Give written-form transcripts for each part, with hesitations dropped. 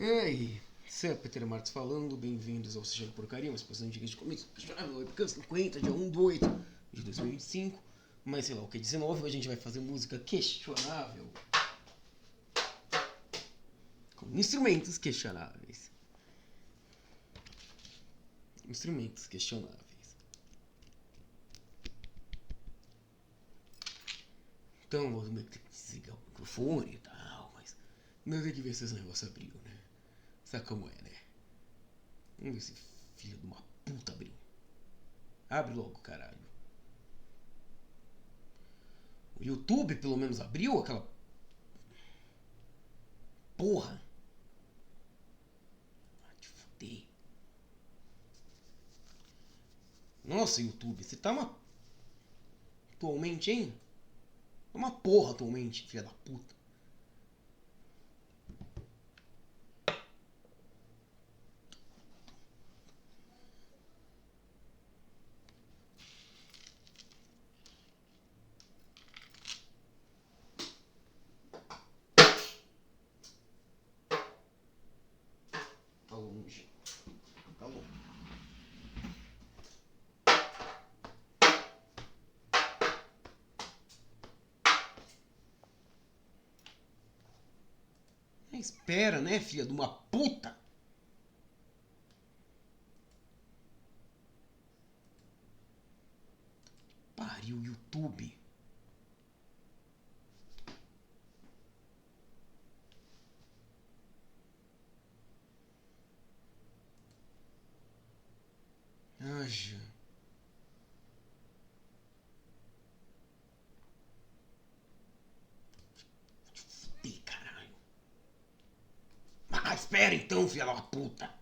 Ei, isso é Peter Martins falando, bem-vindos ao Assistindo Porcaria, uma exposição de começo questionável, Webcam 50, dia 1/8 de 2025, mas sei lá o que, 19, hoje a gente vai fazer música questionável, com instrumentos questionáveis. Instrumentos questionáveis. Então, vou ter que desligar o microfone e tal, mas não tem que ver se esse negócio abriu, né? Sabe como é, né? Vamos ver se filho de uma puta abriu. Abre logo, caralho. O YouTube pelo menos abriu aquela porra. Ah, te fudei. Nossa, YouTube, você tá uma... Atualmente, hein? Tá uma porra atualmente, filha da puta. Tá longe. Tá longe. Espera, né, filha de uma puta? Pariu, YouTube. Haja. Fudei, caralho. Ah, espera então, filha da puta.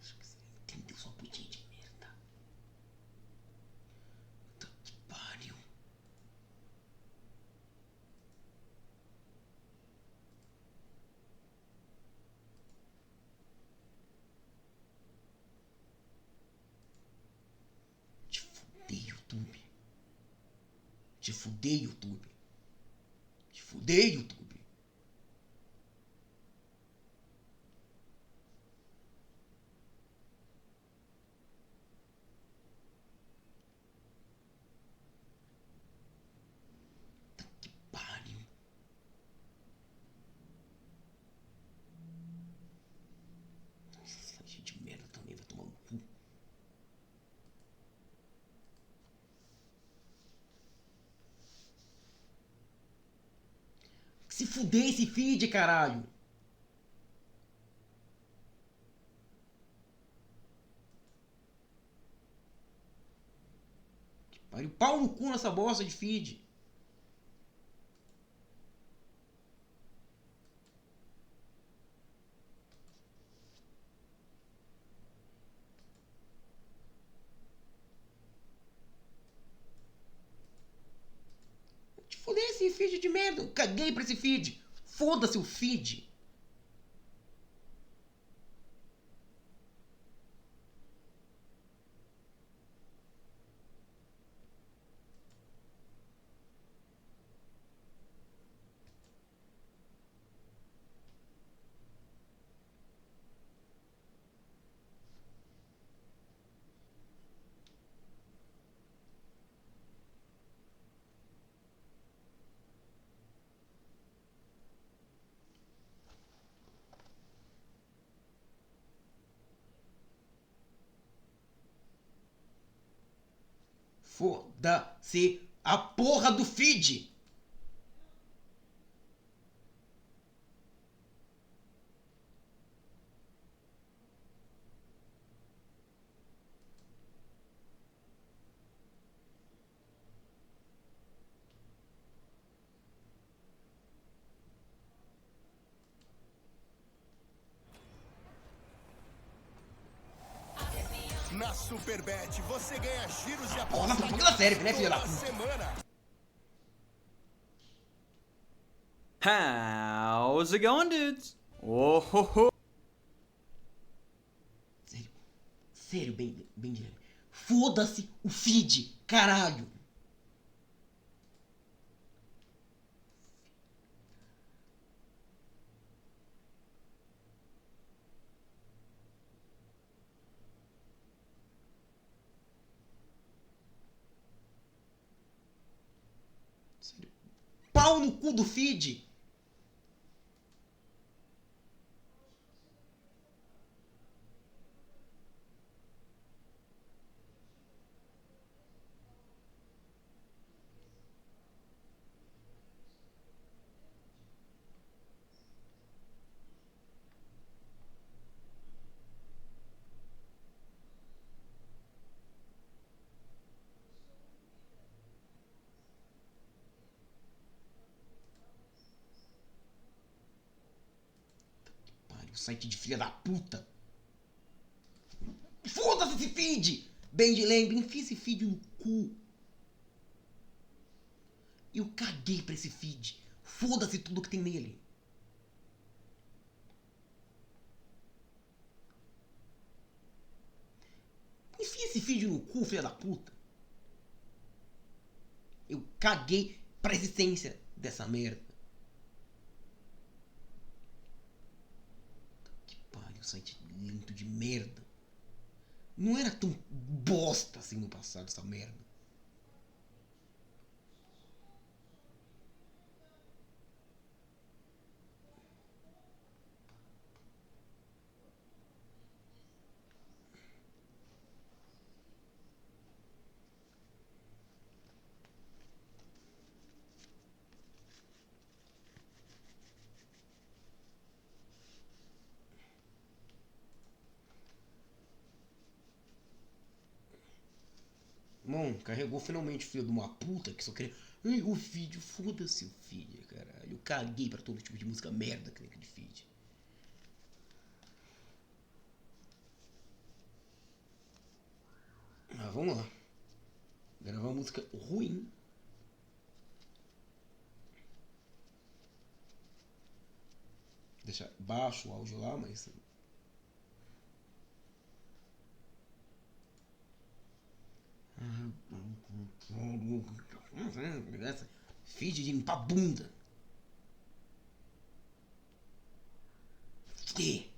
Acho que você entendeu sua putinha de merda. Puta que pariu. Te fudei, YouTube. Te fudei, YouTube. Te fudei, YouTube. Que pariu. Nossa, gente de merda também vai tomar no cu. Se fuder esse feed, caralho. Que pariu. Pau no cu nessa bosta de feed. Te fuder esse feed de merda. Eu caguei pra esse feed. Foda-se o feed. Foda-se a porra do feed. Superbet, você ganha giros de Porra, aposta pra que ela serve, né, filha da toda puta? semana. How's it going, dudes? Oh, ho, ho. Sério. Sério, bem de leve. Foda-se o feed, caralho. Sério. Pau no cu do feed. Pare, o site de filha da puta. Foda-se esse feed. Bem de lembre, enfia esse feed no cu. Eu caguei pra esse feed. Foda-se tudo que tem nele. Enfia esse feed no cu, filha da puta. Eu caguei pra existência dessa merda. Que pariu, site lento de merda. Não era tão bosta assim no passado essa merda. Bom, carregou finalmente, filho de uma puta, que só queria... Ai, o vídeo, foda-se o feed, caralho. Eu caguei pra todo tipo de música merda que tem aquele feed. Mas vamos lá. Gravar uma música ruim. Deixar baixo o áudio lá, mas... Feed de limpar bunda. Que?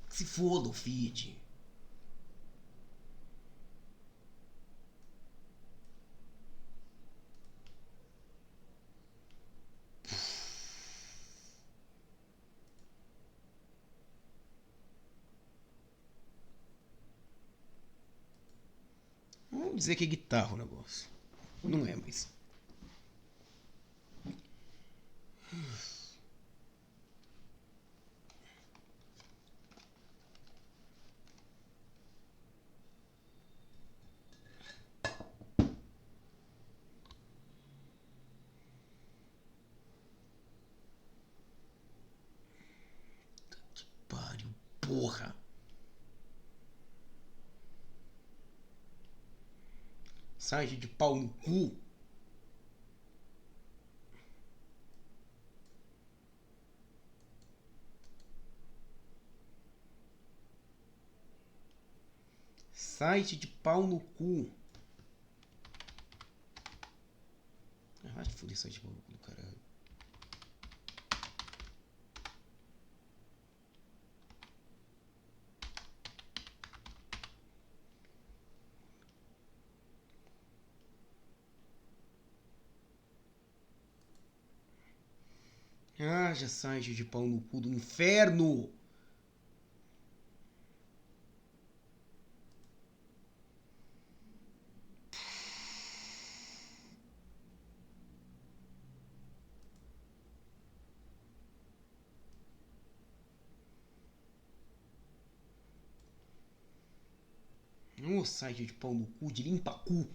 Se foda o feed. Vamos dizer que é guitarra o negócio. Não é, mas... Pariu, porra. Site de pau no cu. Site de pau no cu. Vai te foder, site de pau no cu do caralho. Haja site de pau no cu do inferno. Ô site de pau no cu, de limpa cu.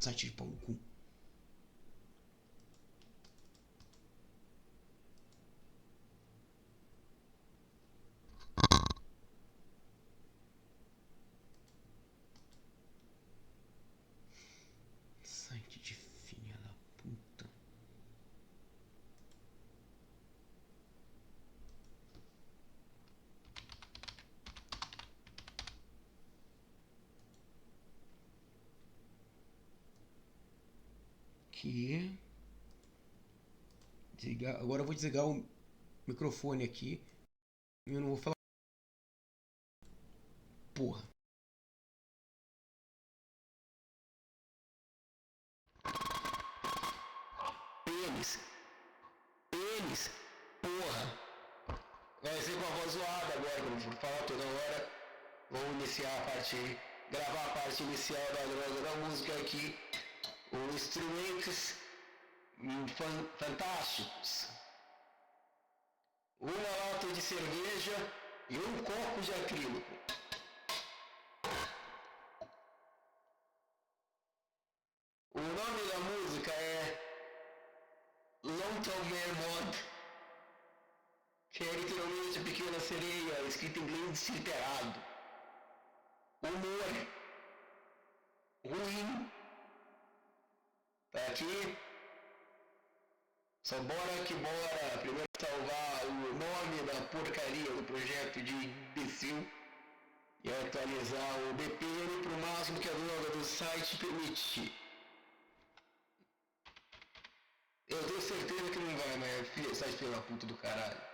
Site de pau no cu. Site de filha da puta. Aqui. Desligar. Agora eu vou desligar o microfone aqui. E eu não vou falar. Porra. Eles, porra. Vai ser com a voz zoada agora, quando for falar toda hora. Vamos iniciar a parte, gravar a parte inicial da música aqui. Os instrumentos fantásticos. Uma lata de cerveja e um copo de acrílico. O nome da música é Long Mermont, que é literalmente a pequena sereia, escrita em inglês desliterado. Humor ruim. Tá aqui. Só bora que bora. Primeiro salvar o nome da porcaria do projeto de imbecil e atualizar o BPM pro máximo que a droga do site permite. Eu tenho certeza que não vai, mas site filho da puta do caralho.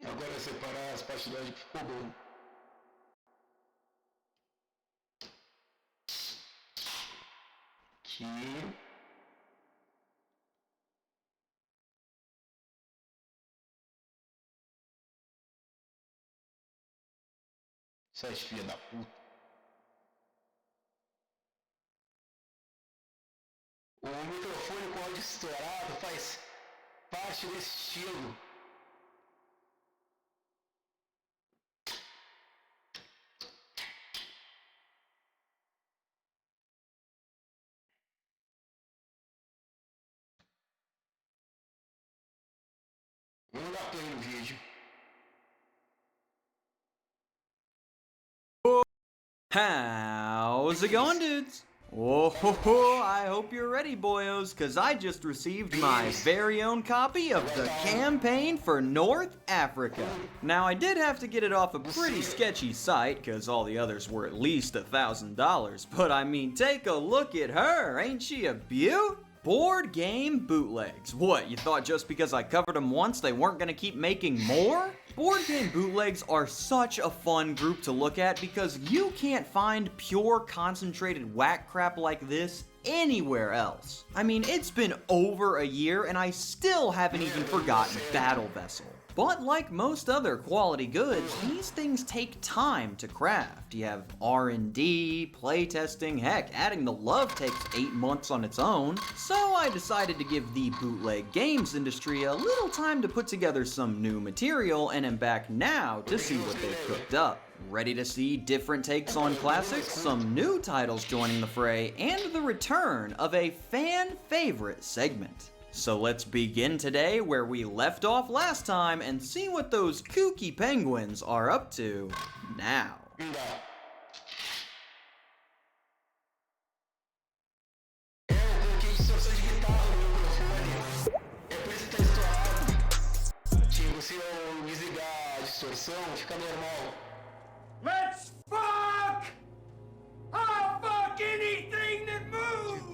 Agora separar as partes que ficou bom. Aqui. Sete filha da puta. O microfone com áudio estourado faz parte desse estilo. Vamos dar play no vídeo. How's it going, dudes? Oh, ho, ho, I hope you're ready, boyos, because I just received my very own copy of the campaign for North Africa. Now, I did have to get it off a pretty sketchy site, because all the others were at least $1,000, but I mean, take a look at her, ain't she a beaut? Board game bootlegs. What, you thought just because I covered them once they weren't gonna keep making more? Board game bootlegs are such a fun group to look at because you can't find pure concentrated whack crap like this anywhere else. I mean, it's been over a year and I still haven't even forgotten Battle Vessel. But like most other quality goods, these things take time to craft. You have R&D, playtesting, heck, adding the love takes 8 months on its own. So I decided to give the bootleg games industry a little time to put together some new material and am back now to see what they've cooked up. Ready to see different takes on classics, some new titles joining the fray, and the return of a fan favorite segment. So let's begin today where we left off last time and see what those kooky penguins are up to now. Let's fuck! I'll fuck anything that moves!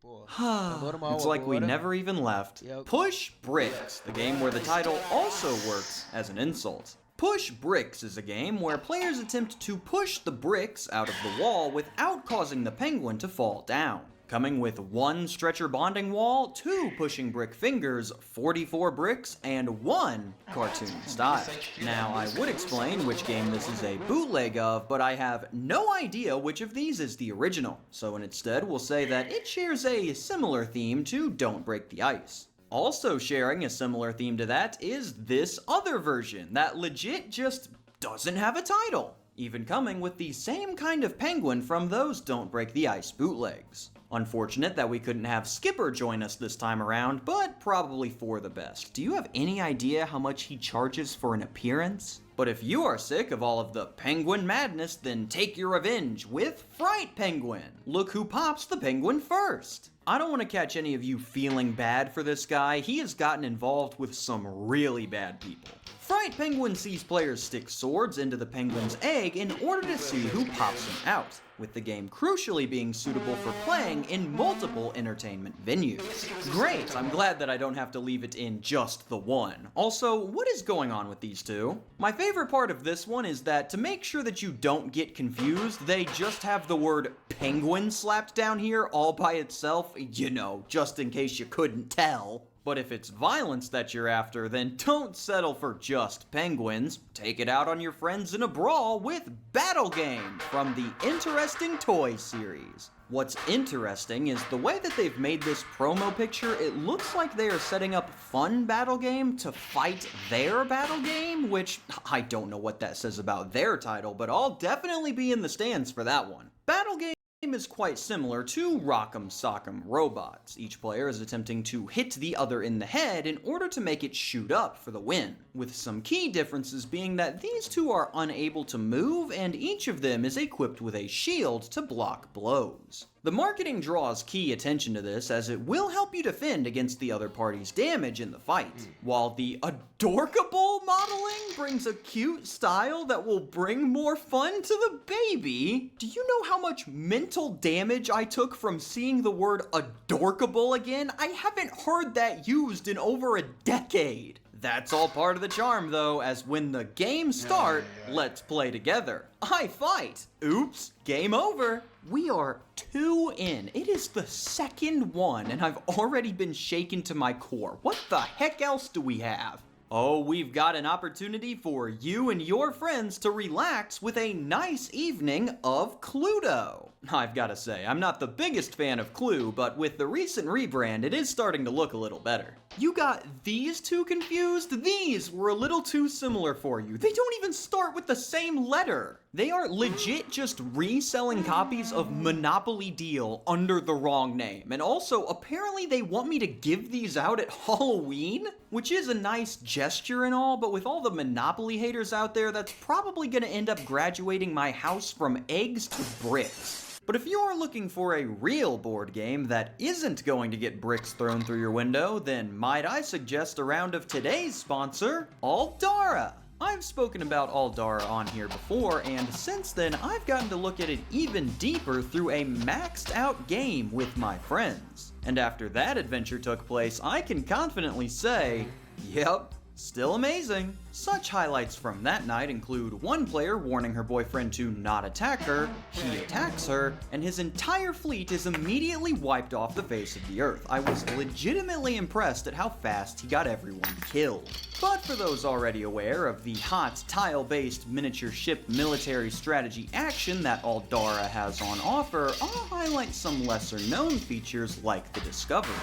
pô, tá normal It's like we agora. never even left. Yep. Push Bricks, the game where the title also works as an insult. Push Bricks is a game where players attempt to push the bricks out of the wall without causing the penguin to fall down. Coming with 1 stretcher bonding wall, 2 pushing brick fingers, 44 bricks, and 1 cartoon style. Now, I would explain which game this is a bootleg of, but I have no idea which of these is the original, so instead we'll say that it shares a similar theme to Don't Break the Ice. Also sharing a similar theme to that is this other version that legit just doesn't have a title, even coming with the same kind of penguin from those Don't Break the Ice bootlegs. Unfortunate that we couldn't have Skipper join us this time around, but probably for the best. Do you have any idea how much he charges for an appearance? But if you are sick of all of the penguin madness, then take your revenge with Fright Penguin. Look who pops the penguin first. I don't want to catch any of you feeling bad for this guy. He has gotten involved with some really bad people. Fright Penguin sees players stick swords into the penguin's egg in order to see who pops him out, with the game crucially being suitable for playing in multiple entertainment venues. Great, I'm glad that I don't have to leave it in just the one. Also, what is going on with these two? My favorite part of this one is that to make sure that you don't get confused, they just have the word penguin slapped down here all by itself, you know, just in case you couldn't tell. But if it's violence that you're after, then don't settle for just penguins. Take it out on your friends in a brawl with Battle Game from the Interesting Toy series. What's interesting is the way that they've made this promo picture, it looks like they are setting up Fun Battle Game to fight their Battle Game, which I don't know what that says about their title, but I'll definitely be in the stands for that one. Battle Game is quite similar to Rock'em Sock'em Robots. Each player is attempting to hit the other in the head in order to make it shoot up for the win, with some key differences being that these two are unable to move and each of them is equipped with a shield to block blows. The marketing draws key attention to this as it will help you defend against the other party's damage in the fight, while the adorkable modeling brings a cute style that will bring more fun to the baby. Do you know how much mental damage I took from seeing the word adorkable again? I haven't heard that used in over a decade. That's all part of the charm though, as when the games start, let's play together. I fight. Oops, game over. We are 2 in. It is the second one, and I've already been shaken to my core. What the heck else do we have? Oh, we've got an opportunity for you and your friends to relax with a nice evening of Cluedo. I've gotta say, I'm not the biggest fan of Clue, but with the recent rebrand, it is starting to look a little better. You got these two confused? These were a little too similar for you. They don't even start with the same letter. They are legit just reselling copies of Monopoly Deal under the wrong name. And also, apparently they want me to give these out at Halloween? Which is a nice gesture and all, but with all the Monopoly haters out there, that's probably gonna end up graduating my house from eggs to bricks. But if you're looking for a real board game that isn't going to get bricks thrown through your window, then might I suggest a round of today's sponsor, Aldara. I've spoken about Aldara on here before, and since then I've gotten to look at it even deeper through a maxed out game with my friends. And after that adventure took place, I can confidently say, yep, still amazing. Such highlights from that night include one player warning her boyfriend to not attack her, he attacks her, and his entire fleet is immediately wiped off the face of the earth. I was legitimately impressed at how fast he got everyone killed. But for those already aware of the hot tile-based miniature ship military strategy action that Aldara has on offer, I'll highlight some lesser known features like the discoveries,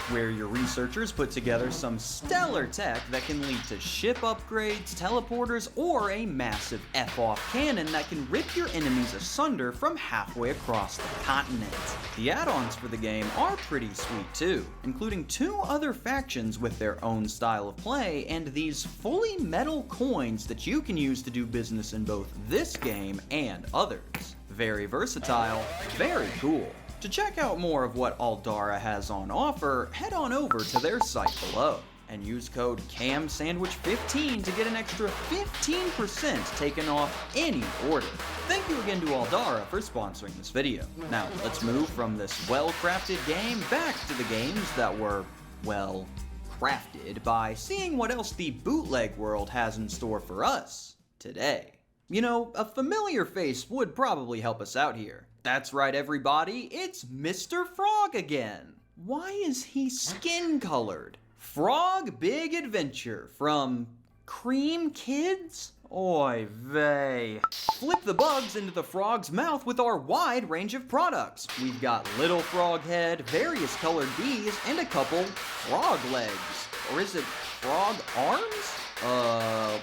where your researchers put together some stellar tech that can lead to ship upgrades, teleporters, or a massive F-off cannon that can rip your enemies asunder from halfway across the continent. The add-ons for the game are pretty sweet too, including 2 other factions with their own style of play, and these fully metal coins that you can use to do business in both this game and others. Very versatile, very cool. To check out more of what Aldara has on offer, head on over to their site below. and use code CAMSANDWICH15 to get an extra 15% taken off any order. Thank you again to Aldara for sponsoring this video. Now, let's move from this well-crafted game back to the games that were, well, crafted by seeing what else the bootleg world has in store for us today. You know, a familiar face would probably help us out here. That's right, everybody, it's Mr. Frog again. Why is he skin-colored? Frog Big Adventure from Cream Kids? Oy vey. Flip the bugs into the frog's mouth with our wide range of products. We've got little frog head, various colored bees, and a couple frog legs. Or is it frog arms?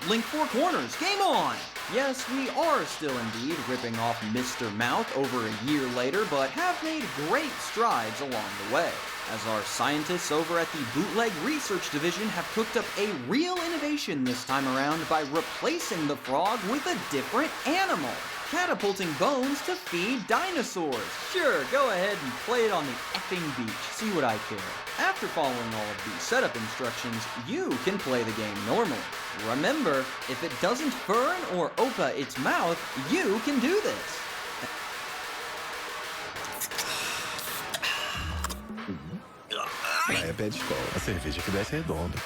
Link 4 corners, game on! Yes, we are still indeed ripping off Mr. Mouth over a year later, but have made great strides along the way, as our scientists over at the Bootleg Research Division have cooked up a real innovation this time around by replacing the frog with a different animal, catapulting bones to feed dinosaurs. Sure, go ahead and play it on the effing beach, see what I care. After following all of these setup instructions, you can play the game normally. Remember, if it doesn't fern or opa its mouth, you can do this. Vai a pé de escola, a cerveja que desce é redonda.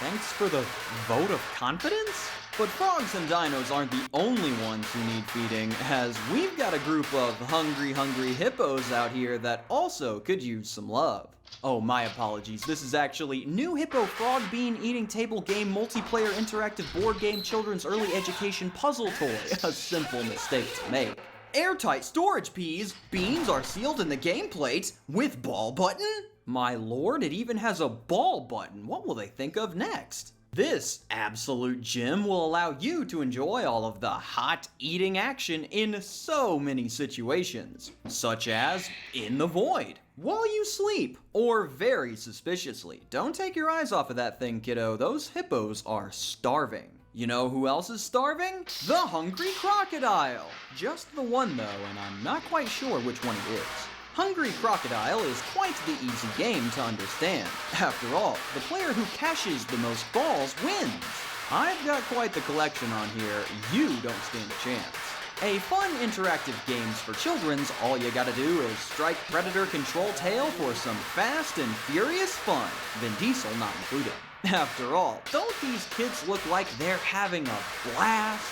Thanks for the vote of confidence? But frogs and dinos aren't the only ones who need feeding, as we've got a group of hungry hippos out here that also could use some love. Oh, my apologies. This is actually New Hippo Frog Bean Eating Table Game Multiplayer Interactive Board Game Children's Early Education Puzzle Toy. A simple mistake to make. Airtight storage peas. Beans are sealed in the game plate with ball button? My lord, it even has a ball button. What will they think of next? This absolute gem will allow you to enjoy all of the hot eating action in so many situations, such as in the void, while you sleep, or very suspiciously. Don't take your eyes off of that thing, kiddo. Those hippos are starving. You know who else is starving? The Hungry Crocodile. Just the one though, and I'm not quite sure which one it is. Hungry Crocodile is quite the easy game to understand. After all, the player who cashes the most balls wins. I've got quite the collection on here, you don't stand a chance. A fun interactive games for children's, all you gotta do is strike Predator Control Tail for some fast and furious fun, Vin Diesel not included. After all, don't these kids look like they're having a blast?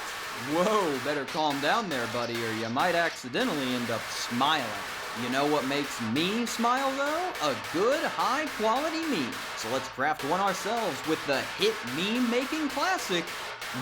Whoa, better calm down there, buddy, or you might accidentally end up smiling. You know what makes me smile, though? A good, high-quality meme. So let's craft one ourselves with the hit meme-making classic,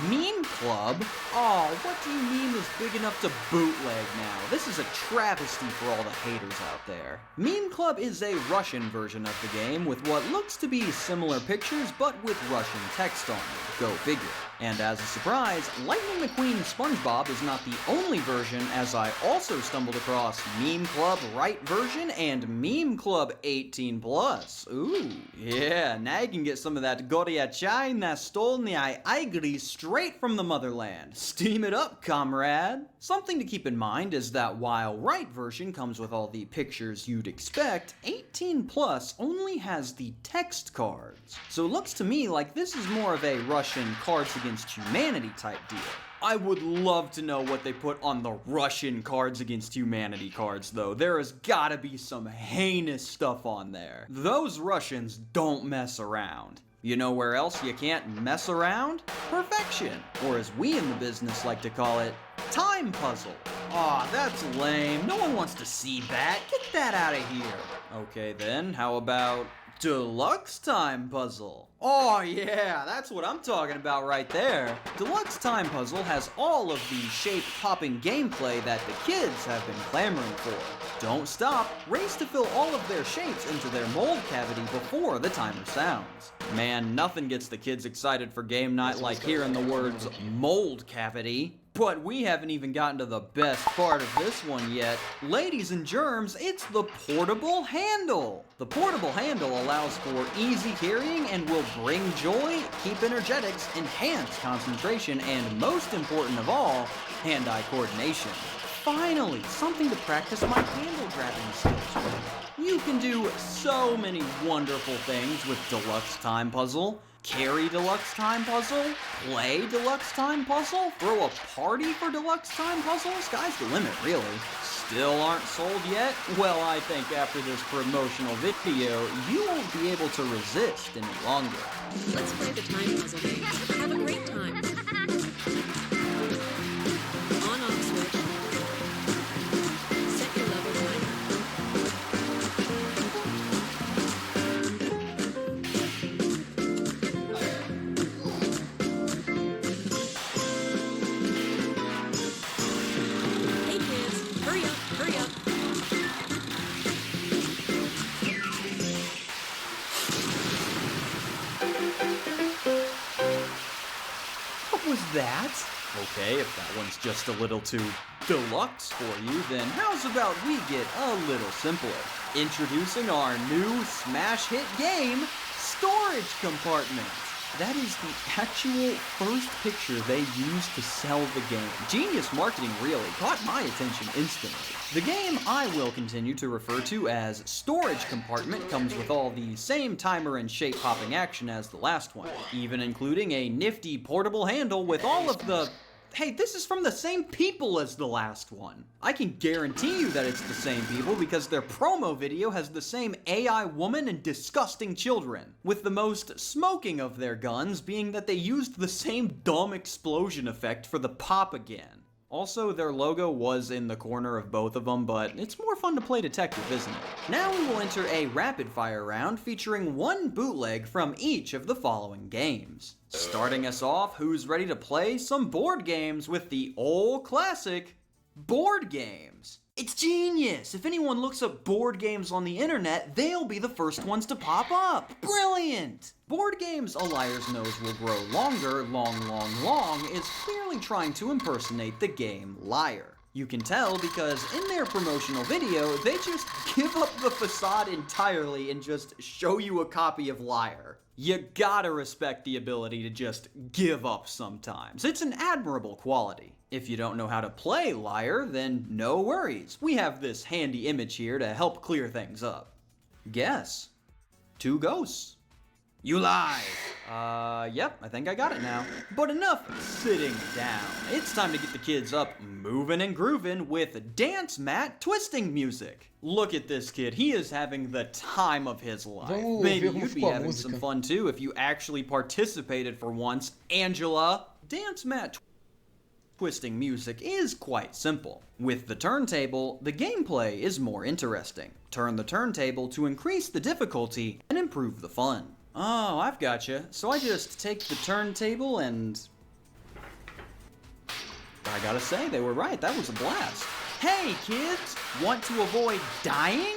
Meme Club? Aw, what do you mean is big enough to bootleg now? This is a travesty for all the haters out there. Meme Club is a Russian version of the game with what looks to be similar pictures but with Russian text on it. Go figure. And as a surprise, Lightning McQueen SpongeBob is not the only version, as I also stumbled across Meme Club Right version and Meme Club 18+. Ooh, yeah, now you can get some of that Goryachai Nastolny Igri straight from the motherland. Steam it up, comrade. Something to keep in mind is that while Right version comes with all the pictures you'd expect, 18+ only has the text cards. So it looks to me like this is more of a Russian Cards Against Humanity type deal. I would love to know what they put on the Russian Cards Against Humanity cards, though. There has gotta be some heinous stuff on there. Those Russians don't mess around. You know where else you can't mess around? Perfection, or as we in the business like to call it, time puzzle. Aw, that's lame. No one wants to see that. Get that out of here. Okay then, how about Deluxe Time Puzzle? Oh yeah, that's what I'm talking about right there. Deluxe Time Puzzle has all of the shape-popping gameplay that the kids have been clamoring for. Don't stop, race to fill all of their shapes into their mold cavity before the timer sounds. Man, nothing gets the kids excited for game night like hearing the words mold cavity. But we haven't even gotten to the best part of this one yet. Ladies and germs, it's the portable handle. The portable handle allows for easy carrying and will bring joy, keep energetics, enhance concentration, and most important of all, hand-eye coordination. Finally, something to practice my handle grabbing skills with. You can do so many wonderful things with Deluxe Time Puzzle. Carry Deluxe Time Puzzle, play Deluxe Time Puzzle, throw a party for Deluxe Time Puzzle. Sky's the limit, really. Still aren't sold yet? Well, I think after this promotional video, you won't be able to resist any longer. Let's play the time puzzle game. Have a great time. On-off switch. Set your level timer. Hey kids, hurry up, hurry up. What was that? Okay, if that one's just a little too deluxe for you, then how's about we get a little simpler? Introducing our new smash hit game, Storage Compartment. That is the actual first picture they used to sell the game. Genius marketing really caught my attention instantly. The game I will continue to refer to as Storage Compartment comes with all the same timer and shape-hopping action as the last one, even including a nifty portable handle with all of the... Hey, this is from the same people as the last one. I can guarantee you that it's the same people because their promo video has the same AI woman and disgusting children, with the most smoking of their guns being that they used the same dumb explosion effect for the pop again. Also, their logo was in the corner of both of them, but it's more fun to play detective, isn't it? Now we will enter a rapid-fire round featuring one bootleg from each of the following games. Starting us off, who's ready to play some board games with the old classic, board games? It's genius! If anyone looks up board games on the internet, they'll be the first ones to pop up! Brilliant! Board games A Liar's Nose Will Grow Longer, Long is clearly trying to impersonate the game Liar. You can tell because in their promotional video, they just give up the facade entirely and just show you a copy of Liar. You gotta respect the ability to just give up sometimes. It's an admirable quality. If you don't know how to play Liar, then no worries. We have this handy image here to help clear things up. Guess. 2 ghosts. You lie! Yep, I think I got it now. But enough sitting down. It's time to get the kids up, moving and grooving with dance mat twisting music. Look at this kid, he is having the time of his life. Vamos Maybe ver como you'd be ficou a having música. some fun too if you actually participated for once, Angela. Dance mat twisting music is quite simple. With the turntable, the gameplay is more interesting. Turn the turntable to increase the difficulty and improve the fun. Oh, I've gotcha. So I just take the turntable and... I gotta say, they were right. That was a blast. Hey, kids! Want to avoid dying?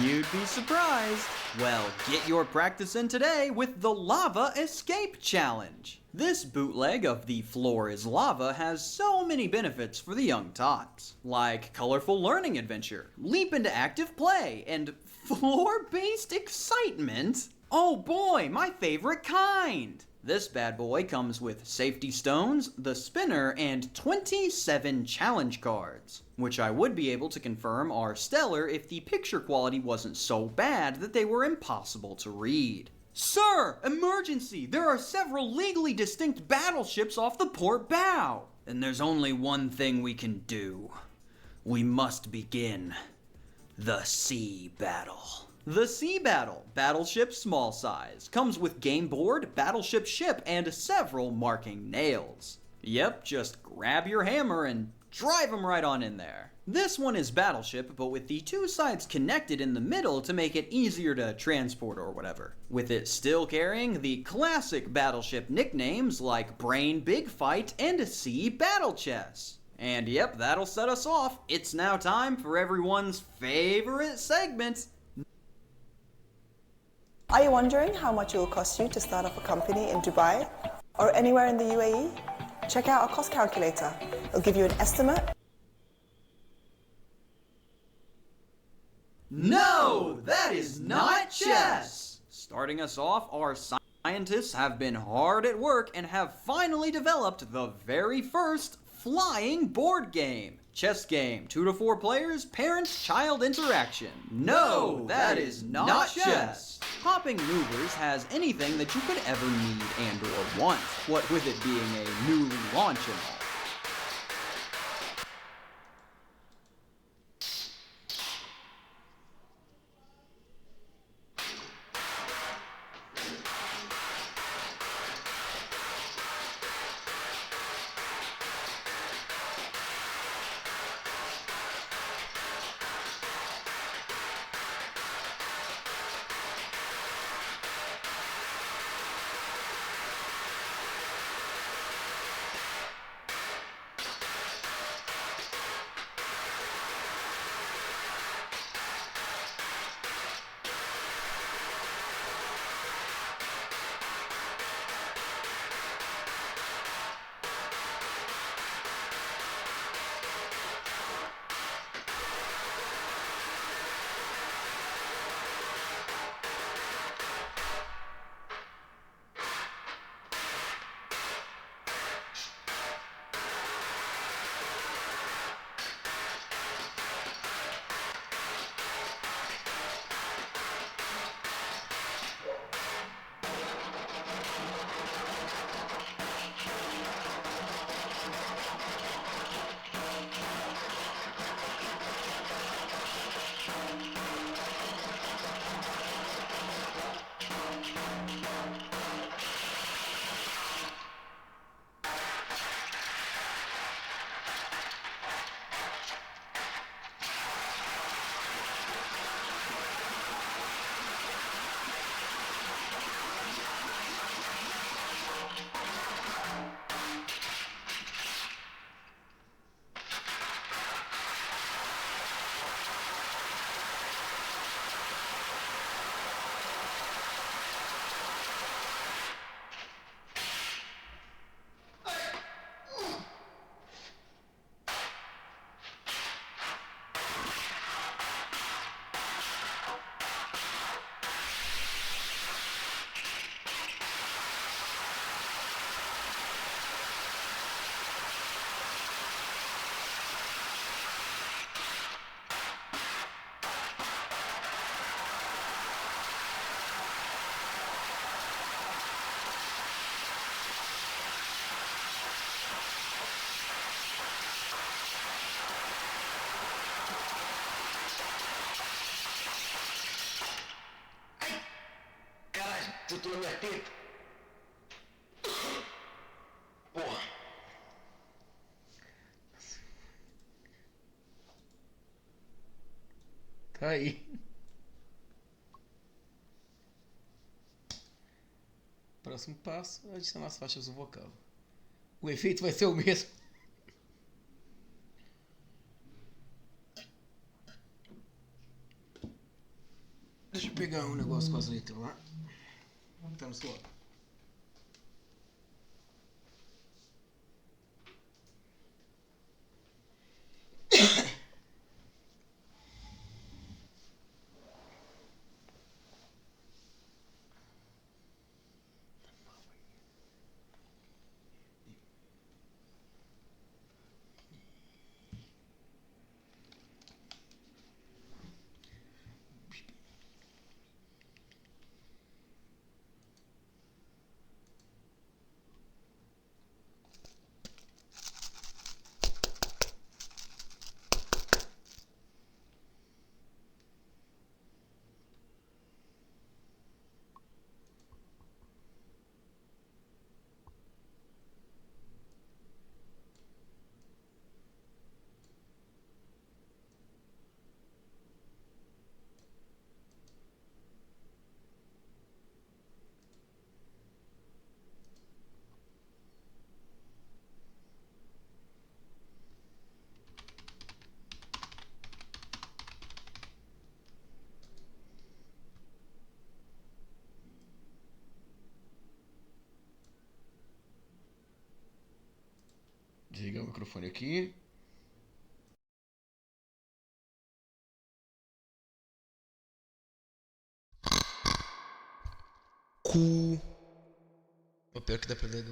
You'd be surprised. Well, get your practice in today with the Lava Escape Challenge. This bootleg of The Floor is Lava has so many benefits for the young tots, like colorful learning adventure, leap into active play, and floor-based excitement. Oh boy, my favorite kind! This bad boy comes with safety stones, the spinner, and 27 challenge cards, which I would be able to confirm are stellar if the picture quality wasn't so bad that they were impossible to read. Sir! Emergency! There are several legally distinct battleships off the port bow! And there's only one thing we can do. We must begin the sea battle. The Sea Battle, battleship small size, comes with game board, battleship ship, and several marking nails. Yep, just grab your hammer and drive them right on in there. This one is battleship, but with the 2 sides connected in the middle to make it easier to transport or whatever. With it still carrying the classic battleship nicknames like Brain Big Fight and Sea Battle Chess. And yep, that'll set us off. It's now time for everyone's favorite segment. Are you wondering how much it will cost you to start up a company in Dubai or anywhere in the UAE? Check out our cost calculator. It'll give you an estimate. No, that is not chess! Starting us off, our scientists have been hard at work and have finally developed the very first flying board game. Chess game, 2 to 4 players, parent-child interaction. No, that is not chess. Hopping Movers has anything that you could ever need and or want, what with it being a newly launched and all. Chutou na minha teta. Porra. Tá aí. Próximo passo, adicionar as faixas do vocal. O efeito vai ser o mesmo. Deixa eu pegar um negócio com as letras lá. Tá no celular. Desligar o microfone aqui. Cu. O pior que dá pra ler.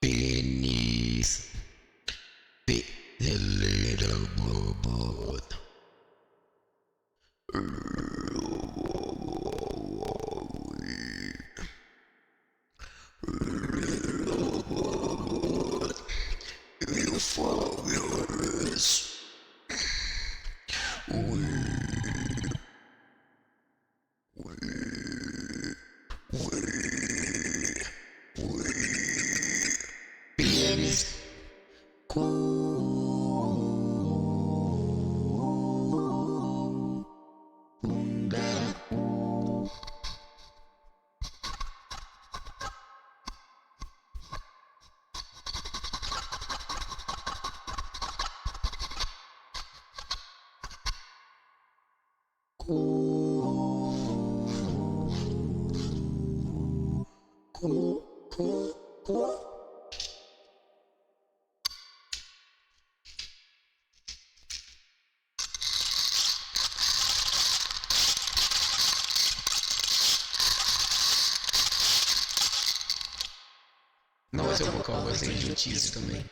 Penis. The little robot. You follow yours. Penis. Nossa, eu vou colocar uma voz de idiotice também.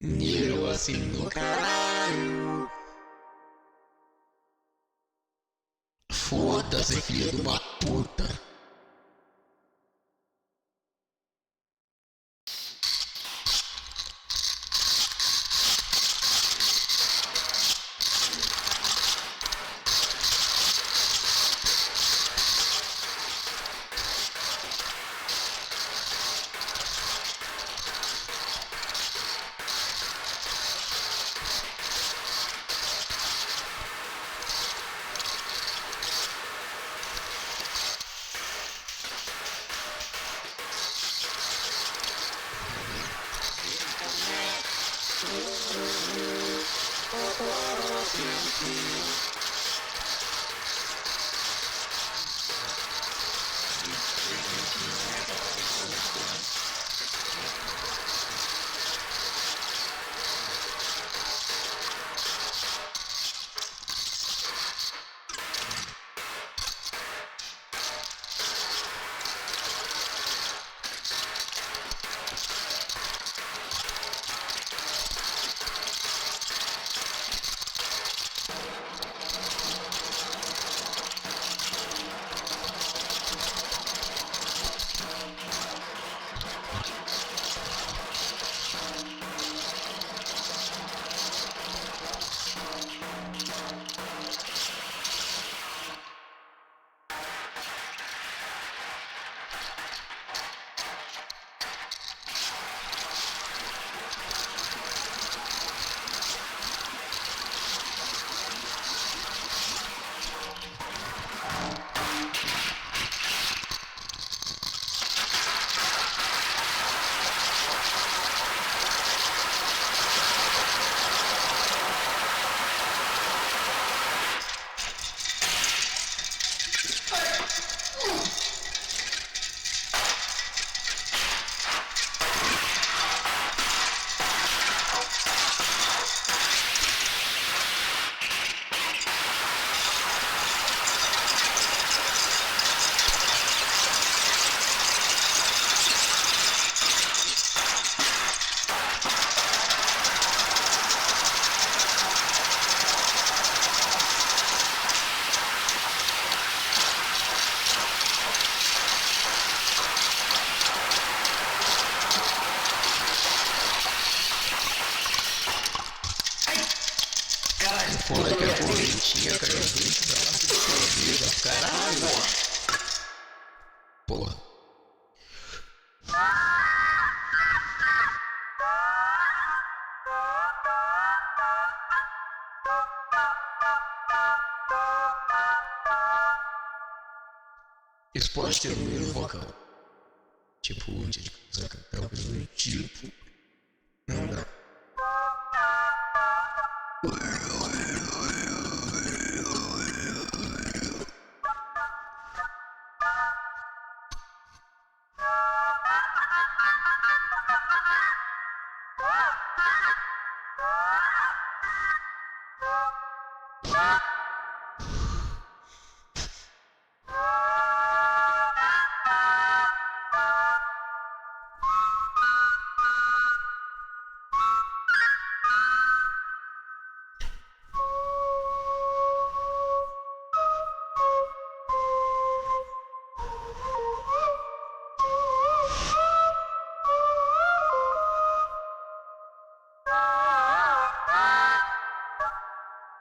Nível assim do caralho. Foda-se, filho de uma puta. minha cara de frente pra lá, você caralho. Porra. Isso pode ter um erro vocal. Tipo, de cantar coisa do tipo. Não dá.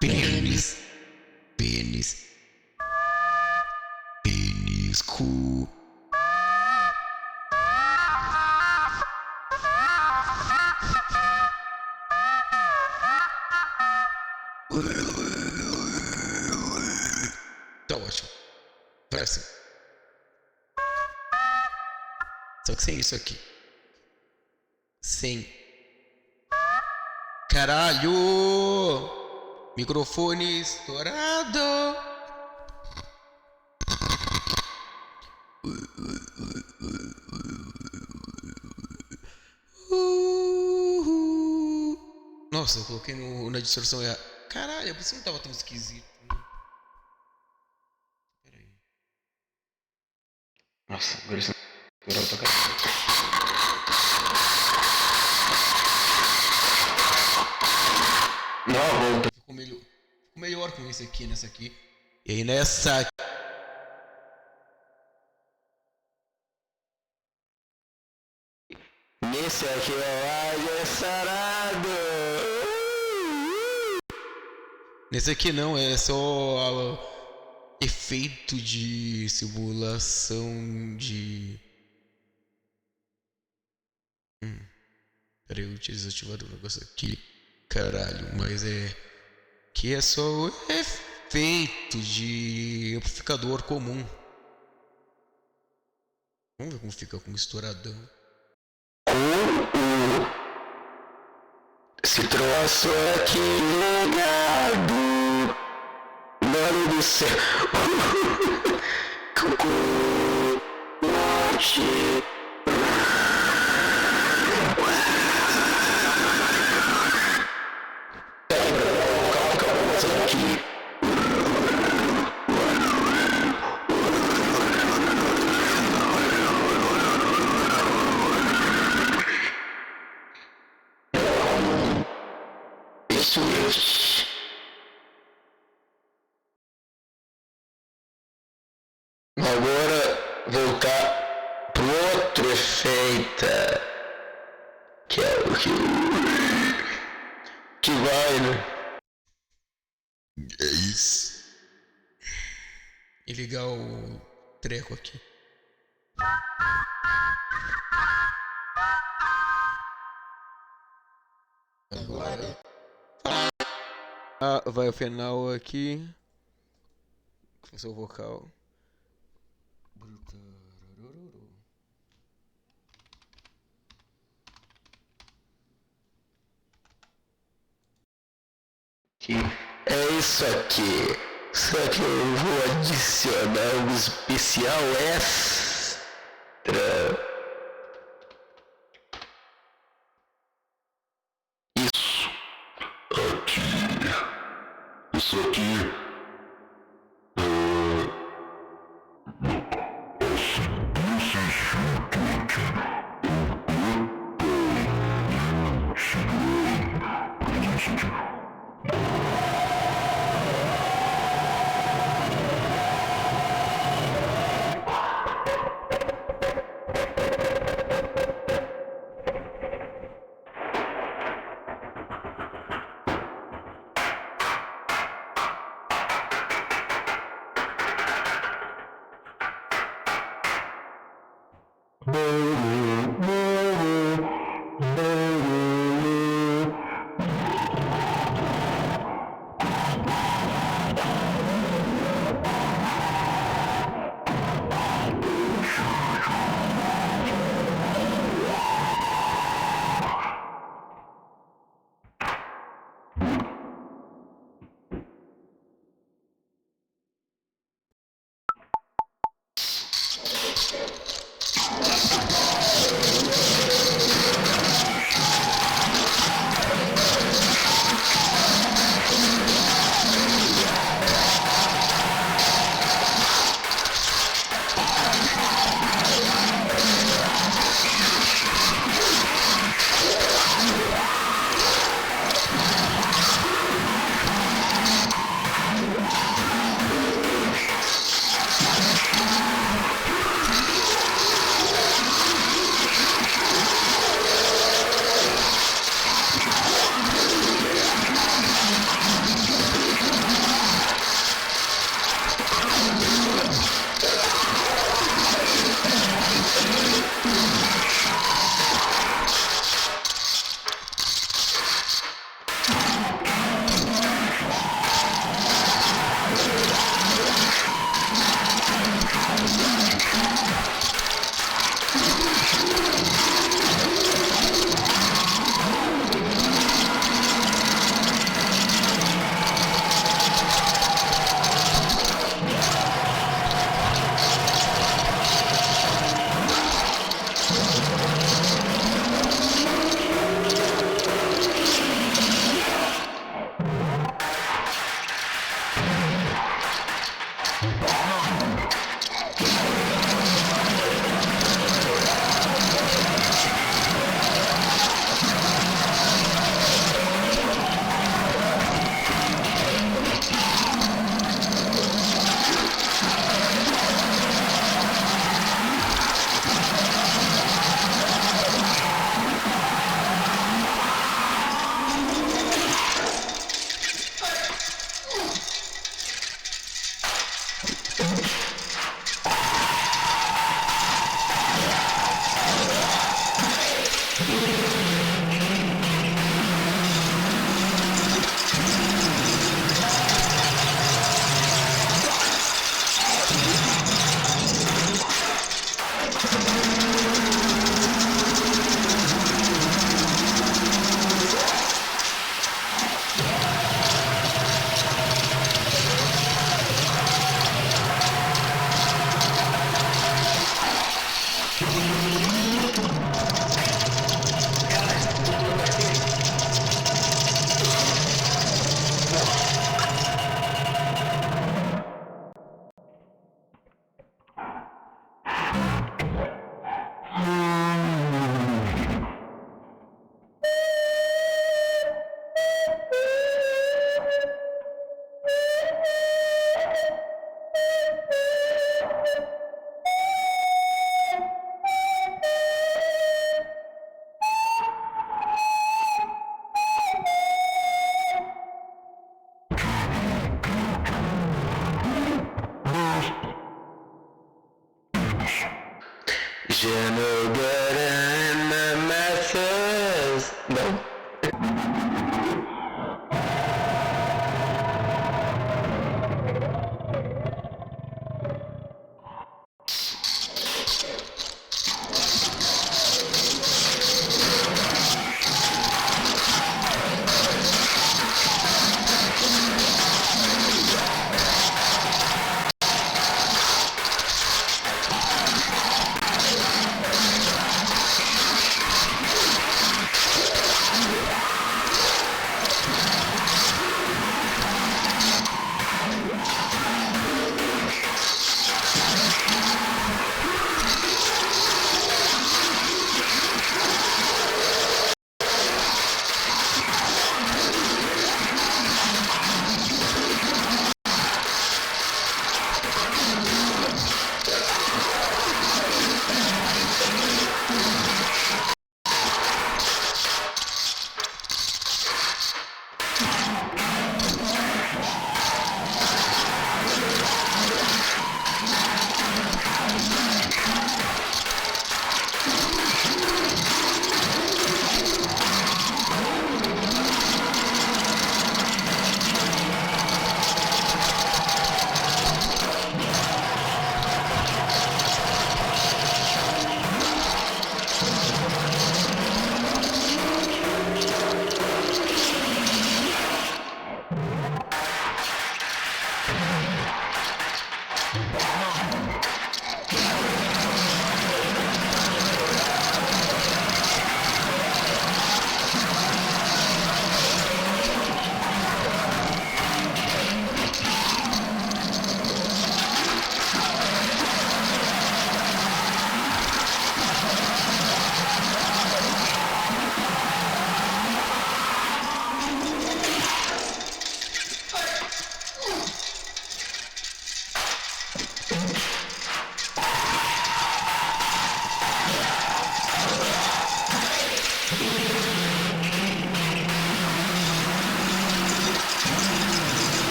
Pênis. Pênis. Pênisco. Tá ótimo. Parece. Só que sem isso aqui. Sem. Caralho! Microfone estourado! Nossa, eu coloquei na distorção errada. Caralho, por isso não tava tão esquisito. Pera aí. Nossa, agora isso não pra caralho. Não, volta. Ficou melhor com esse aqui, nessa aqui. E aí nessa aqui. Nesse aqui é sarado. Nesse aqui não, é só efeito de simulação de. Peraí, eu tinha desativado o negócio aqui. Caralho, mas que é só o efeito de amplificador comum. Vamos ver como fica com estouradão. Esse troço aqui ligado. Mano do céu. Agora voltar pro outro efeito, que é o que vai, né? É isso. E ligar o treco aqui. Agora. Vai o final aqui. Com o seu vocal. É isso aqui. Só que eu vou adicionar um especial extra. Isso aqui. Je me donne ma fesse. Non.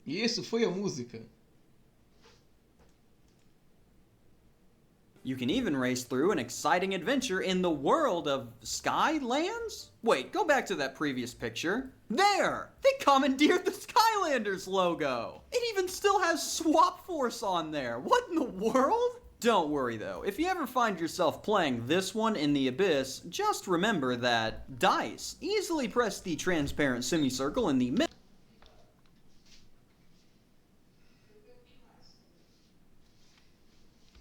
E isso foi a música. You can even race through an exciting adventure in the world of Skylands? Wait, go back to that previous picture. There! They commandeered the Skylanders logo! It even still has Swap Force on there! What in the world? Don't worry though, if you ever find yourself playing this one in the Abyss, just remember that DICE easily press the transparent semicircle in the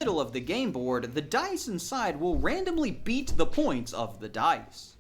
middle of the game board, the dice inside will randomly beat the points of the dice.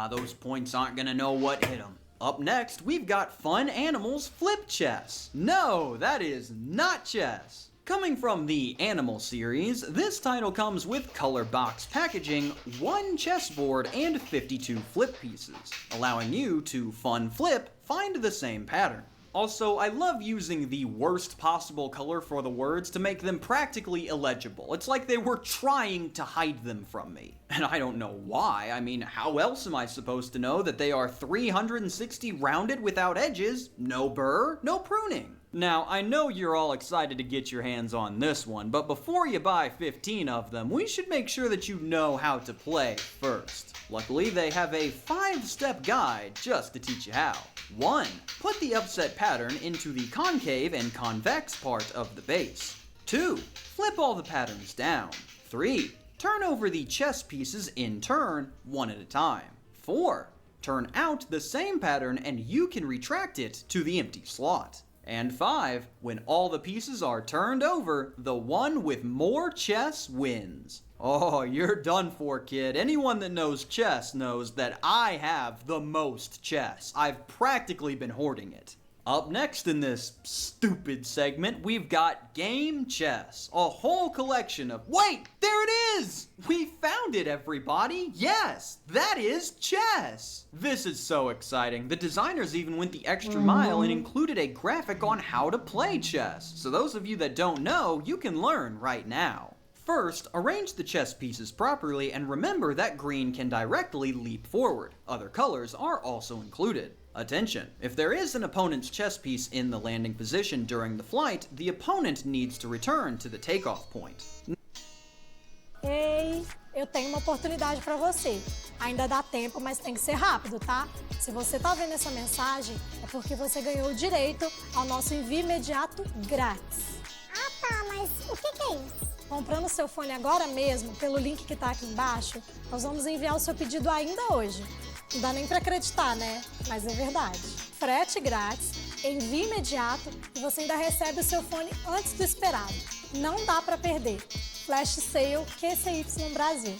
Those points aren't gonna know what hit them. Up next, we've got Fun Animals Flip Chess. No, that is not chess. Coming from the Animal series, this title comes with color box packaging, 1 chessboard, and 52 flip pieces, allowing you to fun flip, find the same pattern. Also, I love using the worst possible color for the words to make them practically illegible. It's like they were trying to hide them from me. And I don't know why. I mean, how else am I supposed to know that they are 360 rounded without edges, no burr, no pruning? Now, I know you're all excited to get your hands on this one, but before you buy 15 of them, we should make sure that you know how to play first. Luckily, they have a 5-step guide just to teach you how. 1. Put the upset pattern into the concave and convex part of the base. 2. Flip all the patterns down. 3. Turn over the chess pieces in turn, one at a time. 4. Turn out the same pattern and you can retract it to the empty slot. And 5, when all the pieces are turned over, the one with more chess wins. Oh, you're done for, kid. Anyone that knows chess knows that I have the most chess. I've practically been hoarding it. Up next in this stupid segment, we've got Game Chess. A whole collection of... Wait! There it is! We found it, everybody! Yes! That is chess! This is so exciting. The designers even went the extra mile and included a graphic on how to play chess. So those of you that don't know, you can learn right now. First, arrange the chess pieces properly and remember that green can directly leap forward. Other colors are also included. Attention! If there is an opponent's chess piece in the landing position during the flight, the opponent needs to return to the takeoff point. Ei, eu tenho uma oportunidade para você. Ainda dá tempo, mas tem que ser rápido, tá? Se você tá vendo essa mensagem, é porque você ganhou o direito ao nosso envio imediato grátis. Ah tá, mas o que é isso? Comprando seu fone agora mesmo, pelo link que tá aqui embaixo, nós vamos enviar o seu pedido ainda hoje. Não dá nem para acreditar, né? Mas é verdade. Frete grátis, envio imediato e você ainda recebe o seu fone antes do esperado. Não dá para perder. Flash Sale QCY Brasil.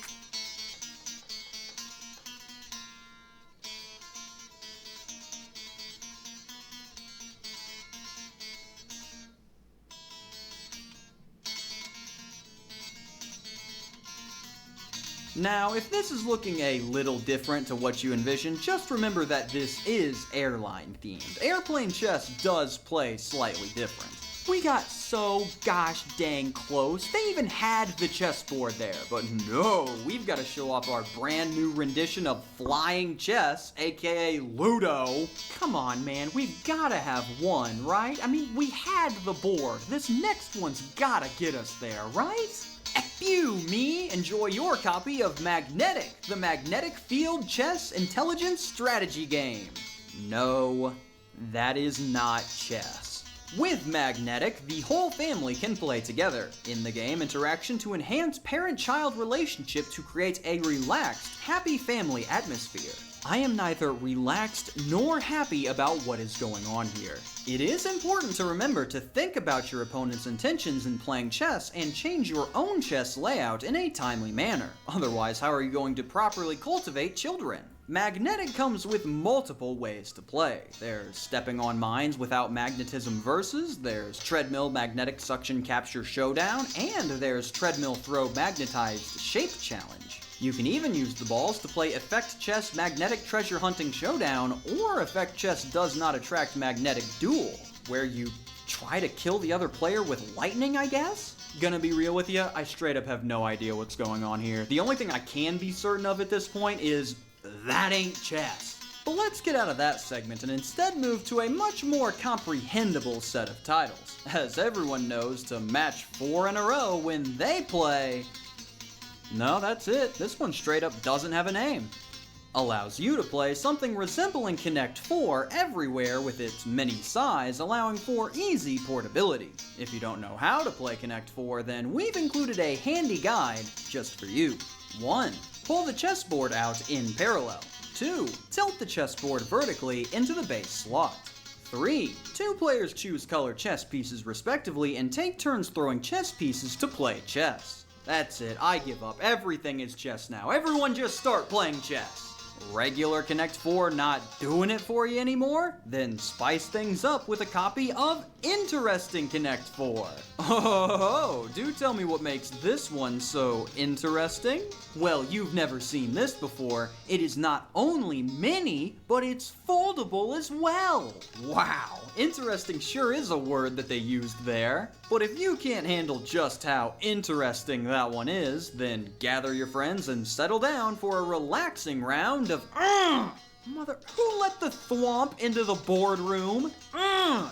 Now, if this is looking a little different to what you envisioned, just remember that this is airline themed. Airplane chess does play slightly different. We got so gosh dang close, they even had the chessboard there, but no, we've got to show off our brand new rendition of Flying Chess, aka Ludo. Come on, man, we've got to have one, right? I mean, we had the board. This next one's got to get us there, right? Phew, me! Enjoy your copy of Magnetic, the Magnetic Field Chess Intelligence Strategy Game. No, that is not chess. With Magnetic, the whole family can play together. In the game, interaction to enhance parent-child relationship to create a relaxed, happy family atmosphere. I am neither relaxed nor happy about what is going on here. It is important to remember to think about your opponent's intentions in playing chess and change your own chess layout in a timely manner. Otherwise, how are you going to properly cultivate children? Magnetic comes with multiple ways to play. There's Stepping on Mines Without Magnetism Versus, there's Treadmill Magnetic Suction Capture Showdown, and there's Treadmill Throw Magnetized Shape Challenge. You can even use the balls to play Effect Chess Magnetic Treasure Hunting Showdown, or Effect Chess Does Not Attract Magnetic Duel, where you try to kill the other player with lightning, I guess? Gonna be real with you, I straight up have no idea what's going on here. The only thing I can be certain of at this point is that ain't chess. But let's get out of that segment and instead move to a much more comprehensible set of titles. As everyone knows, to match 4 in a row when they play... No, that's it. This one straight up doesn't have a name. Allows you to play something resembling Connect 4 everywhere with its mini size, allowing for easy portability. If you don't know how to play Connect 4, then we've included a handy guide just for you. 1. Pull the chessboard out in parallel. 2. Tilt the chessboard vertically into the base slot. 3. 2 players choose color chess pieces respectively and take turns throwing chess pieces to play chess. That's it, I give up. Everything is chess now. Everyone just start playing chess. Regular Connect 4 not doing it for you anymore? Then spice things up with a copy of Interesting Connect 4. Oh, do tell me what makes this one so interesting? Well, you've never seen this before. It is not only mini, but it's foldable as well. Wow, interesting sure is a word that they used there. But if you can't handle just how interesting that one is, then gather your friends and settle down for a relaxing round of who let the thwomp into the boardroom?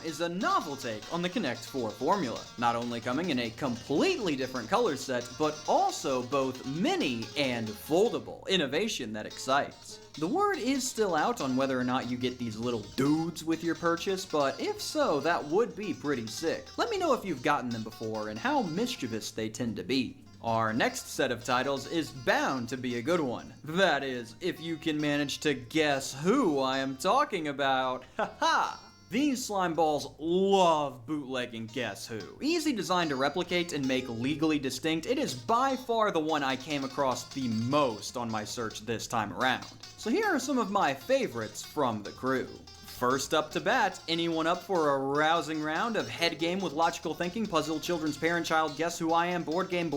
Is a novel take on the Connect 4 formula. Not only coming in a completely different color set, but also both mini and foldable. Innovation that excites. The word is still out on whether or not you get these little dudes with your purchase, but if so, that would be pretty sick. Let me know if you've gotten them before and how mischievous they tend to be. Our next set of titles is bound to be a good one. That is, if you can manage to guess who I am talking about. Haha! These slime balls love bootlegging Guess Who. Easy design to replicate and make legally distinct, it is by far the one I came across the most on my search this time around. So here are some of my favorites from the crew. First up to bat, anyone up for a rousing round of head game with logical thinking, puzzle, children's parent-child guess who I am, board game?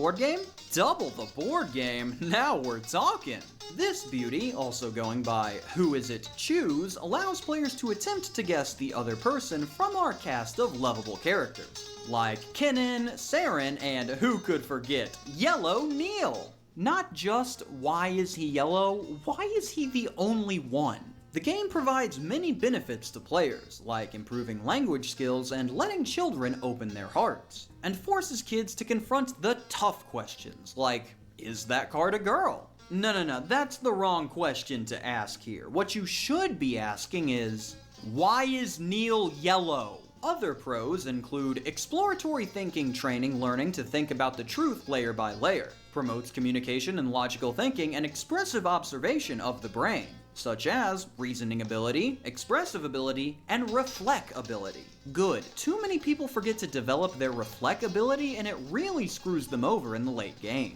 Double the board game? Now we're talking! This beauty, also going by Who Is It Choose, allows players to attempt to guess the other person from our cast of lovable characters, like Kenan, Saren, and who could forget, Yellow Neil! Not just why is he yellow, why is he the only one? The game provides many benefits to players, like improving language skills and letting children open their hearts, and forces kids to confront the tough questions, like, is that card a girl? No, that's the wrong question to ask here. What you should be asking is, why is Neil yellow? Other pros include exploratory thinking training, learning to think about the truth layer by layer, promotes communication and logical thinking and expressive observation of the brain, such as reasoning ability, expressive ability, and reflect ability. Good. Too many people forget to develop their reflect ability and it really screws them over in the late game.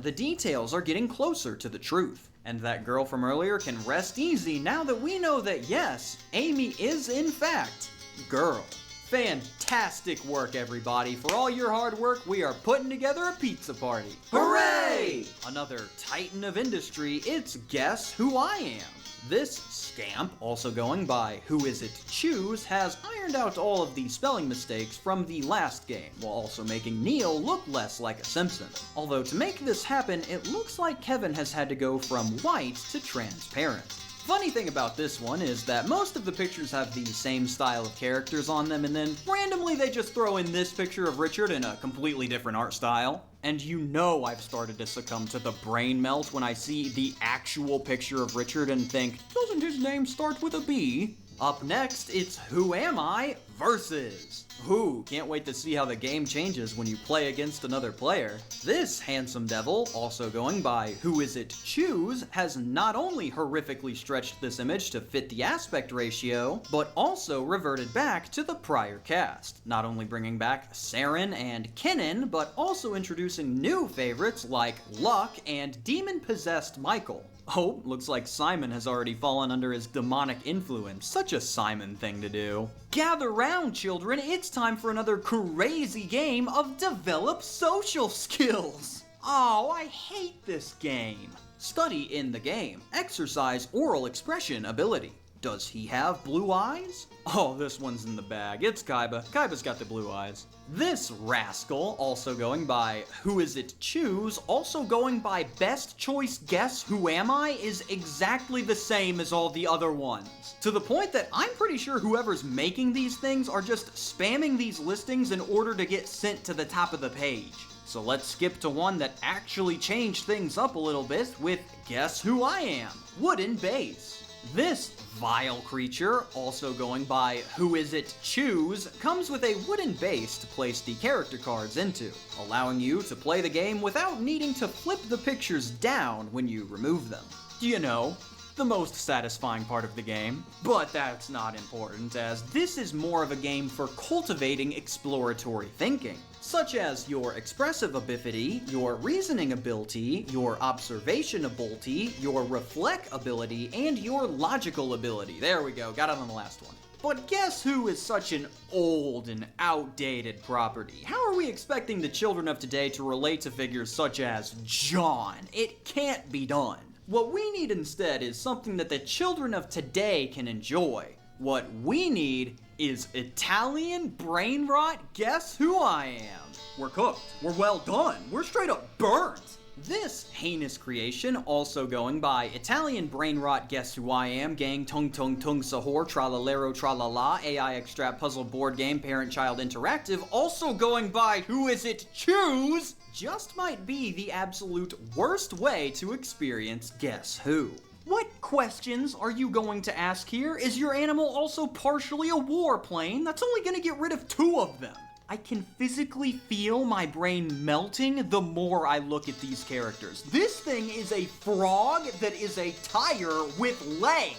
The details are getting closer to the truth, and that girl from earlier can rest easy now that we know that yes, Amy is in fact girl. Fantastic work, everybody. For all your hard work, we are putting together a pizza party. Hooray! Another titan of industry, it's Guess Who I Am. This scamp, also going by Who Is It Choose, has ironed out all of the spelling mistakes from the last game, while also making Neil look less like a Simpson. Although to make this happen, it looks like Kevin has had to go from white to transparent. Funny thing about this one is that most of the pictures have the same style of characters on them, and then randomly they just throw in this picture of Richard in a completely different art style. And you know I've started to succumb to the brain melt when I see the actual picture of Richard and think, doesn't his name start with a B? Up next, it's Who Am I versus. Ooh, can't wait to see how the game changes when you play against another player. This handsome devil, also going by Who Is It Choose, has not only horrifically stretched this image to fit the aspect ratio, but also reverted back to the prior cast. Not only bringing back Saren and Kennen, but also introducing new favorites like Luck and demon-possessed Michael. Oh, looks like Simon has already fallen under his demonic influence. Such a Simon thing to do. Gather round, children. It's time for another crazy game of Develop Social Skills. Oh, I hate this game. Study in the game. Exercise oral expression ability. Does he have blue eyes? Oh, this one's in the bag. It's Kaiba. Kaiba's got the blue eyes. This rascal, also going by Who Is It Choose, also going by Best Choice Guess Who Am I, is exactly the same as all the other ones. To the point that I'm pretty sure whoever's making these things are just spamming these listings in order to get sent to the top of the page. So let's skip to one that actually changed things up a little bit with Guess Who I Am, Wooden Base. This vile creature, also going by Who Is It Choose, comes with a wooden base to place the character cards into, allowing you to play the game without needing to flip the pictures down when you remove them. You know, the most satisfying part of the game. But that's not important, as this is more of a game for cultivating exploratory thinking, such as your expressive ability, your reasoning ability, your observation ability, your reflect ability, and your logical ability. There we go, got it on the last one. But guess who is such an old and outdated property? How are we expecting the children of today to relate to figures such as John? It can't be done. What we need instead is something that the children of today can enjoy. What we need is Italian brain rot Guess Who I Am. We're cooked. We're well done. We're straight up burnt. This heinous creation, also going by Italian brain rot Guess Who I Am, gang tung tung tung sahor tralalero tralala, AI extract puzzle board game parent-child interactive, also going by Who Is It Choose, just might be the absolute worst way to experience Guess Who. What questions are you going to ask here? Is your animal also partially a warplane? That's only going to get rid of 2 of them. I can physically feel my brain melting the more I look at these characters. This thing is a frog that is a tire with legs.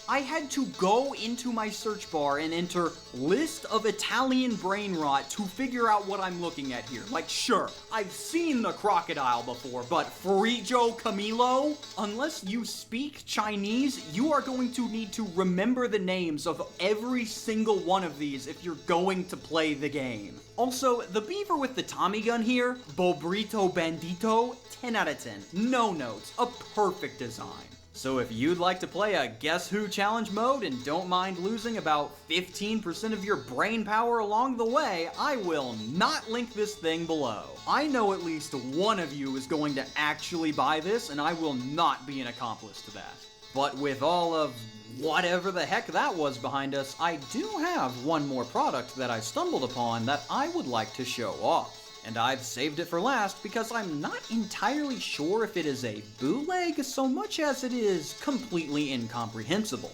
I had to go into my search bar and enter list of Italian brain rot to figure out what I'm looking at here. Like, sure, I've seen the crocodile before, but Frigio Camilo? Unless you speak Chinese, you are going to need to remember the names of every single one of these if you're going to play the game. Also, the beaver with the Tommy gun here, Bobrito Bandito, 10 out of 10. No notes, a perfect design. So if you'd like to play a Guess Who challenge mode and don't mind losing about 15% of your brain power along the way, I will not link this thing below. I know at least one of you is going to actually buy this, and I will not be an accomplice to that. But with all of whatever the heck that was behind us, I do have one more product that I stumbled upon that I would like to show off. And I've saved it for last because I'm not entirely sure if it is a bootleg so much as it is completely incomprehensible.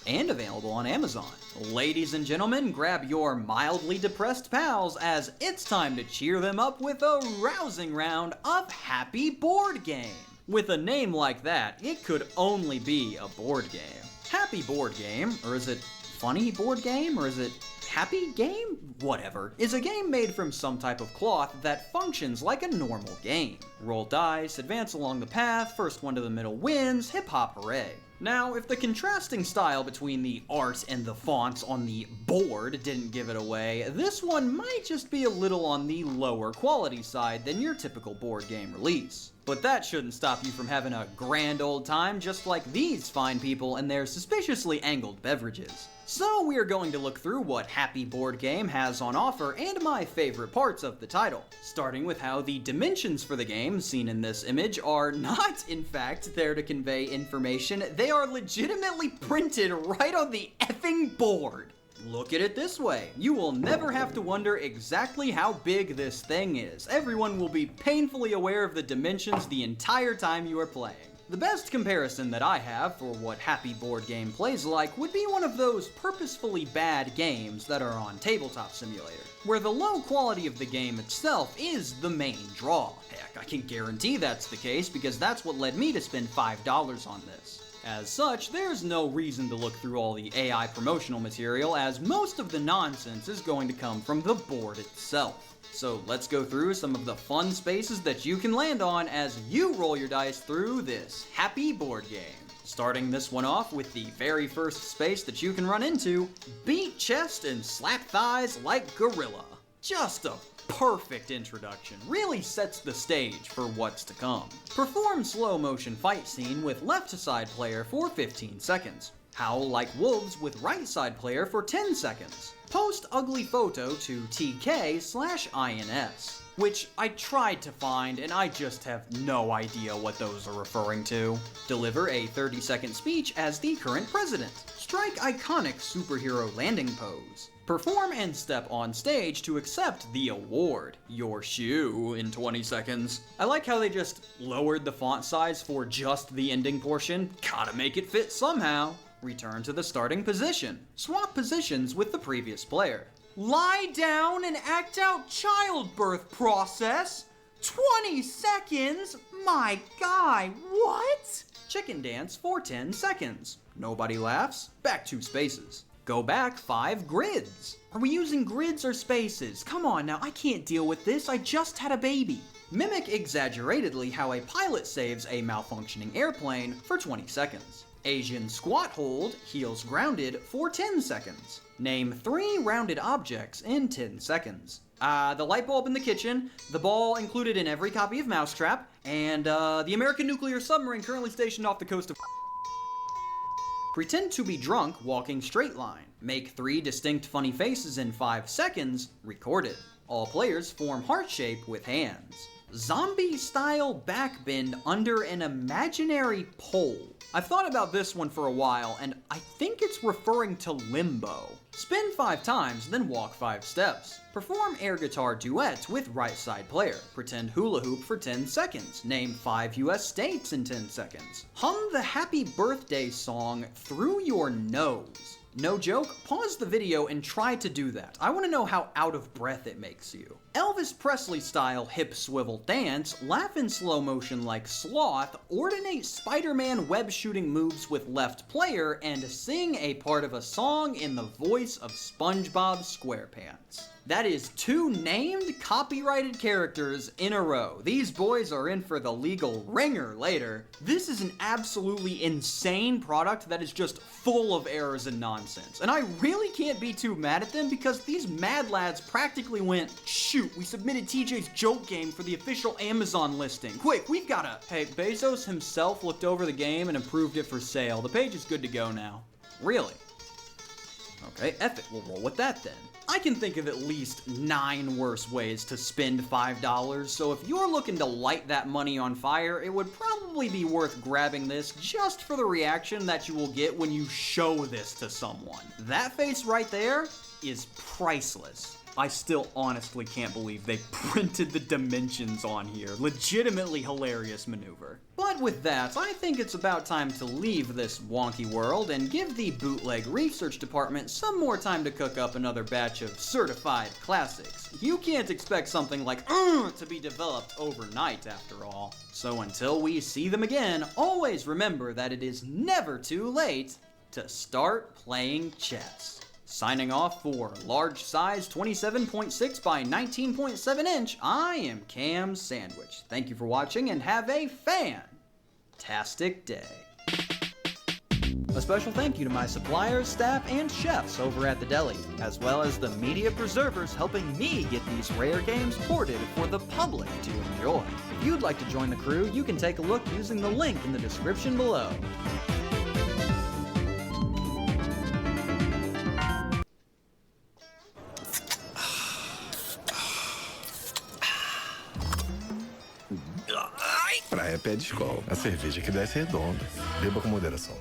And available on Amazon. Ladies and gentlemen, grab your mildly depressed pals as it's time to cheer them up with a rousing round of Happy Board Game. With a name like that, it could only be a board game. Happy Board Game, or is it Funny Board Game, or is it Happy Game? Whatever, is a game made from some type of cloth that functions like a normal game. Roll dice, advance along the path, first one to the middle wins, hip hop hooray. Now, if the contrasting style between the art and the fonts on the board didn't give it away, this one might just be a little on the lower quality side than your typical board game release. But that shouldn't stop you from having a grand old time just like these fine people and their suspiciously angled beverages. So we are going to look through what Happy Board Game has on offer and my favorite parts of the title, starting with how the dimensions for the game, seen in this image, are not, in fact, there to convey information. They are legitimately printed right on the effing board. Look at it this way. You will never have to wonder exactly how big this thing is. Everyone will be painfully aware of the dimensions the entire time you are playing. The best comparison that I have for what Happy Board Game plays like would be one of those purposefully bad games that are on Tabletop Simulator, where the low quality of the game itself is the main draw. Heck, I can guarantee that's the case because that's what led me to spend $5 on this. As such, there's no reason to look through all the AI promotional material, as most of the nonsense is going to come from the board itself. So let's go through some of the fun spaces that you can land on as you roll your dice through this Happy Board Game. Starting this one off with the very first space that you can run into, beat chest and slap thighs like gorilla. Just a perfect introduction, really sets the stage for what's to come. Perform slow motion fight scene with left side player for 15 seconds. Howl like wolves with right side player for 10 seconds. Post ugly photo to TK/INS, which I tried to find and I just have no idea what those are referring to. Deliver a 30-second speech as the current president. Strike iconic superhero landing pose. Perform and step on stage to accept the award, your shoe, in 20 seconds. I like how they just lowered the font size for just the ending portion. Gotta make it fit somehow. Return to the starting position. Swap positions with the previous player. Lie down and act out childbirth process. 20 seconds? My guy, what? Chicken dance for 10 seconds. Nobody laughs. Back 2 spaces. Go back 5 grids. Are we using grids or spaces? Come on now, I can't deal with this. I just had a baby. Mimic exaggeratedly how a pilot saves a malfunctioning airplane for 20 seconds. Asian squat hold, heels grounded for 10 seconds. Name 3 rounded objects in 10 seconds. The light bulb in the kitchen, the ball included in every copy of Mousetrap, and the American nuclear submarine currently stationed off the coast of... Pretend to be drunk walking straight line. Make 3 distinct funny faces in 5 seconds, recorded. All players form heart shape with hands. Zombie style backbend under an imaginary pole. I've thought about this one for a while, and I think it's referring to limbo. Spin 5 times, then walk 5 steps. Perform air guitar duet with right side player. Pretend hula hoop for 10 seconds. Name 5 US states in 10 seconds. Hum the happy birthday song through your nose. No joke, pause the video and try to do that. I want to know how out of breath it makes you. Elvis Presley style hip swivel dance, laugh in slow motion like sloth, ordinate Spider-Man web shooting moves with left player, and sing a part of a song in the voice of SpongeBob SquarePants. That is 2 named copyrighted characters in a row. These boys are in for the legal ringer later. This is an absolutely insane product that is just full of errors and nonsense. And I really can't be too mad at them because these mad lads practically went, shoot, we submitted TJ's joke game for the official Amazon listing. Quick, we've gotta... Hey, Bezos himself looked over the game and approved it for sale. The page is good to go now. Really? Okay, F it, we'll roll with that then. I can think of at least 9 worse ways to spend $5, so if you're looking to light that money on fire, it would probably be worth grabbing this just for the reaction that you will get when you show this to someone. That face right there is priceless. I still honestly can't believe they printed the dimensions on here. Legitimately hilarious maneuver. But with that, I think it's about time to leave this wonky world and give the bootleg research department some more time to cook up another batch of certified classics. You can't expect something like to be developed overnight after all. So until we see them again, always remember that it is never too late to start playing chess. Signing off for large size 27.6 by 19.7 inch, I am Cam Sandwich. Thank you for watching and have a fantastic day. A special thank you to my suppliers, staff, and chefs over at the deli, as well as the media preservers helping me get these rare games ported for the public to enjoy. If you'd like to join the crew, you can take a look using the link in the description below. Praia pé de escola. A cerveja que desce redonda. Beba com moderação.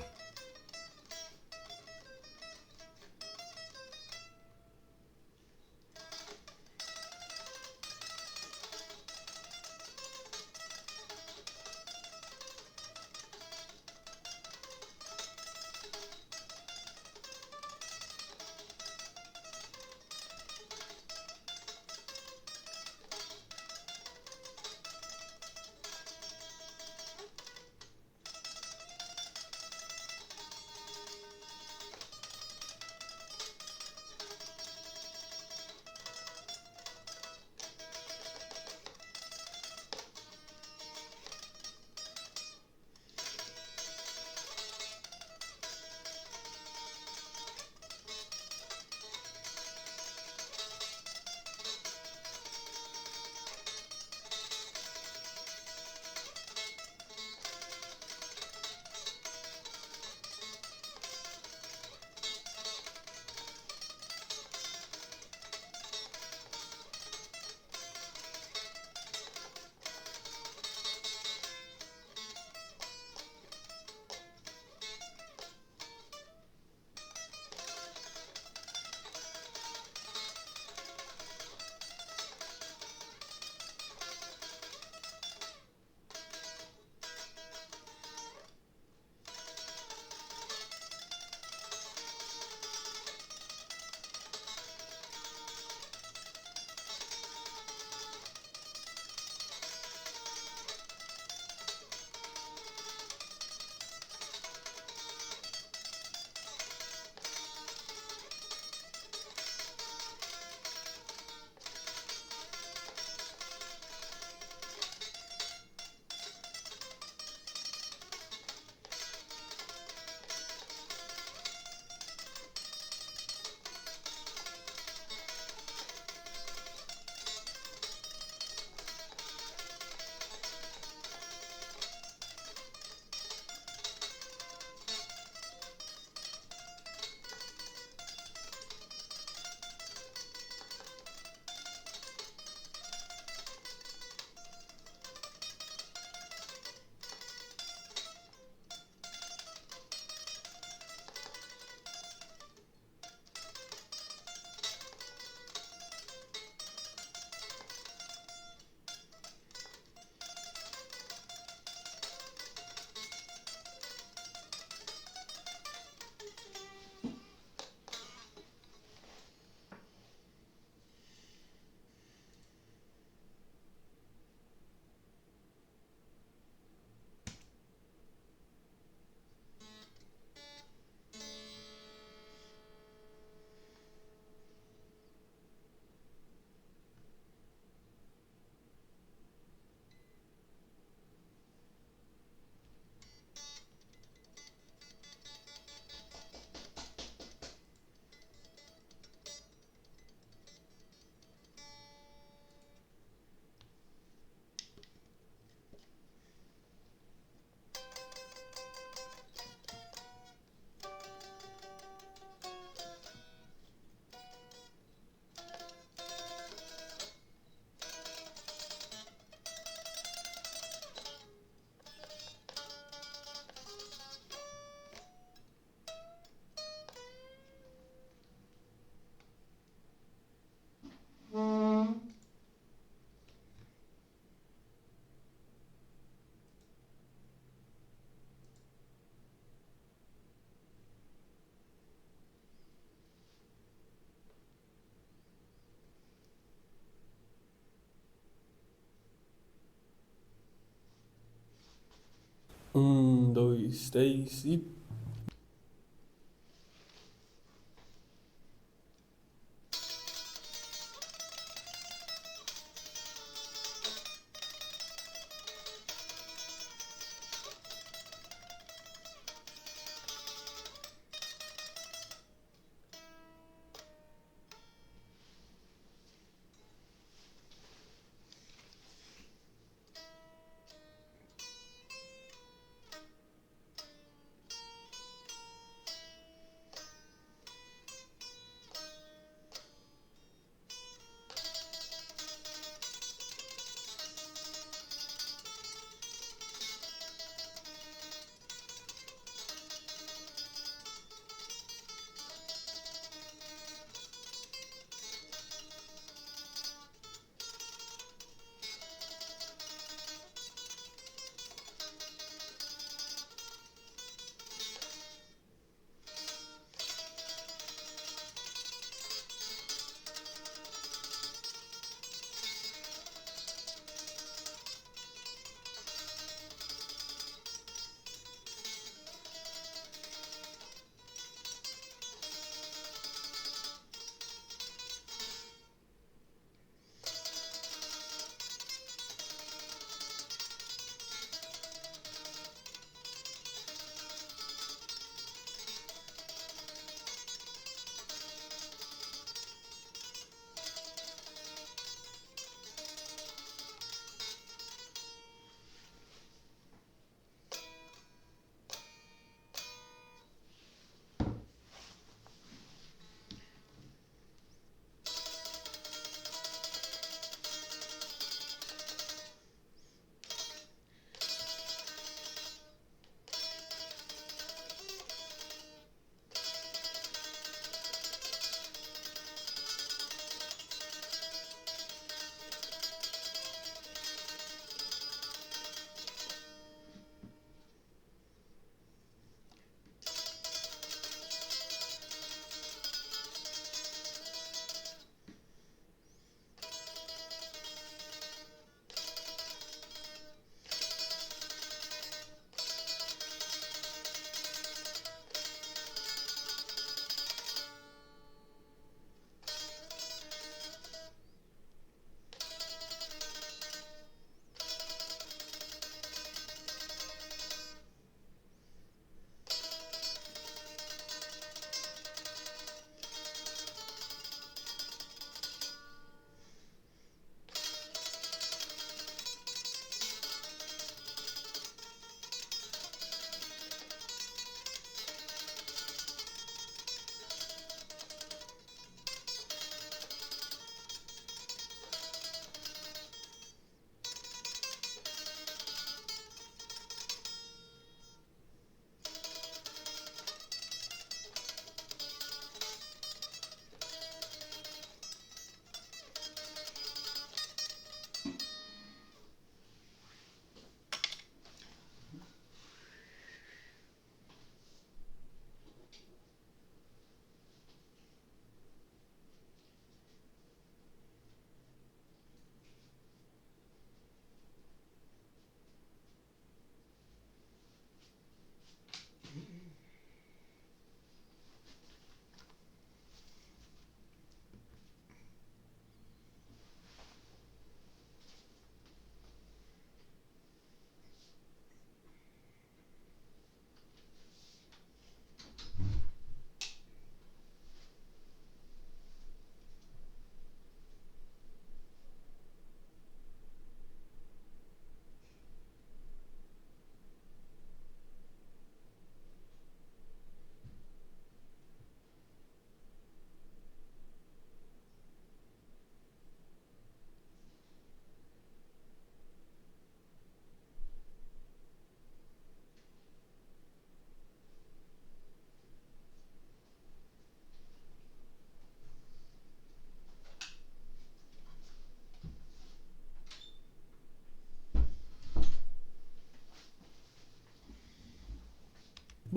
Dois, três e...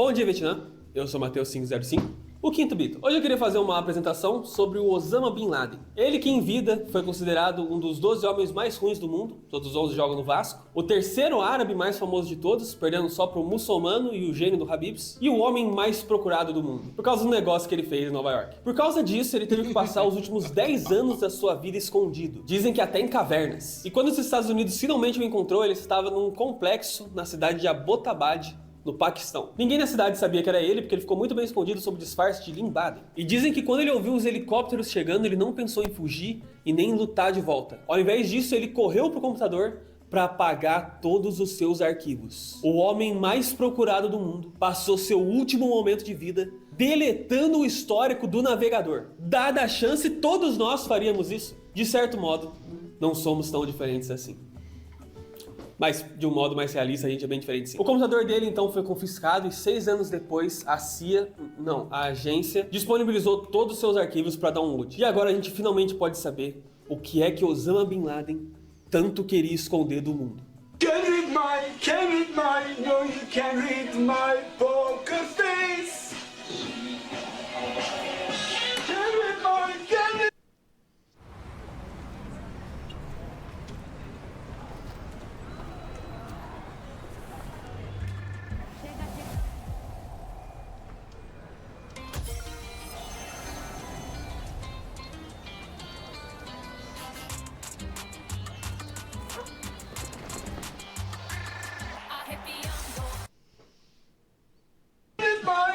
Bom dia, Vietnã. Eu sou Matheus 505. O Quinto Bito. Hoje eu queria fazer uma apresentação sobre o Osama Bin Laden. Ele que em vida foi considerado um dos 12 homens mais ruins do mundo, todos os 11 jogam no Vasco, o terceiro árabe mais famoso de todos, perdendo só pro muçulmano e o gênio do Habibs, e o homem mais procurado do mundo, por causa do negócio que ele fez em Nova York. Por causa disso, ele teve que passar os últimos 10 anos da sua vida escondido, dizem que até em cavernas. E quando os Estados Unidos finalmente o encontrou, ele estava num complexo na cidade de Abbottabad, no Paquistão. Ninguém na cidade sabia que era ele, porque ele ficou muito bem escondido sob o disfarce de Bin Laden. E dizem que quando ele ouviu os helicópteros chegando, ele não pensou em fugir e nem em lutar de volta. Ao invés disso, ele correu pro computador para apagar todos os seus arquivos. O homem mais procurado do mundo passou seu último momento de vida deletando o histórico do navegador. Dada a chance, todos nós faríamos isso. De certo modo, não somos tão diferentes assim. Mas de um modo mais realista, a gente é bem diferente sim. O computador dele então foi confiscado e 6 anos depois a agência, disponibilizou todos os seus arquivos para download. E agora a gente finalmente pode saber o que é que Osama Bin Laden tanto queria esconder do mundo. Can't read my, no you can't read my poker face. Can't read my, can't read.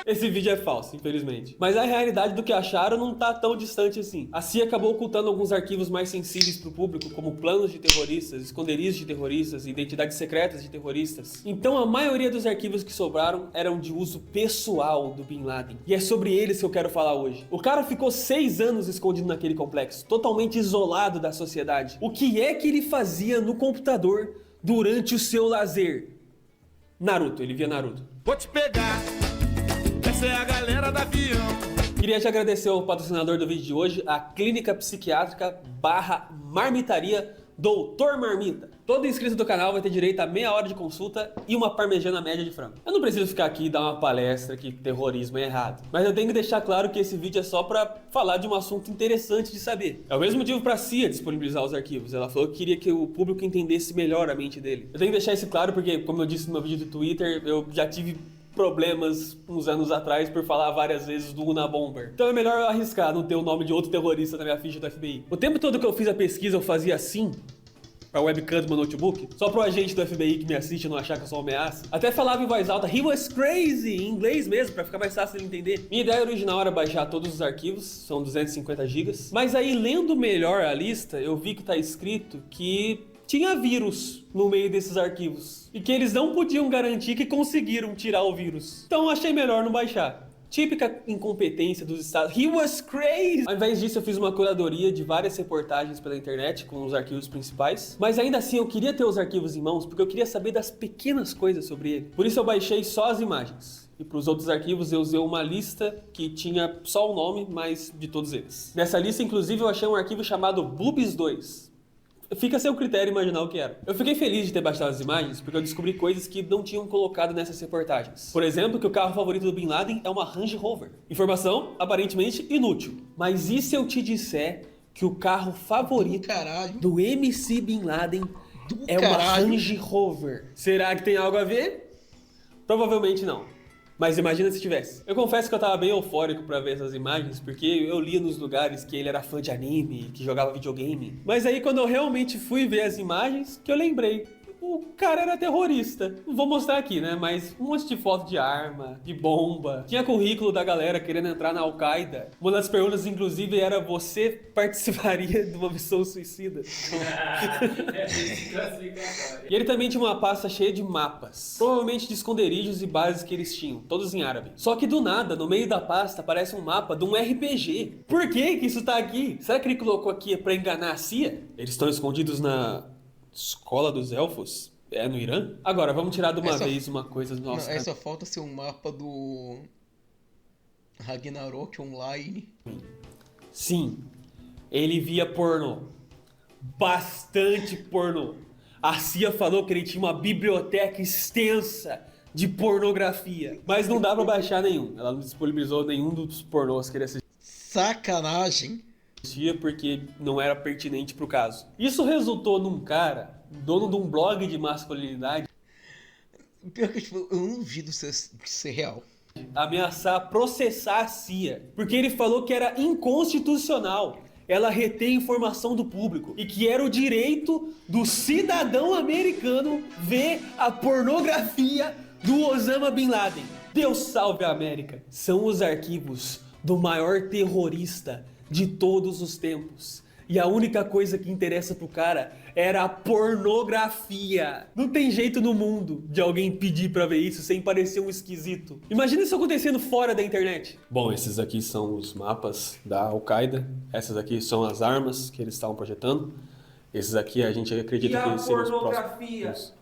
Esse vídeo é falso, infelizmente. Mas a realidade do que acharam não tá tão distante assim. A CIA acabou ocultando alguns arquivos mais sensíveis pro público, como planos de terroristas, esconderijos de terroristas e identidades secretas de terroristas. Então a maioria dos arquivos que sobraram eram de uso pessoal do Bin Laden. E é sobre eles que eu quero falar hoje. O cara ficou 6 anos escondido naquele complexo, totalmente isolado da sociedade. O que é que ele fazia no computador durante o seu lazer? Naruto, ele via Naruto. Vou te pegar. Essa é a galera do avião. Queria te agradecer ao patrocinador do vídeo de hoje, a Clínica Psiquiátrica /Marmitaria Doutor Marmita. Todo inscrito do canal vai ter direito a meia hora de consulta e uma parmegiana média de frango. Eu não preciso ficar aqui e dar uma palestra que terrorismo é errado, mas eu tenho que deixar claro que esse vídeo é só pra falar de um assunto interessante de saber. É o mesmo motivo pra CIA disponibilizar os arquivos. Ela falou que queria que o público entendesse melhor a mente dele. Eu tenho que deixar isso claro porque, como eu disse no meu vídeo do Twitter, eu já tive problemas uns anos atrás por falar várias vezes do Unabomber. Então é melhor eu arriscar não ter o nome de outro terrorista na minha ficha do FBI. O tempo todo que eu fiz a pesquisa eu fazia assim, pra webcam do meu notebook, só pro agente do FBI que me assiste não achar que eu sou uma ameaça. Até falava em voz alta, he was crazy, em inglês mesmo, pra ficar mais fácil de entender. Minha ideia original era baixar todos os arquivos, são 250 GB. Mas aí, lendo melhor a lista, eu vi que tá escrito que tinha vírus no meio desses arquivos. E que eles não podiam garantir que conseguiram tirar o vírus. Então achei melhor não baixar. Típica incompetência dos Estados. He was crazy! Ao invés disso, eu fiz uma curadoria de várias reportagens pela internet com os arquivos principais. Mas ainda assim, eu queria ter os arquivos em mãos porque eu queria saber das pequenas coisas sobre ele. Por isso eu baixei só as imagens. E para os outros arquivos eu usei uma lista que tinha só o nome, mas de todos eles. Nessa lista, inclusive, eu achei um arquivo chamado Boobs 2. Fica a seu critério imaginar o que era. Eu fiquei feliz de ter baixado as imagens porque eu descobri coisas que não tinham colocado nessas reportagens. Por exemplo, que o carro favorito do Bin Laden é uma Range Rover. Informação aparentemente inútil. Mas e se eu te disser que o carro favorito do MC Bin Laden é uma Range Rover? Será que tem algo a ver? Provavelmente não. Mas imagina se tivesse. Eu confesso que eu tava bem eufórico pra ver essas imagens, porque eu lia nos lugares que ele era fã de anime, que jogava videogame. Mas aí quando eu realmente fui ver as imagens, que eu lembrei. O cara era terrorista. Não vou mostrar aqui, né? Mas um monte de foto de arma, de bomba. Tinha currículo da galera querendo entrar na Al-Qaeda. Uma das perguntas, inclusive, era: você participaria de uma missão suicida? E ele também tinha uma pasta cheia de mapas. Provavelmente de esconderijos e bases que eles tinham. Todos em árabe. Só que do nada, no meio da pasta, aparece um mapa de um RPG. Por que isso tá aqui? Será que ele colocou aqui pra enganar a CIA? Eles estão escondidos na Escola dos Elfos? É no Irã? Agora, vamos tirar de uma vez uma coisa do nosso... Não, só falta ser um mapa do Ragnarok online. Sim, ele via pornô. Bastante pornô. A CIA falou que ele tinha uma biblioteca extensa de pornografia. Mas não dá pra baixar nenhum. Ela não disponibilizou nenhum dos pornôs que ele assistia. Sacanagem. Porque não era pertinente pro caso. Isso resultou num cara, dono de um blog de masculinidade, Pior que tipo, eu não duvido ser real. ameaçar processar a CIA, porque ele falou que era inconstitucional ela reter informação do público e que era o direito do cidadão americano ver a pornografia do Osama Bin Laden. Deus salve a América. São os arquivos do maior terrorista de todos os tempos. E a única coisa que interessa pro cara era a pornografia. Não tem jeito no mundo de alguém pedir pra ver isso sem parecer um esquisito. Imagina isso acontecendo fora da internet. Bom, esses aqui são os mapas da Al-Qaeda. Essas aqui são as armas que eles estavam projetando. Esses aqui a gente acredita que seriam os próximos.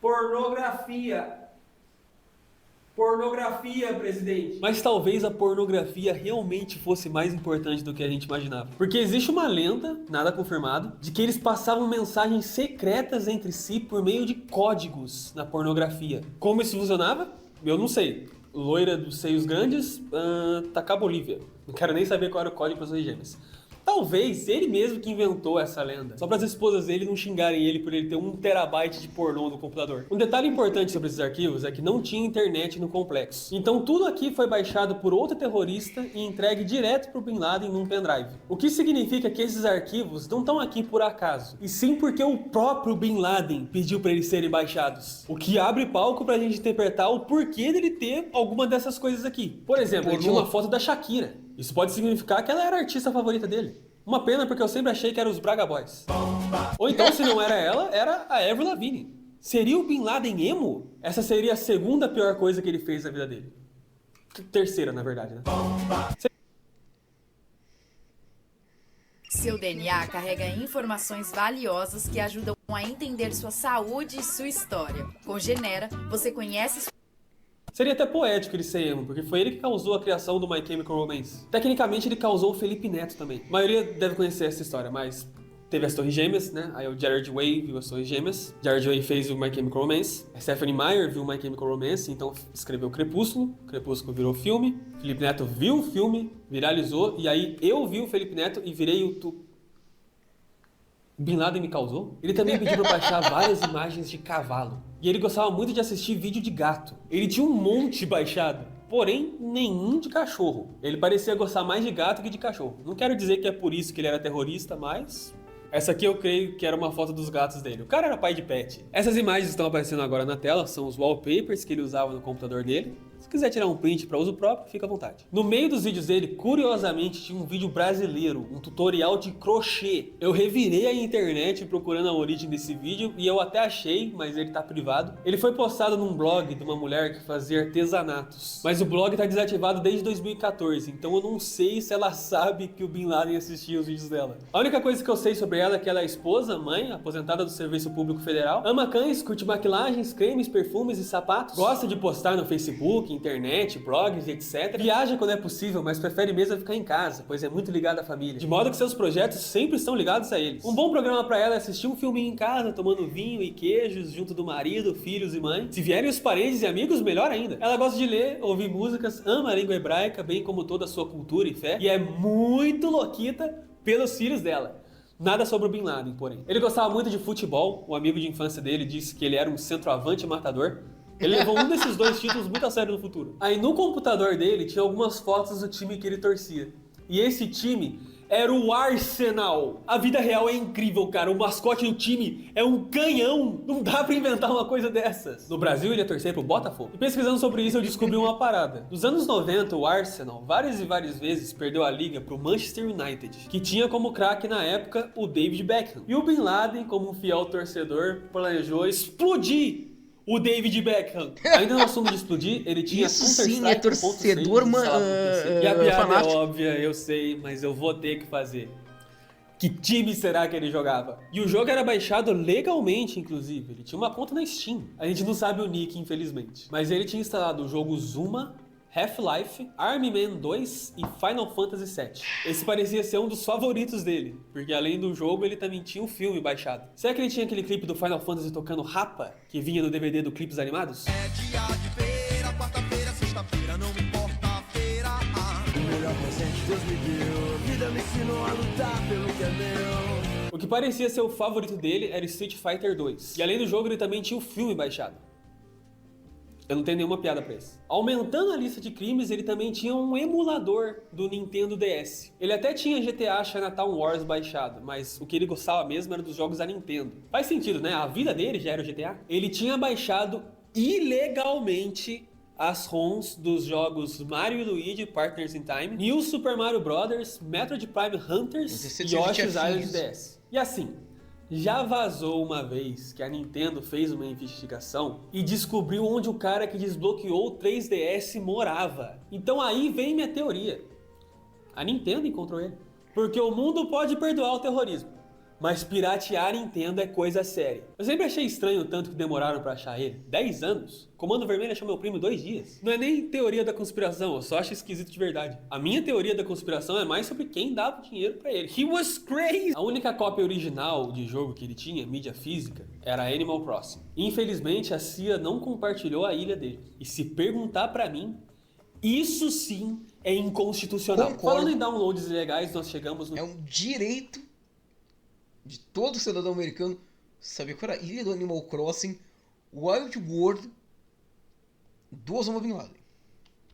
Pornografia. Pornografia, presidente. Mas talvez a pornografia realmente fosse mais importante do que a gente imaginava. Porque existe uma lenda, nada confirmado, de que eles passavam mensagens secretas entre si por meio de códigos na pornografia. Como isso funcionava? Eu não sei. Loira dos seios grandes, tacar Bolívia. Não quero nem saber qual era o código para as gêmeas. Talvez ele mesmo que inventou essa lenda, só para as esposas dele não xingarem ele por ele ter 1 terabyte de pornô no computador. Um detalhe importante sobre esses arquivos é que não tinha internet no complexo. Então tudo aqui foi baixado por outro terrorista e entregue direto pro Bin Laden num pendrive. O que significa que esses arquivos não estão aqui por acaso, e sim porque o próprio Bin Laden pediu para eles serem baixados. O que abre palco pra gente interpretar o porquê dele ter alguma dessas coisas aqui. Por exemplo, ele tinha uma foto da Shakira. Isso pode significar que ela era a artista favorita dele. Uma pena, porque eu sempre achei que eram os Braga Boys. Ou então, se não era ela, era a Avril Lavigne. Seria o Bin Laden emo? Essa seria a segunda pior coisa que ele fez na vida dele. Terceira, na verdade, né? Seu DNA carrega informações valiosas que ajudam a entender sua saúde e sua história. Com Genera, você conhece... Seria até poético ele ser emo, porque foi ele que causou a criação do My Chemical Romance. Tecnicamente, ele causou o Felipe Neto também. A maioria deve conhecer essa história, mas teve as Torres Gêmeas, né? Aí o Jared Way viu as Torres Gêmeas. Jared Way fez o My Chemical Romance. A Stephenie Meyer viu o My Chemical Romance, então escreveu Crepúsculo. Crepúsculo virou filme. Felipe Neto viu o filme, viralizou. E aí eu vi o Felipe Neto e virei YouTube. Bin Laden me causou? Ele também pediu pra baixar várias imagens de cavalo. E ele gostava muito de assistir vídeo de gato. Ele tinha um monte baixado, porém nenhum de cachorro. Ele parecia gostar mais de gato que de cachorro. Não quero dizer que é por isso que ele era terrorista, mas... essa aqui eu creio que era uma foto dos gatos dele. O cara era pai de pet. Essas imagens estão aparecendo agora na tela, são os wallpapers que ele usava no computador dele. Se quiser tirar um print para uso próprio, fica à vontade. No meio dos vídeos dele, curiosamente, tinha um vídeo brasileiro, um tutorial de crochê. Eu revirei a internet procurando a origem desse vídeo e eu até achei, mas ele tá privado. Ele foi postado num blog de uma mulher que fazia artesanatos. Mas o blog tá desativado desde 2014, então eu não sei se ela sabe que o Bin Laden assistia os vídeos dela. A única coisa que eu sei sobre ela é que ela é esposa, mãe, aposentada do Serviço Público Federal, ama cães, curte maquilagens, cremes, perfumes e sapatos, gosta de postar no Facebook, internet, blogs e etc. Viaja quando é possível, mas prefere mesmo ficar em casa, pois é muito ligada à família. De modo que seus projetos sempre estão ligados a eles. Um bom programa pra ela é assistir um filminho em casa, tomando vinho e queijos, junto do marido, filhos e mãe. Se vierem os parentes e amigos, melhor ainda. Ela gosta de ler, ouvir músicas, ama a língua hebraica, bem como toda a sua cultura e fé, e é muito louquita pelos filhos dela. Nada sobre o Bin Laden, porém. Ele gostava muito de futebol, o amigo de infância dele disse que ele era um centroavante matador. Ele levou um desses dois títulos muito a sério no futuro. Aí no computador dele tinha algumas fotos do time que ele torcia. E esse time era o Arsenal. A vida real é incrível, cara. O mascote do time é um canhão. Não dá pra inventar uma coisa dessas. No Brasil ele ia torcer pro Botafogo. E pesquisando sobre isso eu descobri uma parada. Nos anos 90 o Arsenal várias e várias vezes perdeu a liga pro Manchester United, que tinha como craque na época o David Beckham. E o Bin Laden, como um fiel torcedor, planejou explodir o David Beckham. Ainda no assunto de explodir, ele tinha isso sim é torcedor, mano. E a piada é óbvia, eu sei, mas eu vou ter que fazer. Que time será que ele jogava? E o jogo era baixado legalmente, inclusive. Ele tinha uma conta na Steam. A gente não sabe o nick, infelizmente. Mas ele tinha instalado o jogo Zuma Half-Life, Army Man 2 e Final Fantasy VII. Esse parecia ser um dos favoritos dele, porque além do jogo ele também tinha um filme baixado. Será que ele tinha aquele clipe do Final Fantasy tocando Rapa, que vinha no DVD do Clipes Animados? É dia de feira, quarta-feira, sexta-feira, não me importa a feira. O melhor presente Deus me deu, a vida me ensinou a lutar pelo que é meu. O que parecia ser o favorito dele era Street Fighter 2. E além do jogo ele também tinha o filme baixado. Eu não tenho nenhuma piada pra isso. Aumentando a lista de crimes, ele também tinha um emulador do Nintendo DS. Ele até tinha GTA Chinatown Wars baixado, mas o que ele gostava mesmo era dos jogos da Nintendo. Faz sentido, né? A vida dele já era o GTA. Ele tinha baixado ilegalmente as ROMs dos jogos Mario e Luigi Partners in Time, New Super Mario Bros., Metroid Prime Hunters e Yoshi's Island DS. E assim, já vazou uma vez que a Nintendo fez uma investigação e descobriu onde o cara que desbloqueou o 3DS morava. Então aí vem minha teoria. A Nintendo encontrou ele. Porque o mundo pode perdoar o terrorismo, mas piratear a Nintendo é coisa séria. Eu sempre achei estranho o tanto que demoraram pra achar ele. 10 anos? Comando Vermelho achou meu primo 2 dias. Não é nem teoria da conspiração, eu só acho esquisito de verdade. A minha teoria da conspiração é mais sobre quem dava o dinheiro pra ele. He was crazy! A única cópia original de jogo que ele tinha, mídia física, era Animal Crossing. Infelizmente, a CIA não compartilhou a ilha dele. E se perguntar pra mim, isso sim é inconstitucional. Concordo. Falando em downloads ilegais, nós chegamos no... É um direito de todo cidadão americano saber qual era a ilha do Animal Crossing, Wild World do Osama Bin Laden.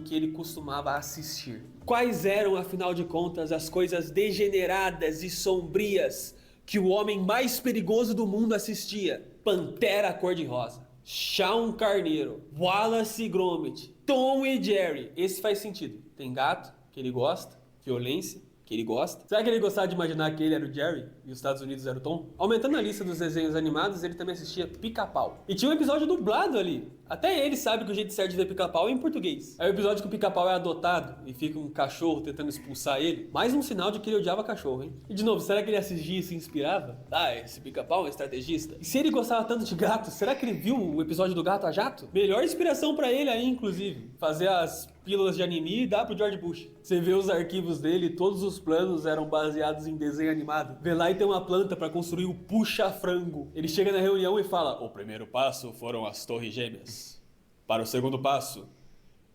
Que ele costumava assistir. Quais eram, afinal de contas, as coisas degeneradas e sombrias que o homem mais perigoso do mundo assistia? Pantera Cor-de-Rosa, Shaun Carneiro, Wallace e Gromit, Tom e Jerry. Esse faz sentido. Tem gato, que ele gosta, violência, que ele gosta. Será que ele gostava de imaginar que ele era o Jerry e os Estados Unidos era o Tom? Aumentando a lista dos desenhos animados, ele também assistia Pica-Pau. E tinha um episódio dublado ali. Até ele sabe que o jeito certo de ver Pica-Pau é em português. É o episódio que o Pica-Pau é adotado e fica um cachorro tentando expulsar ele. Mais um sinal de que ele odiava cachorro, hein? E de novo, será que ele assistia e se inspirava? Ah, esse Pica-Pau é um estrategista. E se ele gostava tanto de gato, será que ele viu o episódio do Gato a Jato? Melhor inspiração pra ele aí, inclusive. Fazer as pílulas de anime e dar pro George Bush. Você vê os arquivos dele, todos os planos eram baseados em desenho animado. Vê lá e tem uma planta pra construir o puxa-frango. Ele chega na reunião e fala: o primeiro passo foram as torres gêmeas. Para o segundo passo,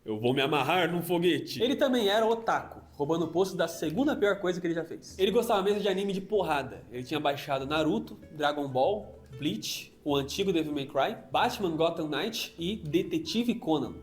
eu vou me amarrar num foguete. Ele também era otaku, roubando o posto da segunda pior coisa que ele já fez. Ele gostava mesmo de anime de porrada. Ele tinha baixado Naruto, Dragon Ball, Bleach, o antigo Devil May Cry, Batman Gotham Knight e Detetive Conan.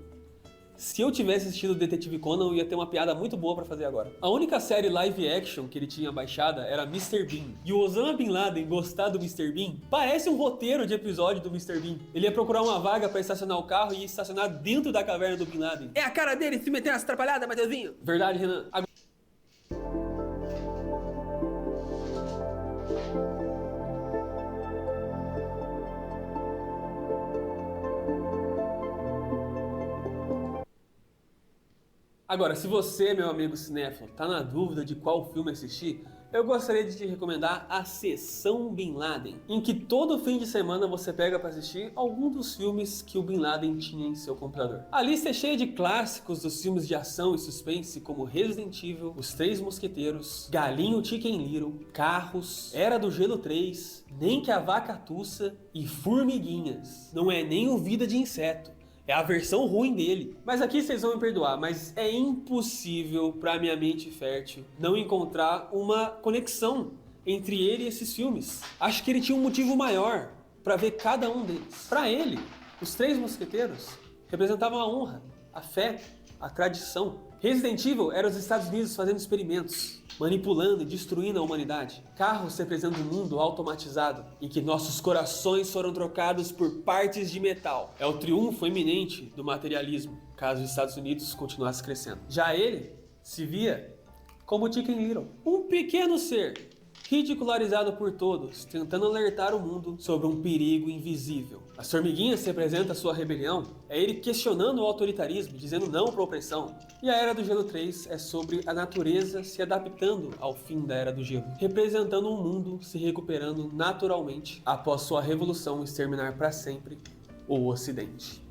Se eu tivesse assistido Detetive Conan, eu ia ter uma piada muito boa pra fazer agora. A única série live action que ele tinha baixada era Mr. Bean. E o Osama Bin Laden gostar do Mr. Bean parece um roteiro de episódio do Mr. Bean. Ele ia procurar uma vaga pra estacionar o carro e ia estacionar dentro da caverna do Bin Laden. É a cara dele se meter umas atrapalhadas, Mateuzinho. Verdade, Renan. Agora, se você, meu amigo cinéfilo, tá na dúvida de qual filme assistir, eu gostaria de te recomendar a Sessão Bin Laden, em que todo fim de semana você pega para assistir algum dos filmes que o Bin Laden tinha em seu computador. A lista é cheia de clássicos dos filmes de ação e suspense, como Resident Evil, Os Três Mosqueteiros, Galinho Chicken Little, Carros, Era do Gelo 3, Nem que a Vaca Tussa e Formiguinhas. Não é nem o Vida de Inseto. É a versão ruim dele. Mas aqui vocês vão me perdoar, mas é impossível pra minha mente fértil não encontrar uma conexão entre ele e esses filmes. Acho que ele tinha um motivo maior pra ver cada um deles. Pra ele, os Três Mosqueteiros representavam a honra, a fé, a tradição. Resident Evil era os Estados Unidos fazendo experimentos, manipulando e destruindo a humanidade. Carros representam um mundo automatizado, em que nossos corações foram trocados por partes de metal. É o triunfo iminente do materialismo, caso os Estados Unidos continuasse crescendo. Já ele se via como Chicken Little, um pequeno ser, ridicularizado por todos, tentando alertar o mundo sobre um perigo invisível. As formiguinhas representam a sua rebelião, é ele questionando o autoritarismo, dizendo não para a opressão. E a Era do Gelo 3 é sobre a natureza se adaptando ao fim da Era do Gelo, representando um mundo se recuperando naturalmente após sua revolução exterminar para sempre o Ocidente.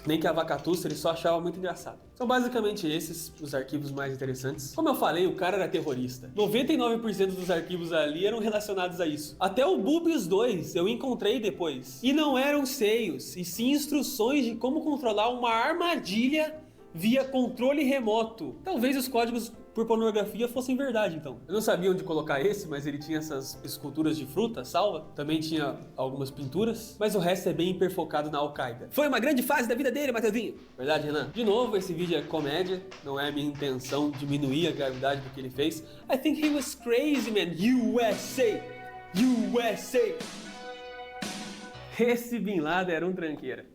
nem que a vacatuça, ele só achava muito engraçado. São basicamente esses os arquivos mais interessantes. Como eu falei, o cara era terrorista. 99% dos arquivos ali eram relacionados a isso. Até o Boobies 2 eu encontrei depois. E não eram seios, e sim instruções de como controlar uma armadilha via controle remoto. Talvez os códigos por pornografia fossem verdade, então. Eu não sabia onde colocar esse, mas ele tinha essas esculturas de fruta, salva. Também tinha algumas pinturas, mas o resto é bem hiperfocado na Al-Qaeda. Foi uma grande fase da vida dele, Mateuzinho. Verdade, Renan? De novo, esse vídeo é comédia. Não é minha intenção diminuir a gravidade do que ele fez. I think he was crazy, man. USA! USA! Esse Bin Laden era um tranqueira.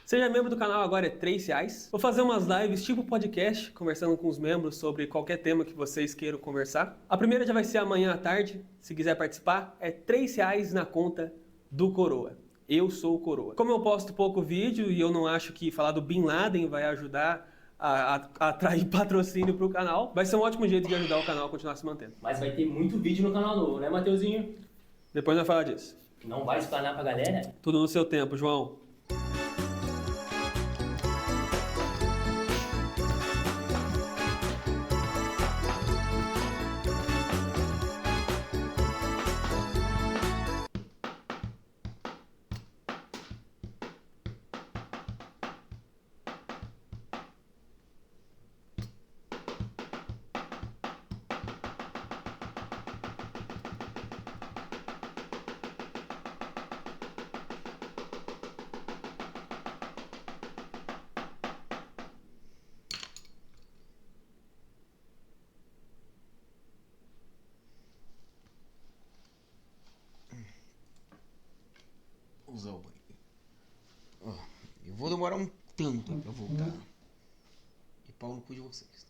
Seja membro do canal, agora é R$3. Vou fazer umas lives tipo podcast, conversando com os membros sobre qualquer tema que vocês queiram conversar. A primeira já vai ser amanhã à tarde. Se quiser participar, é R$3 na conta do Coroa. Eu sou o Coroa. Como eu posto pouco vídeo e eu não acho que falar do Bin Laden vai ajudar a atrair patrocínio pro canal, vai ser um ótimo jeito de ajudar o canal a continuar se mantendo. Mas vai ter muito vídeo no canal novo, né, Mateuzinho? Depois nós falar disso. Não vai explanar pra galera? Tudo no seu tempo, João. Usar o banheiro. Ó, eu vou demorar um tanto pra voltar. E pau no cu de vocês.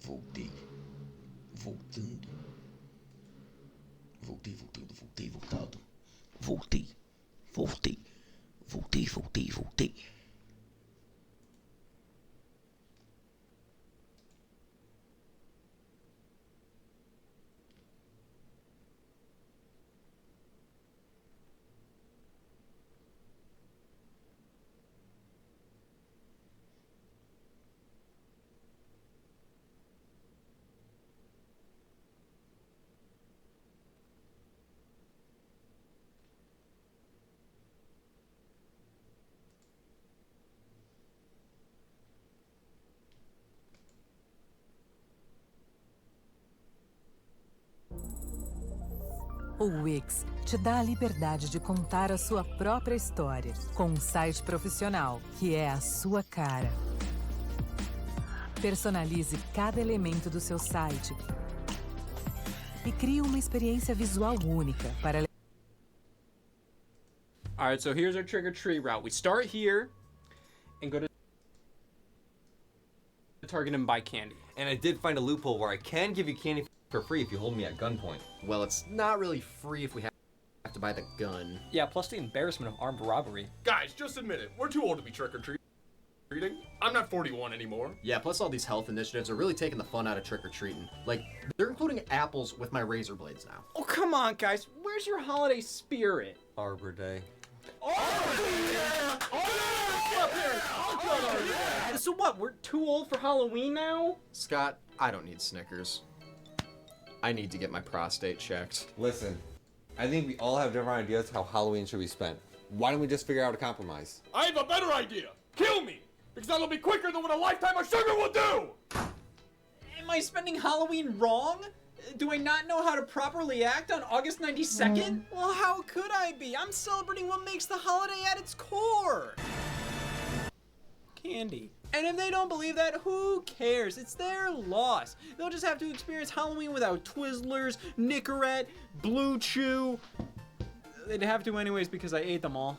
Voltei. Voltando. Voltei, voltando, voltei, voltado. Voltei. Voltei. Voltei, voltei, voltei. O Wix te dá a liberdade de contar a sua própria história com um site profissional que é a sua cara. Personalize cada elemento do seu site e crie uma experiência visual única para... Alright, so here's our trick-or-treat route. We start here and go to Target and buy candy. And I did find a loophole where I can give you candy for free if you hold me at gunpoint. Well, it's not really free if we have to buy the gun. Yeah, plus the embarrassment of armed robbery. Guys, just admit it. We're too old to be trick-or-treating. I'm not 41 anymore. Yeah, plus all these health initiatives are really taking the fun out of trick-or-treating. Like, they're including apples with my razor blades now. Oh, come on, guys. Where's your holiday spirit? Arbor Day. So what, we're too old for Halloween now? Scott, I don't need Snickers. I need to get my prostate checked. Listen, I think we all have different ideas how Halloween should be spent. Why don't we just figure out a compromise? I have a better idea. Kill me, because that'll be quicker than what a lifetime of sugar will do. Am I spending Halloween wrong? Do I not know how to properly act on August 92nd? Well, how could I be? I'm celebrating what makes the holiday at its core. Candy. And if they don't believe that, who cares? It's their loss. They'll just have to experience Halloween without Twizzlers, Nicorette, Blue Chew. They'd have to anyways because I ate them all.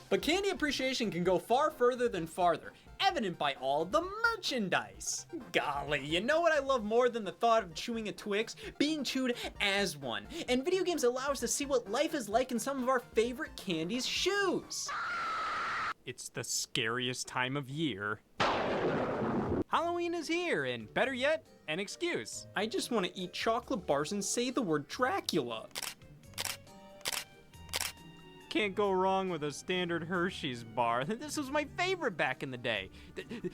But candy appreciation can go far further than farther, evident by all the merchandise. Golly, you know what I love more than the thought of chewing a Twix? Being chewed as one. And video games allow us to see what life is like in some of our favorite candy's shoes. It's the scariest time of year. Halloween is here, and better yet, an excuse. I just want to eat chocolate bars and say the word Dracula. Can't go wrong with a standard Hershey's bar. This was my favorite back in the day.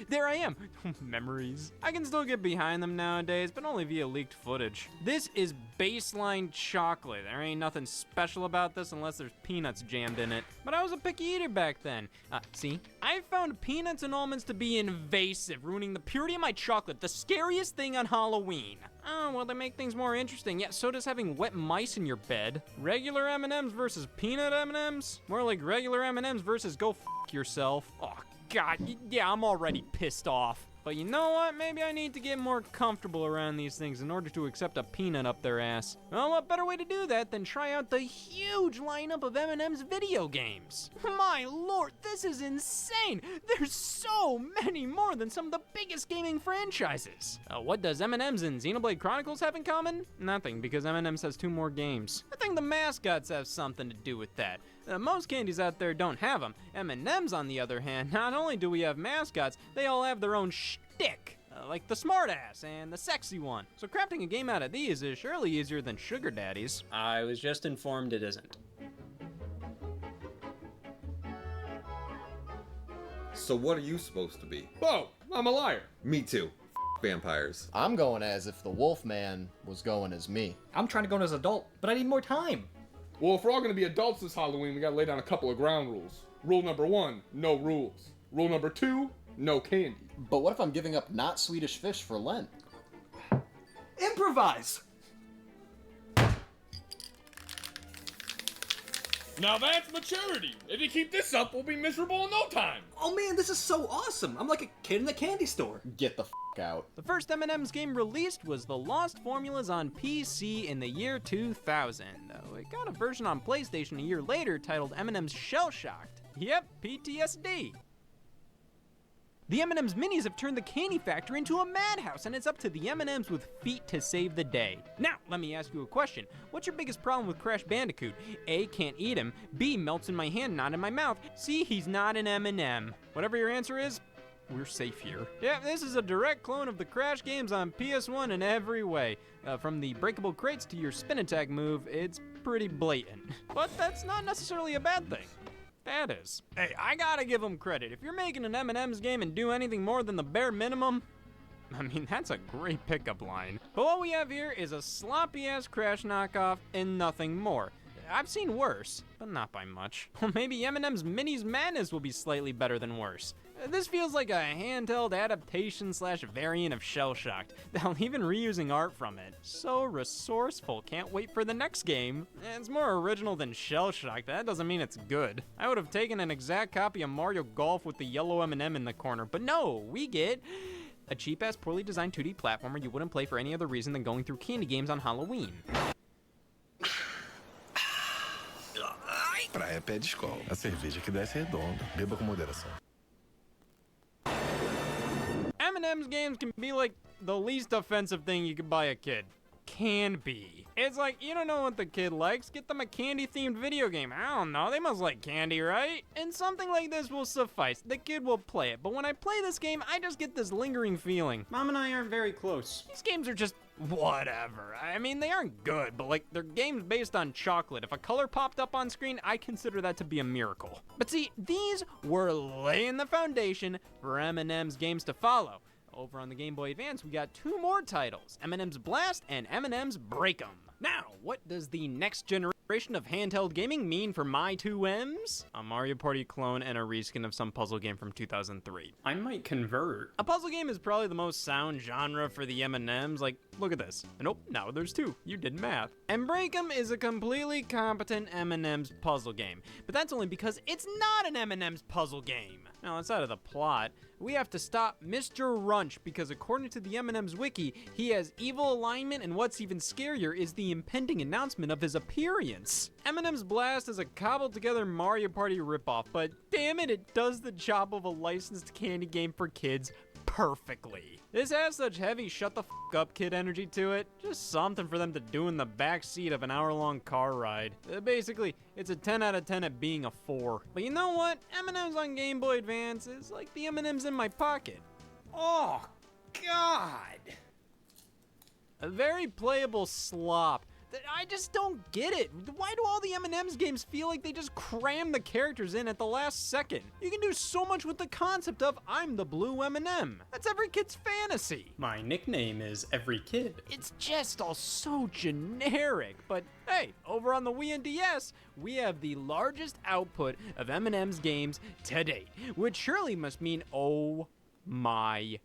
There I am. Memories. I can still get behind them nowadays, but only via leaked footage. This is baseline chocolate. There ain't nothing special about this unless there's peanuts jammed in it. But I was a picky eater back then. See? I found peanuts and almonds to be invasive, ruining the purity of my chocolate, the scariest thing on Halloween. Oh, well, they make things more interesting. Yeah, so does having wet mice in your bed. Regular M&Ms versus peanut M&Ms? More like regular M&Ms versus go f*** yourself. Oh, God, yeah, I'm already pissed off. But you know what? Maybe I need to get more comfortable around these things in order to accept a peanut up their ass. Well, what better way to do that than try out the huge lineup of M&M's video games? My lord, this is insane! There's so many more than some of the biggest gaming franchises. What does M&M's and Xenoblade Chronicles have in common? Nothing, because M&M's has 2 more games. I think the mascots have something to do with that. Most candies out there don't have them. M&M's, on the other hand, not only do we have mascots, they all have their own shtick. Like the smartass and the sexy one. So crafting a game out of these is surely easier than sugar daddies. I was just informed it isn't. So what are you supposed to be? Oh, I'm a liar. Me too. Vampires. I'm going as if the Wolfman was going as me. I'm trying to go as adult, but I need more time. Well, if we're all gonna be adults this Halloween, we gotta lay down a couple of ground rules. Rule number 1, no rules. Rule number 2, no candy. But what if I'm giving up not Swedish fish for Lent? Improvise! Now that's maturity. If you keep this up, we'll be miserable in no time. Oh man, this is so awesome. I'm like a kid in a candy store. Get the f*** out. The first M&M's game released was The Lost Formulas on PC in the year 2000. It got a version on PlayStation a year later titled M&M's Shell Shocked. Yep, PTSD. The M&M's Minis have turned the candy factory into a madhouse, and it's up to the M&M's with feet to save the day. Now, let me ask you a question. What's your biggest problem with Crash Bandicoot? A, can't eat him. B, melts in my hand, not in my mouth. C, he's not an M&M. Whatever your answer is, we're safe here. Yeah, this is a direct clone of the Crash games on PS1 in every way. From the breakable crates to your spin attack move, it's pretty blatant. But that's not necessarily a bad thing. That is. Hey, I gotta give them credit. If you're making an M&M's game and do anything more than the bare minimum, I mean, that's a great pickup line. But what we have here is a sloppy-ass Crash knockoff and nothing more. I've seen worse, but not by much. Well, maybe M&M's Minis Madness will be slightly better than worse. This feels like a handheld adaptation / variant of Shell Shocked. They're even reusing art from it. So resourceful, can't wait for the next game. It's more original than Shell Shocked, that doesn't mean it's good. I would have taken an exact copy of Mario Golf with the yellow M&M in the corner, but no, we get a cheap-ass, poorly designed 2D platformer you wouldn't play for any other reason than going through candy games on Halloween. Praia pé de escola. A cerveja que desce é redonda. Beba com moderação. M&M's games can be like the least offensive thing you could buy a kid. Can be. It's like, you don't know what the kid likes, get them a candy-themed video game. I don't know, they must like candy, right? And something like this will suffice. The kid will play it, but when I play this game, I just get this lingering feeling. Mom and I aren't very close. These games are just whatever. I mean, they aren't good, but like, they're games based on chocolate. If a color popped up on screen, I consider that to be a miracle. But see, these were laying the foundation for M&M's games to follow. Over on the Game Boy Advance, we got 2 more titles, M&M's Blast and M&M's Break'em. Now, what does the next generation of handheld gaming mean for my 2 M's? A Mario Party clone and a reskin of some puzzle game from 2003. I might convert. A puzzle game is probably the most sound genre for the M&M's. Like, look at this. Nope, now there's 2. You did math. And Break'em is a completely competent M&M's puzzle game. But that's only because it's not an M&M's puzzle game. Now, outside of the plot, we have to stop Mr. Runch because according to the M&M's wiki, he has evil alignment, and what's even scarier is the impending announcement of his appearance. M&M's Blast is a cobbled together Mario Party ripoff, but damn it, it does the job of a licensed candy game for kids perfectly. This has such heavy shut the f up kid energy to it, just something for them to do in the back seat of an hour-long car ride. Basically, it's a 10 out of 10 at being a 4. But you know what? M&M's on Game Boy Advance is like the M&M's in my pocket. Oh, God! A very playable slop. I just don't get it. Why do all the M&M's games feel like they just cram the characters in at the last second? You can do so much with the concept of I'm the blue M&M. That's every kid's fantasy. My nickname is Every Kid. It's just all so generic, but hey, over on the Wii and DS, we have the largest output of M&M's games to date, which surely must mean oh my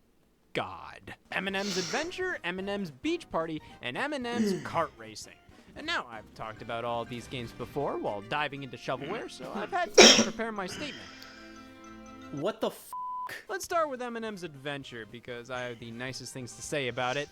God. M&M's Adventure, M&M's Beach Party, and M&M's Kart Racing. And now, I've talked about all these games before while diving into shovelware, so I've had time to prepare my statement. What the f***? Let's start with M&M's Adventure, because I have the nicest things to say about it.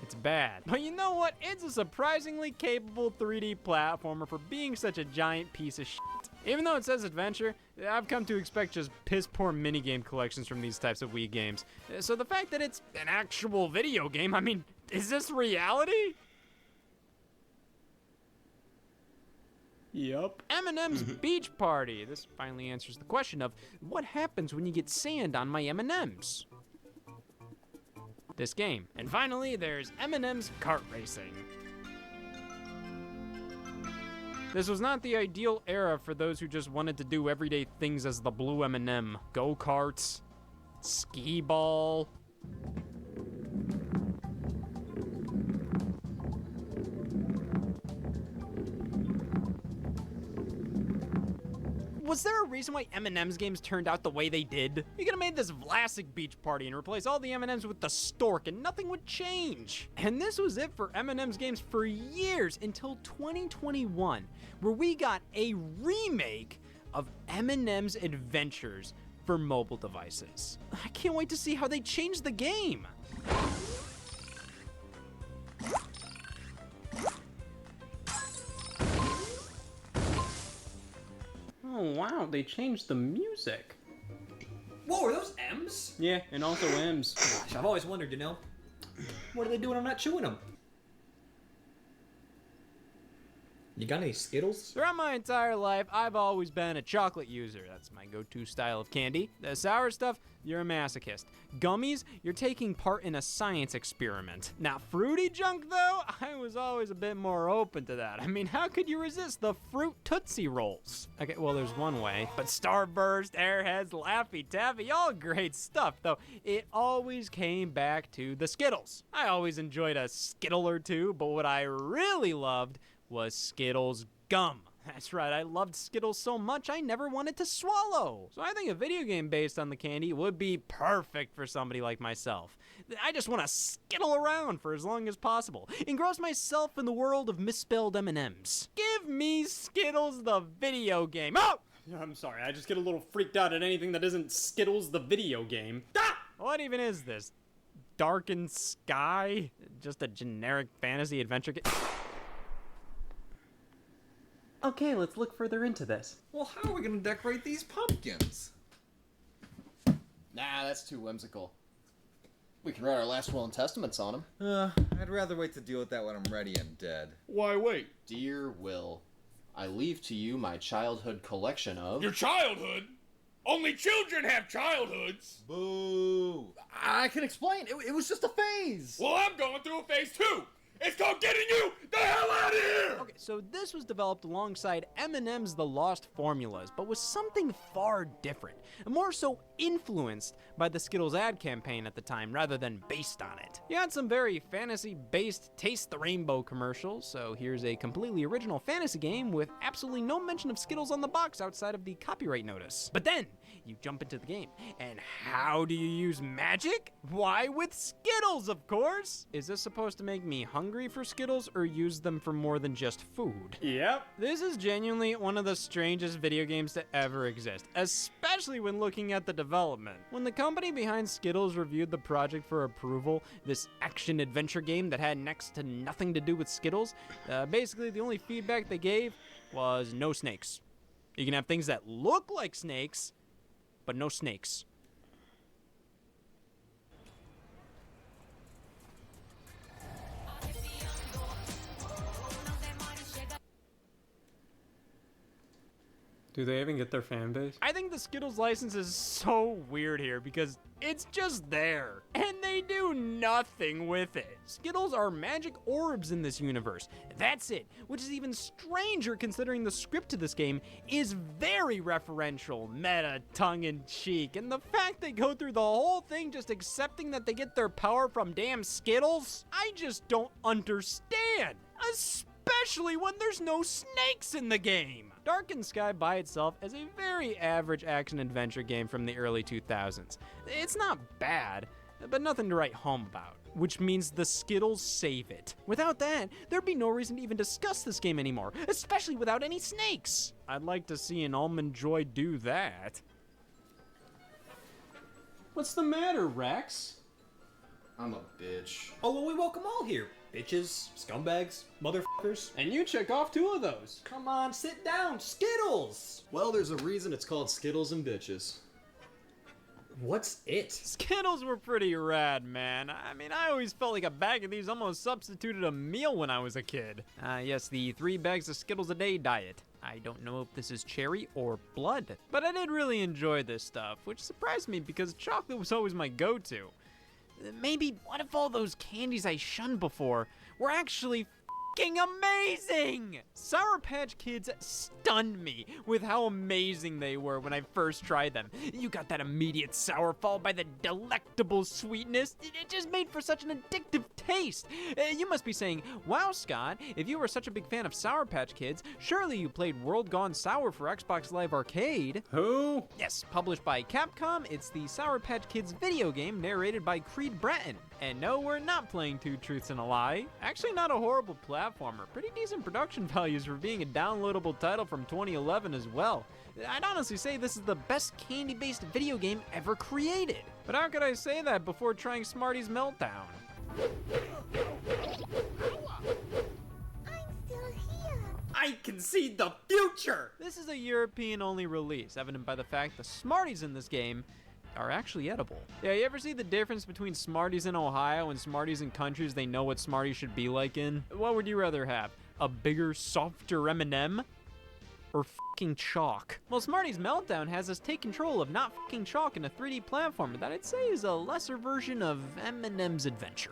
It's bad. But you know what? It's a surprisingly capable 3D platformer for being such a giant piece of shit. Even though it says adventure, I've come to expect just piss-poor minigame collections from these types of Wii games. So the fact that it's an actual video game, I mean, is this reality? Yup. M&M's Beach Party. This finally answers the question of what happens when you get sand on my M&M's. This game. And finally, there's M&M's Kart Racing. This was not the ideal era for those who just wanted to do everyday things as the blue M&M. Go-karts, skee-ball. Was there a reason why M&M's games turned out the way they did? You could have made this Vlasic Beach Party and replace all the M&M's with the stork and nothing would change. And this was it for M&M's games for years until 2021, where we got a remake of M&M's Adventures for mobile devices. I can't wait to see how they change the game. Oh wow, they changed the music. Whoa, are those M's? Yeah, and also M's. Gosh, I've always wondered, what do they do when I'm not chewing them? You got any Skittles? Throughout my entire life, I've always been a chocolate user. That's my go-to style of candy. The sour stuff, you're a masochist. Gummies, you're taking part in a science experiment. Now, fruity junk, though, I was always a bit more open to that. I mean, how could you resist the fruit Tootsie Rolls? Okay, well, there's one way. But Starburst, Airheads, Laffy Taffy, all great stuff, though it always came back to the Skittles. I always enjoyed a Skittle or two, but what I really loved was Skittles gum. That's right, I loved Skittles so much I never wanted to swallow. So I think a video game based on the candy would be perfect for somebody like myself. I just want to skittle around for as long as possible, engross myself in the world of misspelled M&Ms. Give me Skittles the video game. Oh! I'm sorry, I just get a little freaked out at anything that isn't Skittles the video game. Ah! What even is this? Darkened Sky? Just a generic fantasy adventure game? Okay, let's look further into this. Well, how are we gonna decorate these pumpkins? Nah, that's too whimsical. We can write our last will and testaments on them. I'd rather wait to deal with that when I'm ready and dead. Why wait? Dear Will, I leave to you my childhood collection of... Your childhood? Only children have childhoods! Boo! I can explain. It was just a phase. Well, I'm going through a phase too! It's called getting you the hell out of here! Okay, so this was developed alongside M&M's The Lost Formulas, but was something far different, and more so influenced by the Skittles ad campaign at the time rather than based on it. You had some very fantasy-based Taste the Rainbow commercials, so here's a completely original fantasy game with absolutely no mention of Skittles on the box outside of the copyright notice. But then, you jump into the game, and how do you use magic? Why, with Skittles, of course! Is this supposed to make me hungry for Skittles or use them for more than just food? Yep. This is genuinely one of the strangest video games to ever exist, especially when looking at the development. When the company behind Skittles reviewed the project for approval, this action-adventure game that had next to nothing to do with Skittles, basically the only feedback they gave was no snakes. You can have things that look like snakes, but no snakes. Do they even get their fan base? I think the Skittles license is so weird here because it's just there, and they do nothing with it. Skittles are magic orbs in this universe. That's it, which is even stranger considering the script to this game is very referential, meta, tongue-in-cheek, and the fact they go through the whole thing just accepting that they get their power from damn Skittles, I just don't understand. Especially when there's no snakes in the game. Darkened Sky by itself is a very average action-adventure game from the early 2000s. It's not bad, but nothing to write home about, which means the Skittles save it. Without that, there'd be no reason to even discuss this game anymore, especially without any snakes. I'd like to see an Almond Joy do that. What's the matter, Rex? I'm a bitch. Oh, well, we welcome all here. Bitches, scumbags, motherfuckers. And you check off 2 of those. Come on, sit down. Skittles! Well, there's a reason it's called Skittles and Bitches. What's it? Skittles were pretty rad, man. I mean, I always felt like a bag of these almost substituted a meal when I was a kid. Yes, the 3 bags of Skittles a day diet. I don't know if this is cherry or blood, but I did really enjoy this stuff, which surprised me because chocolate was always my go-to. Maybe what if all those candies I shunned before were actually f***ing amazing? Sour Patch Kids stunned me with how amazing they were when I first tried them. You got that immediate sour followed by the delectable sweetness. It just made for such an addictive taste. You must be saying, wow, Scott, if you were such a big fan of Sour Patch Kids, surely you played World Gone Sour for Xbox Live Arcade. Who? Yes, published by Capcom, it's the Sour Patch Kids video game narrated by Creed Bratton. And no, we're not playing Two Truths and a Lie. Actually not a horrible platformer. Pretty decent production values for being a downloadable title from 2011 as well. I'd honestly say this is the best candy-based video game ever created. But how could I say that before trying Smarty's Meltdown? I can see the future! This is a European-only release, evident by the fact the Smarties in this game are actually edible. Yeah, you ever see the difference between Smarties in Ohio and Smarties in countries they know what Smarties should be like in? What would you rather have? A bigger, softer M&M? Or fucking chalk? Well, Smarties Meltdown has us take control of not fucking chalk in a 3D platformer that I'd say is a lesser version of M&M's Adventure.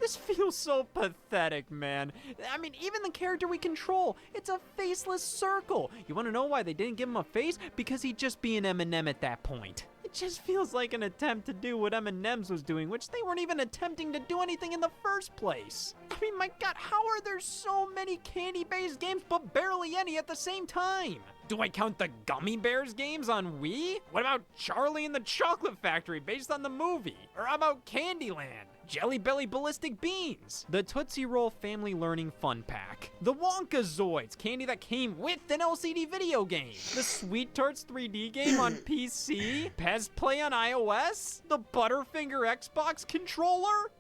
This feels so pathetic, man. I mean, even the character we control, it's a faceless circle. You wanna know why they didn't give him a face? Because he'd just be an M&M at that point. It just feels like an attempt to do what M&M's was doing, which they weren't even attempting to do anything in the first place. I mean, my God, how are there so many candy-based games but barely any at the same time? Do I count the Gummy Bears games on Wii? What about Charlie and the Chocolate Factory based on the movie? Or how about Candyland? Jelly Belly Ballistic Beans, the Tootsie Roll Family Learning Fun Pack, the Wonkazoids, candy that came with an LCD video game, the Sweet Tarts 3D game on PC, Pez Play on iOS, the Butterfinger Xbox controller,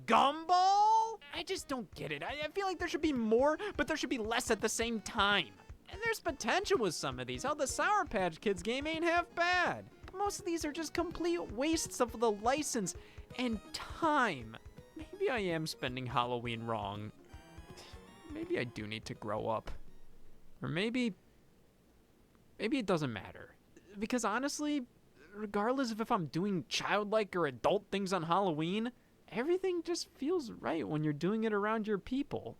Gumball? I just don't get it. I feel like there should be more, but there should be less at the same time. And there's potential with some of these. Hell, the Sour Patch Kids game ain't half bad. But most of these are just complete wastes of the license and time. Maybe I am spending Halloween wrong. Maybe I do need to grow up. Or maybe it doesn't matter. Because honestly, regardless of if I'm doing childlike or adult things on Halloween, everything just feels right when you're doing it around your people.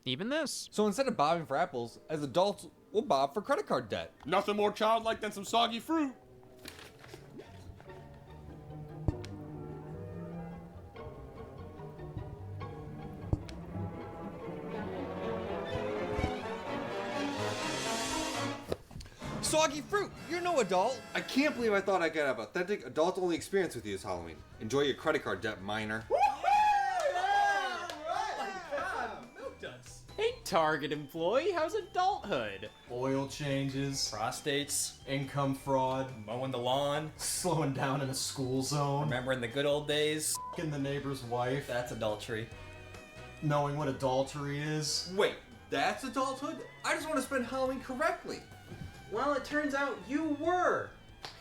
Even this. So instead of bobbing for apples, as adults, we'll bob for credit card debt. Nothing more childlike than some soggy fruit. Soggy fruit, you're no adult. I can't believe I thought I could have authentic adult-only experience with you this Halloween. Enjoy your credit card debt, minor. Hey, Target employee, how's adulthood? Oil changes, prostates, income fraud, mowing the lawn, slowing down in a school zone, Remembering the good old days? f***ing the neighbor's wife, That's adultery. knowing what adultery is. Wait, that's adulthood? I just want to spend Halloween correctly. Well, it turns out you were.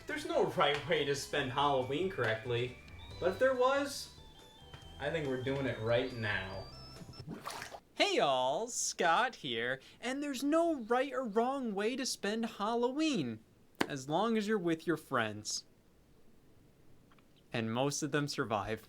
There's no right way to spend Halloween correctly. But if there was, I think we're doing it right now. Hey y'all, Scott here, and there's no right or wrong way to spend Halloween, as long as you're with your friends. And most of them survive.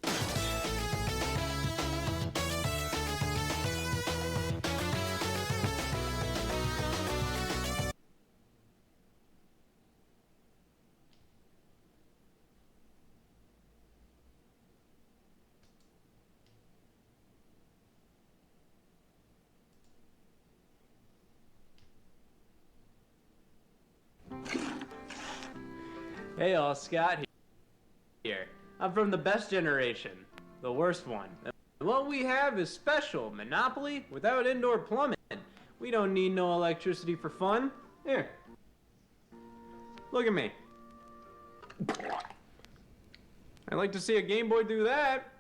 Hey all, Scott here. I'm from the best generation, the worst one. What we have is special Monopoly without indoor plumbing. We don't need no electricity for fun. Here. Look at me. I'd like to see a Game Boy do that.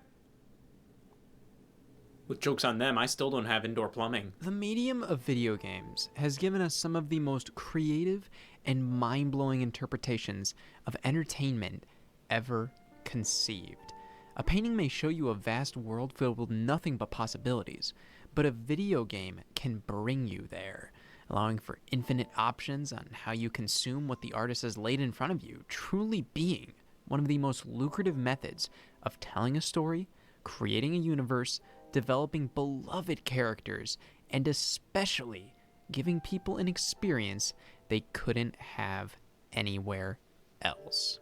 With jokes on them, I still don't have indoor plumbing. The medium of video games has given us some of the most creative and mind-blowing interpretations of entertainment ever conceived. A painting may show you a vast world filled with nothing but possibilities, but a video game can bring you there, allowing for infinite options on how you consume what the artist has laid in front of you, truly being one of the most lucrative methods of telling a story, creating a universe, developing beloved characters, and especially giving people an experience they couldn't have anywhere else.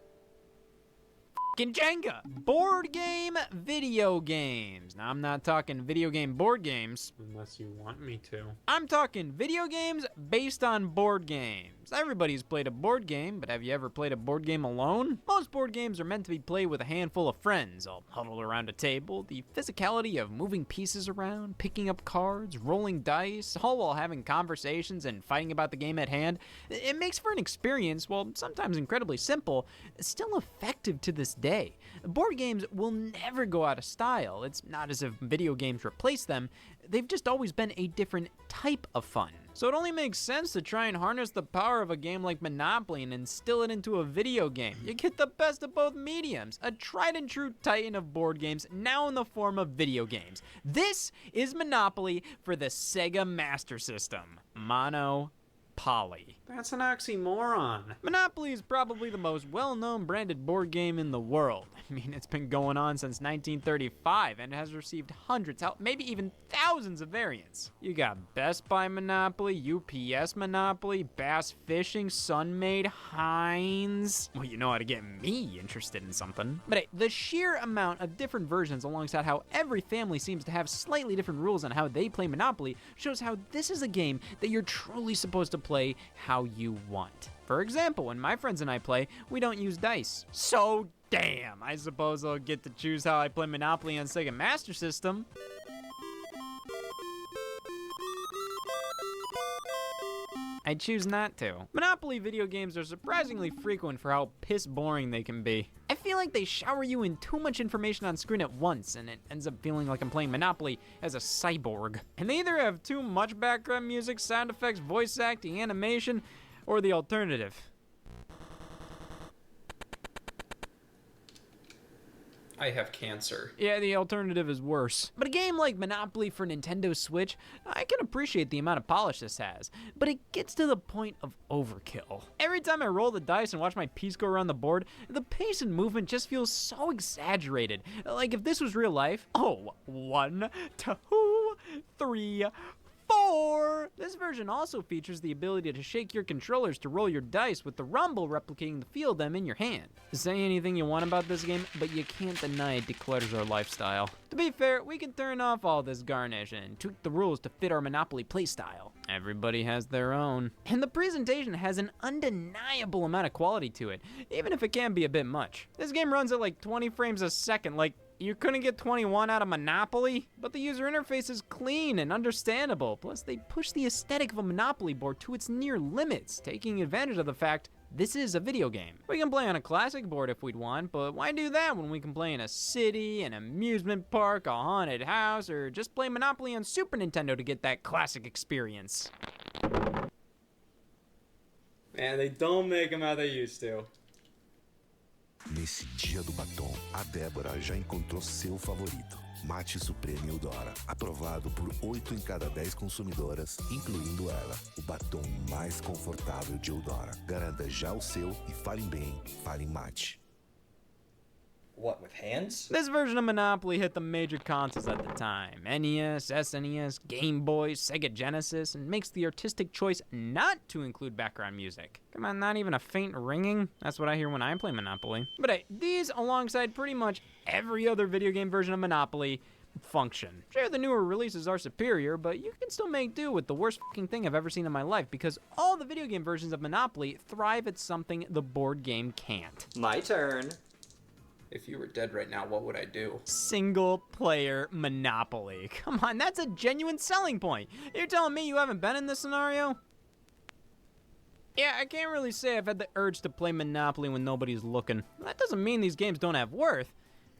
F***ing Jenga! Board game video games. Now, I'm not talking video game board games. Unless you want me to. I'm talking video games based on board games. Everybody's played a board game, but have you ever played a board game alone? Most board games are meant to be played with a handful of friends, all huddled around a table. The physicality of moving pieces around, picking up cards, rolling dice, all while having conversations and fighting about the game at hand. It makes for an experience, while sometimes incredibly simple, still effective to this day. Board games will never go out of style. It's not as if video games replace them. They've just always been a different type of fun. So it only makes sense to try and harness the power of a game like Monopoly and instill it into a video game. You get the best of both mediums, a tried and true titan of board games, now in the form of video games. This is Monopoly for the Sega Master System. Mono-Poly. That's an oxymoron. Monopoly is probably the most well-known branded board game in the world. I mean, it's been going on since 1935 and has received hundreds, maybe even thousands of variants. You got Best Buy Monopoly, UPS Monopoly, Bass Fishing, Sunmaid, Heinz. Well, you know how to get me interested in something. But hey, the sheer amount of different versions alongside how every family seems to have slightly different rules on how they play Monopoly shows how this is a game that you're truly supposed to play how you want. For example, when my friends and I play, we don't use dice. So damn, I suppose I'll get to choose how I play Monopoly on Sega Master System. I choose not to. Monopoly video games are surprisingly frequent for how piss boring they can be. I feel like they shower you in too much information on screen at once, and it ends up feeling like I'm playing Monopoly as a cyborg. And they either have too much background music, sound effects, voice acting, animation, or the alternative. I have cancer. Yeah, the alternative is worse. But a game like Monopoly for Nintendo Switch, I can appreciate the amount of polish this has, but it gets to the point of overkill. Every time I roll the dice and watch my piece go around the board, the pace and movement just feels so exaggerated. Like if this was real life, 1, 2, 3, 4. This version also features the ability to shake your controllers to roll your dice, with the rumble replicating the feel of them in your hand. Say anything you want about this game, but you can't deny it declares our lifestyle. To be fair, we can turn off all this garnish and tweak the rules to fit our Monopoly playstyle. Everybody has their own. And the presentation has an undeniable amount of quality to it, even if it can be a bit much. This game runs at like 20 frames a second, like you couldn't get 21 out of Monopoly? But the user interface is clean and understandable. Plus, they push the aesthetic of a Monopoly board to its near limits, taking advantage of the fact this is a video game. We can play on a classic board if we'd want, but why do that when we can play in a city, an amusement park, a haunted house, or just play Monopoly on Super Nintendo to get that classic experience? Man, they don't make them how they used to. Nesse dia do batom, a Débora já encontrou seu favorito. Mate Supreme Eudora, aprovado por 8 em cada 10 consumidoras, incluindo ela. O batom mais confortável de Eudora. Garanta já o seu e falem bem, falem mate. What, with hands? This version of Monopoly hit the major consoles at the time. NES, SNES, Game Boy, Sega Genesis, and makes the artistic choice not to include background music. Come on, not even a faint ringing? That's what I hear when I play Monopoly. But hey, these, alongside pretty much every other video game version of Monopoly, function. Sure, the newer releases are superior, but you can still make do with the worst fucking thing I've ever seen in my life, because all the video game versions of Monopoly thrive at something the board game can't. My turn. If you were dead right now, what would I do? Single player Monopoly. Come on, that's a genuine selling point. You're telling me you haven't been in this scenario? Yeah, I can't really say I've had the urge to play Monopoly when nobody's looking. That doesn't mean these games don't have worth.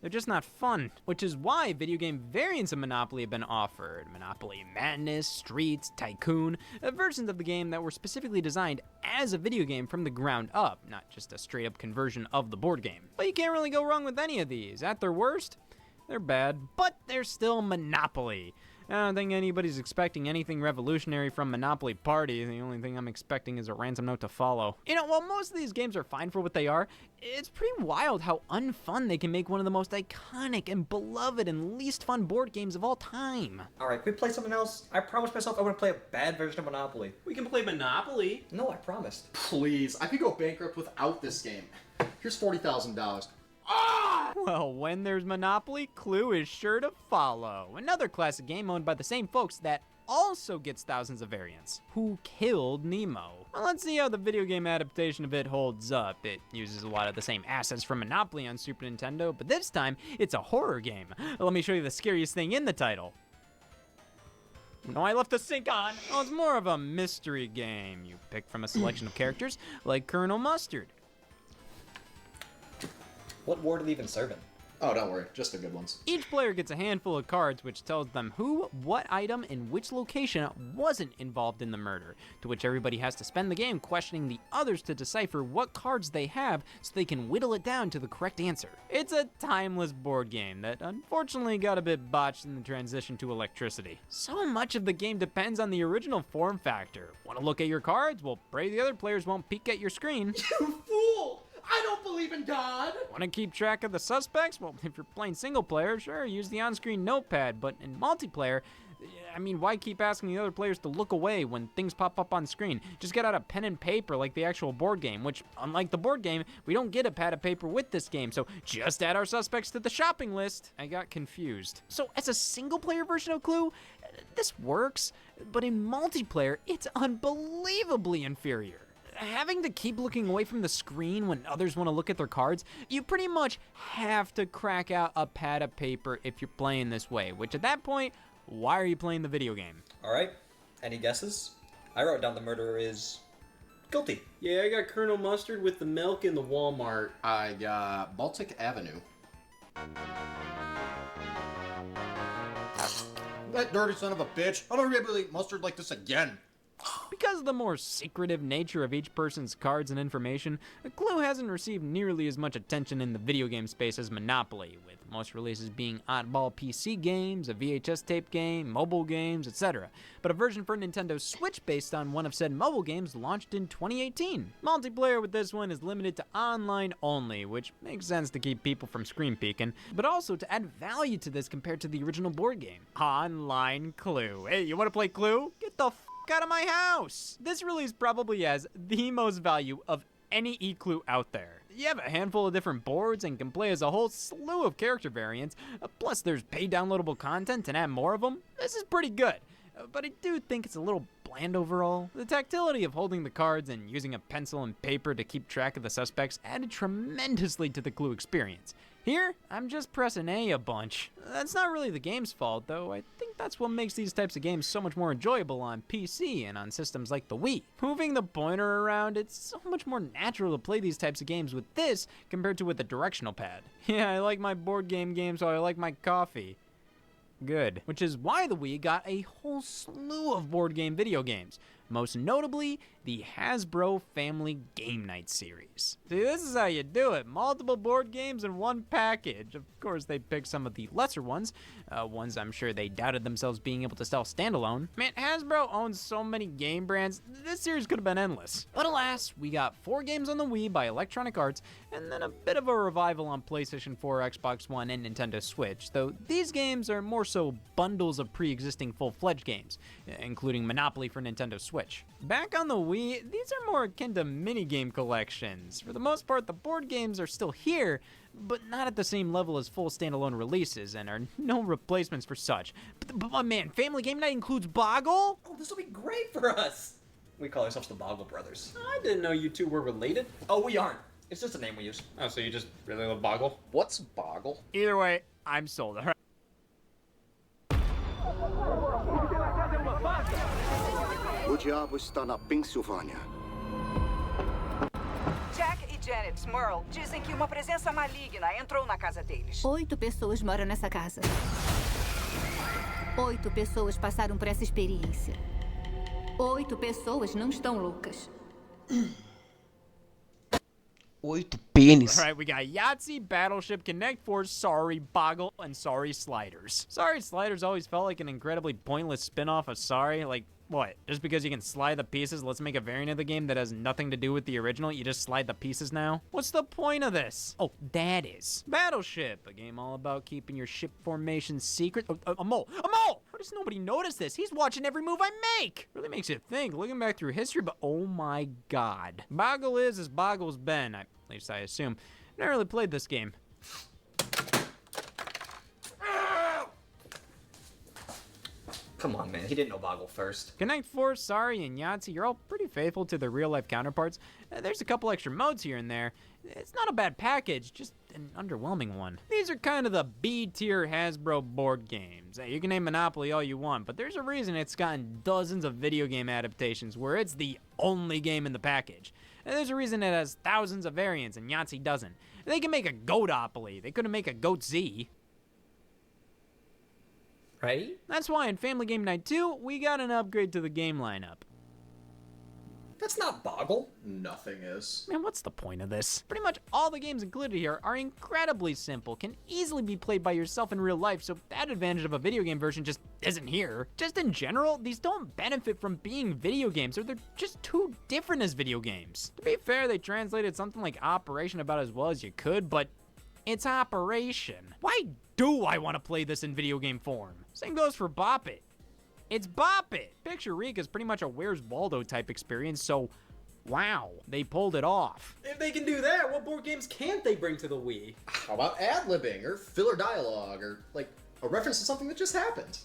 They're just not fun, which is why video game variants of Monopoly have been offered. Monopoly Madness, Streets, Tycoon, versions of the game that were specifically designed as a video game from the ground up, not just a straight up conversion of the board game. But you can't really go wrong with any of these. At their worst, they're bad, but they're still Monopoly. I don't think anybody's expecting anything revolutionary from Monopoly Party. The only thing I'm expecting is a ransom note to follow. You know, while most of these games are fine for what they are, it's pretty wild how unfun they can make one of the most iconic and beloved and least fun board games of all time. Alright, can we play something else? I promised myself I wouldn't play a bad version of Monopoly. We can play Monopoly. No, I promised. Please, I could go bankrupt without this game. Here's $40,000. Well, when there's Monopoly, Clue is sure to follow. Another classic game owned by the same folks that also gets thousands of variants. Who Killed Nemo? Well, let's see how the video game adaptation of it holds up. It uses a lot of the same assets from Monopoly on Super Nintendo, but this time, it's a horror game. Let me show you the scariest thing in the title. No, I left the sink on. Oh, it's more of a mystery game. You pick from a selection of characters, like Colonel Mustard. What war do they even serve in? Oh, don't worry, just the good ones. Each player gets a handful of cards which tells them who, what item, and which location wasn't involved in the murder, to which everybody has to spend the game questioning the others to decipher what cards they have so they can whittle it down to the correct answer. It's a timeless board game that unfortunately got a bit botched in the transition to electricity. So much of the game depends on the original form factor. Want to look at your cards? Well, pray the other players won't peek at your screen. You fool! I don't believe in God! Want to keep track of the suspects? Well, if you're playing single player, sure, use the on-screen notepad, but in multiplayer, I mean, why keep asking the other players to look away when things pop up on screen? Just get out a pen and paper like the actual board game, which, unlike the board game, we don't get a pad of paper with this game, so just add our suspects to the shopping list. I got confused. So as a single-player version of Clue, this works, but in multiplayer, it's unbelievably inferior. Having to keep looking away from the screen when others want to look at their cards, you pretty much have to crack out a pad of paper if you're playing this way, which at that point, why are you playing the video game? Alright, any guesses? I wrote down the murderer is guilty. Yeah, I got Colonel Mustard with the milk in the Walmart. I got Baltic Avenue. That dirty son of a bitch. I don't really eat mustard like this again. Because of the more secretive nature of each person's cards and information, Clue hasn't received nearly as much attention in the video game space as Monopoly, with most releases being oddball PC games, a VHS tape game, mobile games, etc. But a version for Nintendo Switch based on one of said mobile games launched in 2018. Multiplayer with this one is limited to online only, which makes sense to keep people from screen peeking, but also to add value to this compared to the original board game. Online Clue. Hey, you want to play Clue? Get the out of my house! This release probably has the most value of any e-clue out there. You have a handful of different boards and can play as a whole slew of character variants, plus there's paid downloadable content and add more of them. This is pretty good, but I do think it's a little bland overall. The tactility of holding the cards and using a pencil and paper to keep track of the suspects added tremendously to the Clue experience. Here, I'm just pressing A bunch. That's not really the game's fault, though. I think that's what makes these types of games so much more enjoyable on PC and on systems like the Wii. Moving the pointer around, it's so much more natural to play these types of games with this compared to with a directional pad. Yeah, I like my board game so I like my coffee. Good. Which is why the Wii got a whole slew of board game video games. Most notably, the Hasbro Family Game Night series. See, this is how you do it. Multiple board games in one package. Of course, they picked some of the lesser ones. Ones I'm sure they doubted themselves being able to sell standalone. Man, Hasbro owns so many game brands, this series could have been endless. But alas, we got 4 games on the Wii by Electronic Arts, and then a bit of a revival on PlayStation 4, Xbox One, and Nintendo Switch, though these games are more so bundles of pre-existing full-fledged games, including Monopoly for Nintendo Switch. Back on the Wii, these are more akin to mini-game collections. For the most part, the board games are still here, but not at the same level as full standalone releases, and are no replacements for such. But man, Family Game Night includes Boggle? Oh, this will be great for us! We call ourselves the Boggle Brothers. I didn't know you two were related. Oh, we aren't. It's just a name we use. Oh, so you just really love Boggle? What's Boggle? Either way, I'm sold. All right. O diabo está na Pensilvânia. Jack e Janet Smurl dizem que uma presença maligna entrou na casa deles. 8 pessoas moram nessa casa. 8 pessoas passaram por essa experiência. 8 pessoas não estão loucas. 8 pênis. Alright, we got Yahtzee, Battleship, Connect Four, Sorry, Boggle, and Sorry Sliders. Sorry Sliders always felt like an incredibly pointless spin-off of Sorry. Like, what? Just because you can slide the pieces, let's make a variant of the game that has nothing to do with the original? You just slide the pieces now? What's the point of this? Oh, that is. Battleship, a game all about keeping your ship formation secret. Oh, a mole! A mole! How does nobody notice this? He's watching every move I make! Really makes you think, looking back through history, but oh my god. Boggle is as Boggle's been, at least I assume. Never really played this game. Come on, man. He didn't know Boggle first. Connect Four, Sorry, and Yahtzee, you're all pretty faithful to their real-life counterparts. There's a couple extra modes here and there. It's not a bad package, just an underwhelming one. These are kind of the B-tier Hasbro board games. You can name Monopoly all you want, but there's a reason it's gotten dozens of video game adaptations where it's the only game in the package. There's a reason it has thousands of variants and Yahtzee doesn't. They can make a Goatopoly. They couldn't make a Goat Z. Right? That's why in Family Game Night 2, we got an upgrade to the game lineup. That's not Boggle. Nothing is. Man, what's the point of this? Pretty much all the games included here are incredibly simple, can easily be played by yourself in real life, so that advantage of a video game version just isn't here. Just in general, these don't benefit from being video games, or they're just too different as video games. To be fair, they translated something like Operation about as well as you could, but it's Operation. Why do I want to play this in video game form? Same goes for Bop It. It's Bop It! Picture Rick is pretty much a Where's Waldo type experience, so wow, they pulled it off. If they can do that, what board games can't they bring to the Wii? How about ad-libbing, or filler dialogue, or like a reference to something that just happened?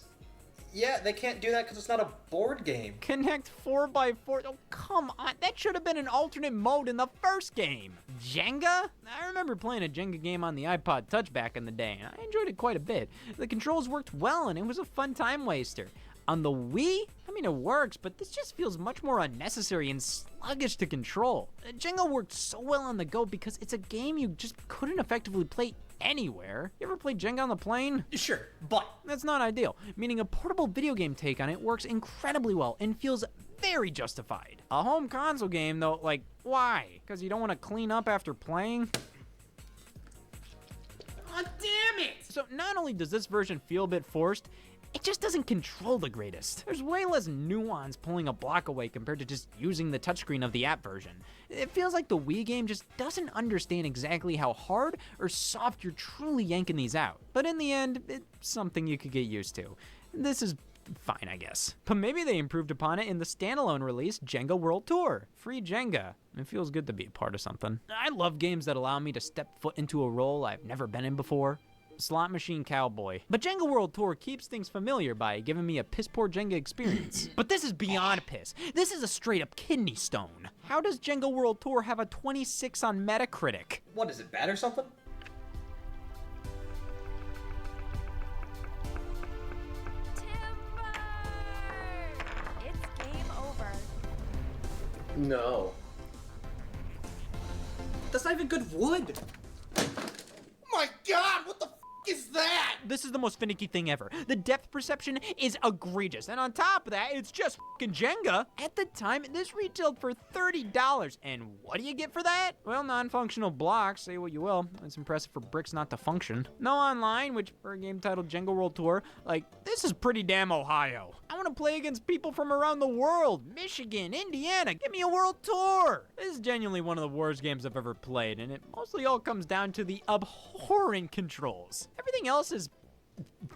Yeah, they can't do that because it's not a board game. Connect 4x4, oh come on, that should have been an alternate mode in the first game. Jenga? I remember playing a Jenga game on the iPod Touch back in the day, and I enjoyed it quite a bit. The controls worked well, and it was a fun time waster. On the Wii, I mean, it works, but this just feels much more unnecessary and sluggish to control. Jenga worked so well on the go because it's a game you just couldn't effectively play anywhere. You ever played Jenga on the plane? Sure, but that's not ideal, meaning a portable video game take on it works incredibly well and feels very justified. A home console game, though, like, why? Because you don't want to clean up after playing? Oh, damn it! So not only does this version feel a bit forced, it just doesn't control the greatest. There's way less nuance pulling a block away compared to just using the touchscreen of the app version. It feels like the Wii game just doesn't understand exactly how hard or soft you're truly yanking these out. But in the end, it's something you could get used to. This is fine, I guess. But maybe they improved upon it in the standalone release, Jenga World Tour. Free Jenga. It feels good to be a part of something. I love games that allow me to step foot into a role I've never been in before. Slot Machine Cowboy. But Jenga World Tour keeps things familiar by giving me a piss-poor Jenga experience. But this is beyond piss. This is a straight-up kidney stone. How does Jenga World Tour have a 26 on Metacritic? What, is it bad or something? It's game over. No. That's not even good wood. Oh my god, what the is that? This is the most finicky thing ever. The depth perception is egregious, and on top of that, it's just f***ing Jenga. At the time, this retailed for $30, and what do you get for that? Well, non-functional blocks, say what you will. It's impressive for bricks not to function. No online, which for a game titled Jenga World Tour, like, this is pretty damn Ohio. I want to play against people from around the world. Michigan, Indiana, give me a world tour. This is genuinely one of the worst games I've ever played, and it mostly all comes down to the abhorrent controls. Everything else is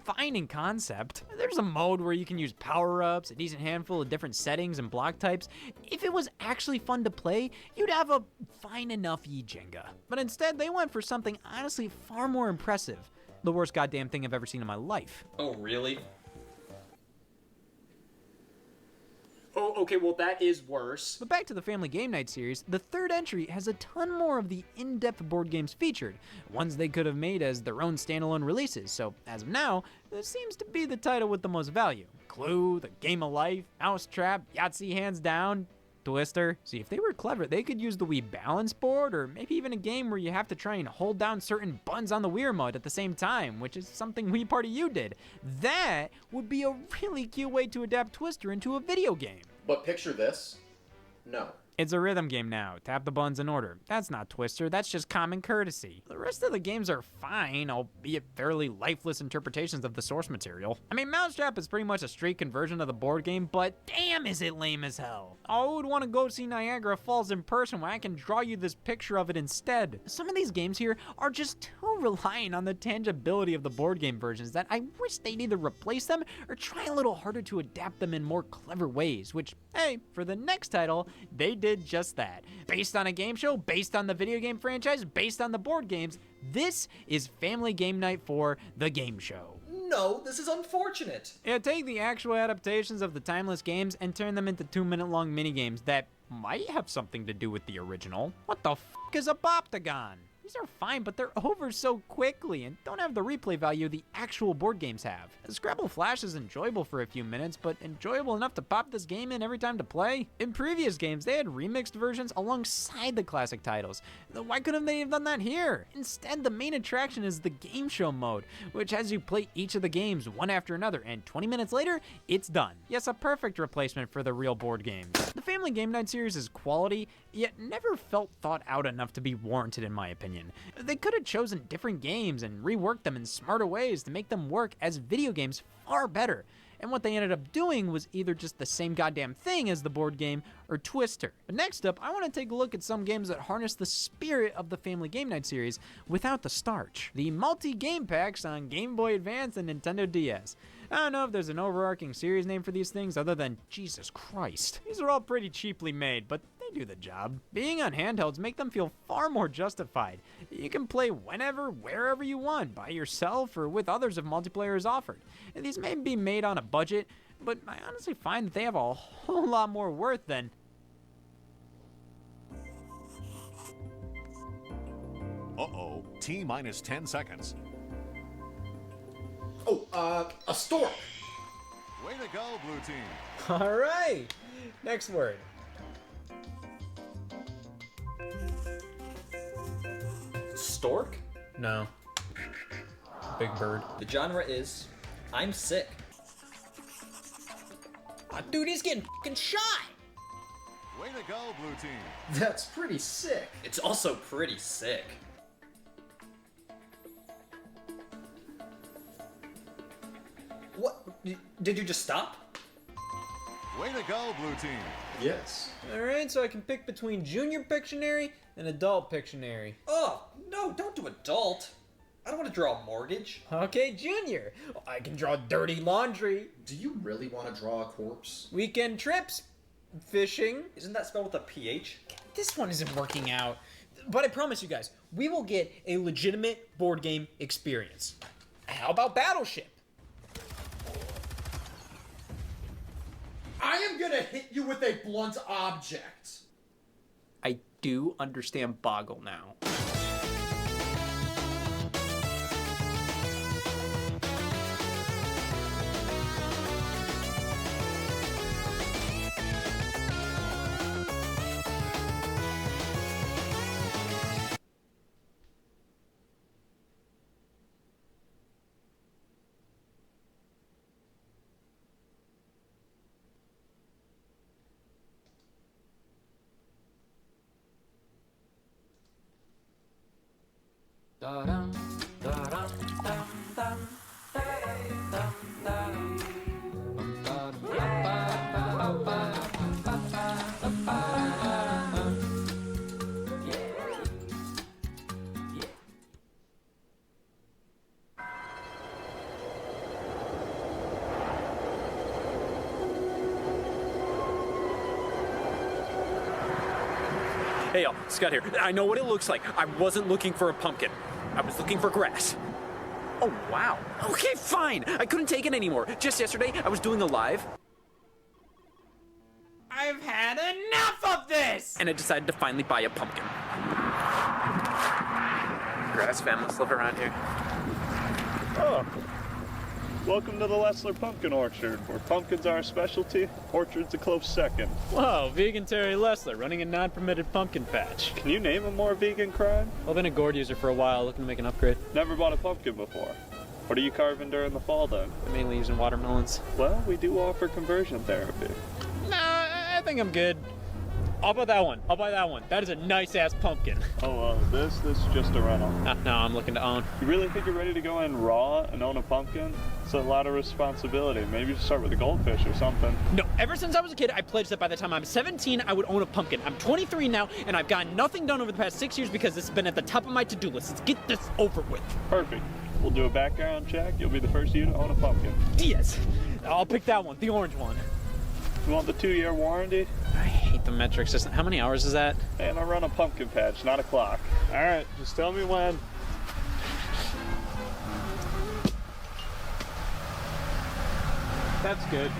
fine in concept. There's a mode where you can use power-ups, a decent handful of different settings and block types. If it was actually fun to play, you'd have a fine enough Jenga. But instead, they went for something honestly far more impressive. The worst goddamn thing I've ever seen in my life. Oh, really? Oh, okay, well, that is worse. But back to the Family Game Night series, the third entry has a ton more of the in-depth board games featured, ones they could have made as their own standalone releases, so as of now, this seems to be the title with the most value. Clue, The Game of Life, Mousetrap, Yahtzee hands down, Twister. See, if they were clever, they could use the Wii balance board, or maybe even a game where you have to try and hold down certain buttons on the Wii remote at the same time, which is something Wii Party U did. That would be a really cute way to adapt Twister into a video game. But picture this. No. It's a rhythm game now. Tap the buttons in order. That's not Twister, that's just common courtesy. The rest of the games are fine, albeit fairly lifeless interpretations of the source material. I mean, Mousetrap is pretty much a straight conversion of the board game, but damn is it lame as hell. I would want to go see Niagara Falls in person when I can draw you this picture of it instead. Some of these games here are just too reliant on the tangibility of the board game versions that I wish they'd either replace them or try a little harder to adapt them in more clever ways, which, hey, for the next title, they did just that. Based on a game show, based on the video game franchise, based on the board games, this is Family Game Night for the game show. No, this is unfortunate. Yeah, take the actual adaptations of the timeless games and turn them into 2-minute-long minigames that might have something to do with the original. What the f*** is a Boptagon? These are fine, but they're over so quickly and don't have the replay value the actual board games have. Scrabble Flash is enjoyable for a few minutes, but enjoyable enough to pop this game in every time to play? In previous games, they had remixed versions alongside the classic titles. Why couldn't they have done that here? Instead, the main attraction is the game show mode, which has you play each of the games one after another, and 20 minutes later, it's done. Yes, a perfect replacement for the real board games. The Family Game Night series is quality, yet never felt thought out enough to be warranted in my opinion. They could have chosen different games and reworked them in smarter ways to make them work as video games far better. And what they ended up doing was either just the same goddamn thing as the board game or Twister. But next up, I want to take a look at some games that harness the spirit of the Family Game Night series without the starch. The multi-game packs on Game Boy Advance and Nintendo DS. I don't know if there's an overarching series name for these things other than Jesus Christ. These are all pretty cheaply made, but they do the job. Being on handhelds make them feel far more justified. You can play whenever, wherever you want, by yourself or with others if multiplayer is offered. And these may be made on a budget, but I honestly find that they have a whole lot more worth than... Uh-oh, T-minus 10 seconds. Oh, a stork. Way to go, blue team. All right. Next word. Stork? No. Big bird. The genre is I'm sick. Oh, dude, he's getting fucking shot. Way to go, blue team. That's pretty sick. It's also pretty sick. What? Did you just stop? Way to go, blue team. Yes. Alright, so I can pick between Junior Pictionary and Adult Pictionary. Oh, no, don't do adult. I don't want to draw a mortgage. Okay, Junior. I can draw dirty laundry. Do you really want to draw a corpse? Weekend trips. Fishing. Isn't that spelled with a PH? This one isn't working out. But I promise you guys, we will get a legitimate board game experience. How about Battleship? I am gonna hit you with a blunt object. I do understand Boggle now. Hey y'all, Scott here. I know what it looks like. I wasn't looking for a pumpkin. I was looking for grass. Oh, wow. Okay, fine. I couldn't take it anymore. Just yesterday, I was doing a live. I've had enough of this! And I decided to finally buy a pumpkin. Grass families live around here. Oh. Welcome to the Lessler Pumpkin Orchard, where pumpkins are a specialty, orchards a close second. Whoa, vegan Terry Lessler running a non-permitted pumpkin patch. Can you name a more vegan crime? Well, I've been a gourd user for a while, looking to make an upgrade. Never bought a pumpkin before. What are you carving during the fall then? I'm mainly using watermelons. Well, we do offer conversion therapy. Nah, I think I'm good. I'll buy that one. I'll buy that one. That is a nice-ass pumpkin. Oh, this is just a rental. No, I'm looking to own. You really think you're ready to go in raw and own a pumpkin? It's a lot of responsibility. Maybe you should start with a goldfish or something. No, ever since I was a kid, I pledged that by the time I'm 17, I would own a pumpkin. I'm 23 now, and I've gotten nothing done over the past 6 years because this has been at the top of my to-do list. Let's get this over with. Perfect. We'll do a background check. You'll be the first you to own a pumpkin. Yes. I'll pick that one, the orange one. You want the 2-year warranty? I hate the metric system. How many hours is that? And I run a pumpkin patch, not a clock. All right, just tell me when. That's good.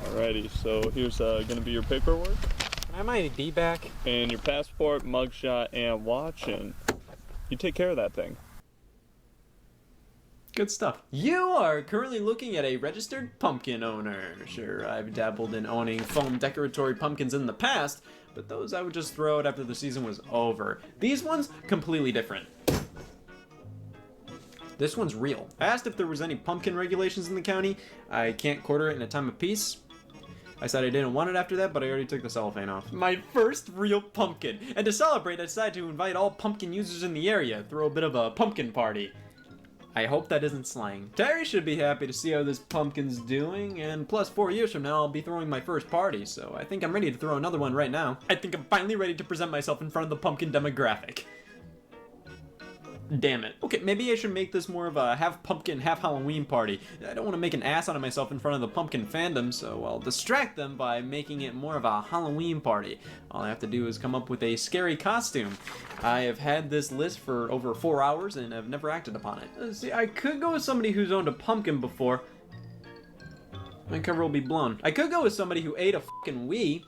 Alrighty, so here's gonna be your paperwork. Can I have my ID back? And your passport. passport, mugshot, and watch, and you take care of that thing. Good stuff. You are currently looking at a registered pumpkin owner. Sure, I've dabbled in owning foam decoratory pumpkins in the past, but those I would just throw out after the season was over. These ones, completely different. This one's real. I asked if there was any pumpkin regulations in the county. I can't quarter it in a time of peace. I said I didn't want it after that, but I already took the cellophane off. My first real pumpkin. And to celebrate, I decided to invite all pumpkin users in the area, throw a bit of a pumpkin party. I hope that isn't slang. Terry should be happy to see how this pumpkin's doing, and plus 4 years from now I'll be throwing my first party, so I think I'm ready to throw another one right now. I think I'm finally ready to present myself in front of the pumpkin demographic. Damn it. Okay, maybe I should make this more of a half pumpkin, half Halloween party. I don't want to make an ass out of myself in front of the pumpkin fandom, so I'll distract them by making it more of a Halloween party. All I have to do is come up with a scary costume. I have had this list for over 4 hours and have never acted upon it. See, I could go with somebody who's owned a pumpkin before. My cover will be blown. I could go with somebody who ate a fucking Wii.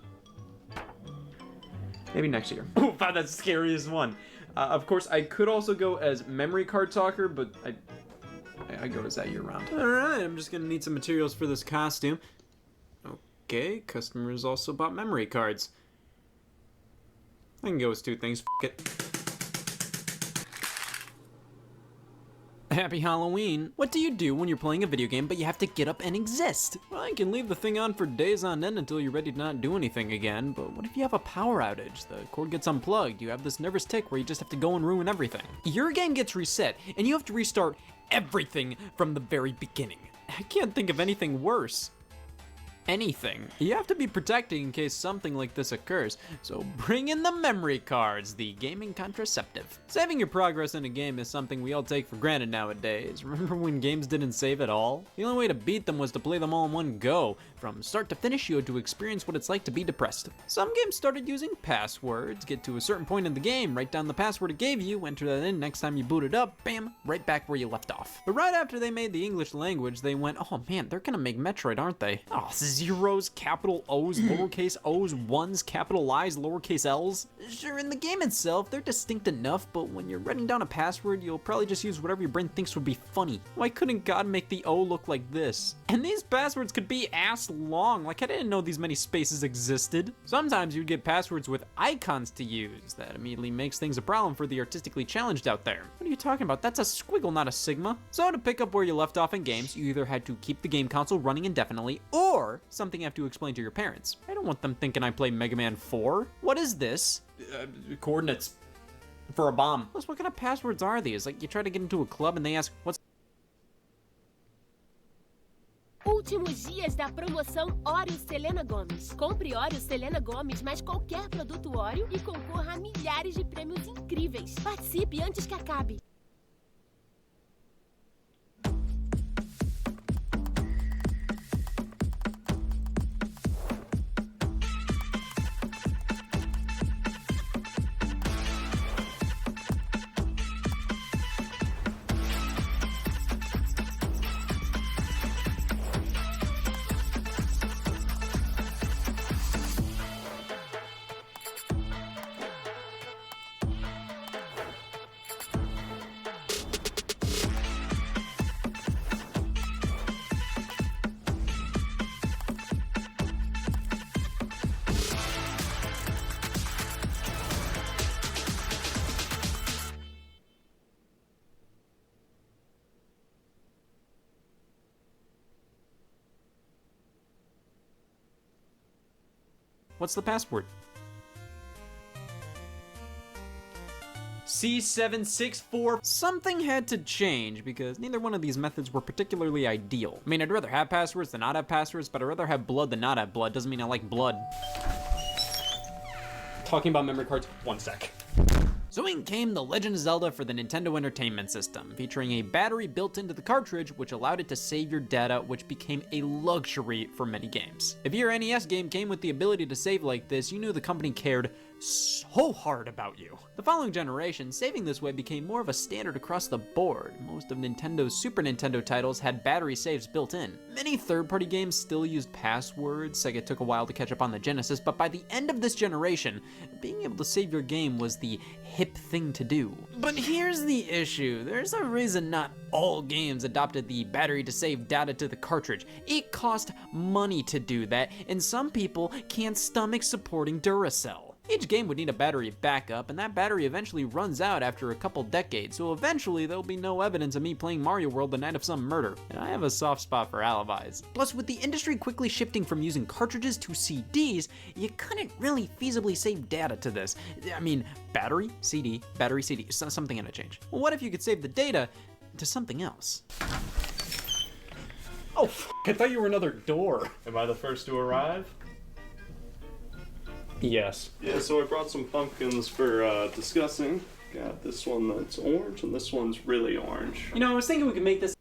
Maybe next year. Oh, wow, that's the scariest one. Of course, I could also go as memory card talker, but I go as that year round. Alright, I'm just gonna need some materials for this costume. Okay, customers also bought memory cards. I can go as 2 things, f*** it. Happy Halloween. What do you do when you're playing a video game but you have to get up and exist? Well, you can leave the thing on for days on end until you're ready to not do anything again, but what if you have a power outage? The cord gets unplugged, you have this nervous tick where you just have to go and ruin everything. Your game gets reset, and you have to restart everything from the very beginning. I can't think of anything worse. Anything. You have to be protected in case something like this occurs, so bring in the memory cards, the gaming contraceptive. Saving your progress in a game is something we all take for granted nowadays. Remember when games didn't save at all? The only way to beat them was to play them all in one go. From start to finish, you had to experience what it's like to be depressed. Some games started using passwords. Get to a certain point in the game, write down the password it gave you, enter that in, next time you boot it up, bam, right back where you left off. But right after they made the English language, they went, oh man, they're gonna make Metroid, aren't they? Oh, zeros, capital O's, lowercase O's, ones, capital I's, lowercase L's. Sure, in the game itself, they're distinct enough, but when you're writing down a password, you'll probably just use whatever your brain thinks would be funny. Why couldn't God make the O look like this? And these passwords could be ass long, like I didn't know these many spaces existed. Sometimes you'd get passwords with icons to use. That immediately makes things a problem for the artistically challenged out there. What are you talking about? That's a squiggle, not a sigma. So to pick up where you left off in games, you either had to keep the game console running indefinitely, or something you have to explain to your parents. I don't want them thinking I play Mega Man 4. What is this? Coordinates for a bomb. Plus, what kind of passwords are these? Like, you try to get into a club and they ask, what's... Últimos dias da promoção Oreo Selena Gomez. Compre Oreo Selena Gomez mais qualquer produto Oreo e concorra a milhares de prêmios incríveis. Participe antes que acabe. What's the password? C764. Something had to change because neither one of these methods were particularly ideal. I mean, I'd rather have passwords than not have passwords, but I'd rather have blood than not have blood. Doesn't mean I like blood. Talking about memory cards, one sec. So in came The Legend of Zelda for the Nintendo Entertainment System, featuring a battery built into the cartridge which allowed it to save your data, which became a luxury for many games. If your NES game came with the ability to save like this, you knew the company cared so hard about you. The following generation, saving this way became more of a standard across the board. Most of Nintendo's Super Nintendo titles had battery saves built in. Many third-party games still used passwords. Sega took a while to catch up on the Genesis, but by the end of this generation, being able to save your game was the hip thing to do. But here's the issue. There's a reason not all games adopted the battery to save data to the cartridge. It cost money to do that, and some people can't stomach supporting Duracell. Each game would need a battery backup, and that battery eventually runs out after a couple decades, so eventually there'll be no evidence of me playing Mario World the night of some murder. And I have a soft spot for alibis. Plus, with the industry quickly shifting from using cartridges to CDs, you couldn't really feasibly save data to this. I mean, battery, CD, something had to change. Well, what if you could save the data to something else? Oh, I thought you were another door. Am I the first to arrive? Yes. Yeah, so I brought some pumpkins for discussing. Got this one that's orange, and this one's really orange. You know, I was thinking we could make this.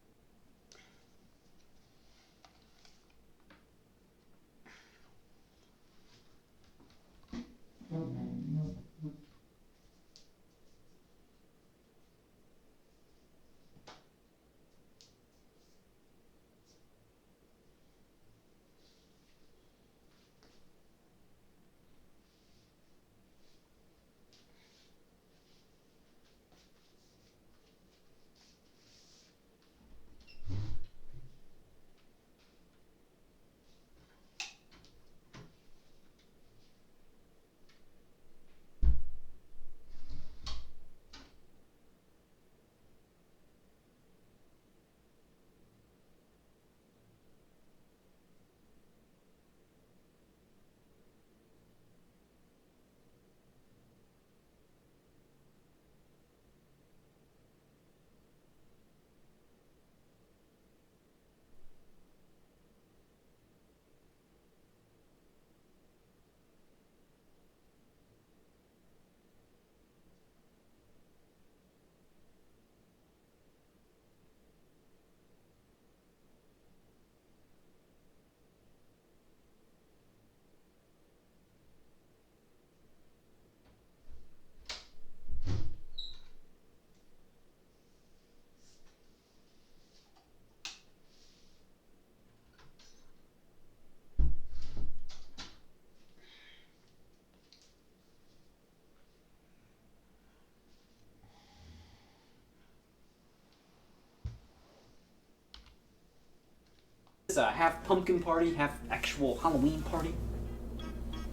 It's a half pumpkin party, half actual Halloween party.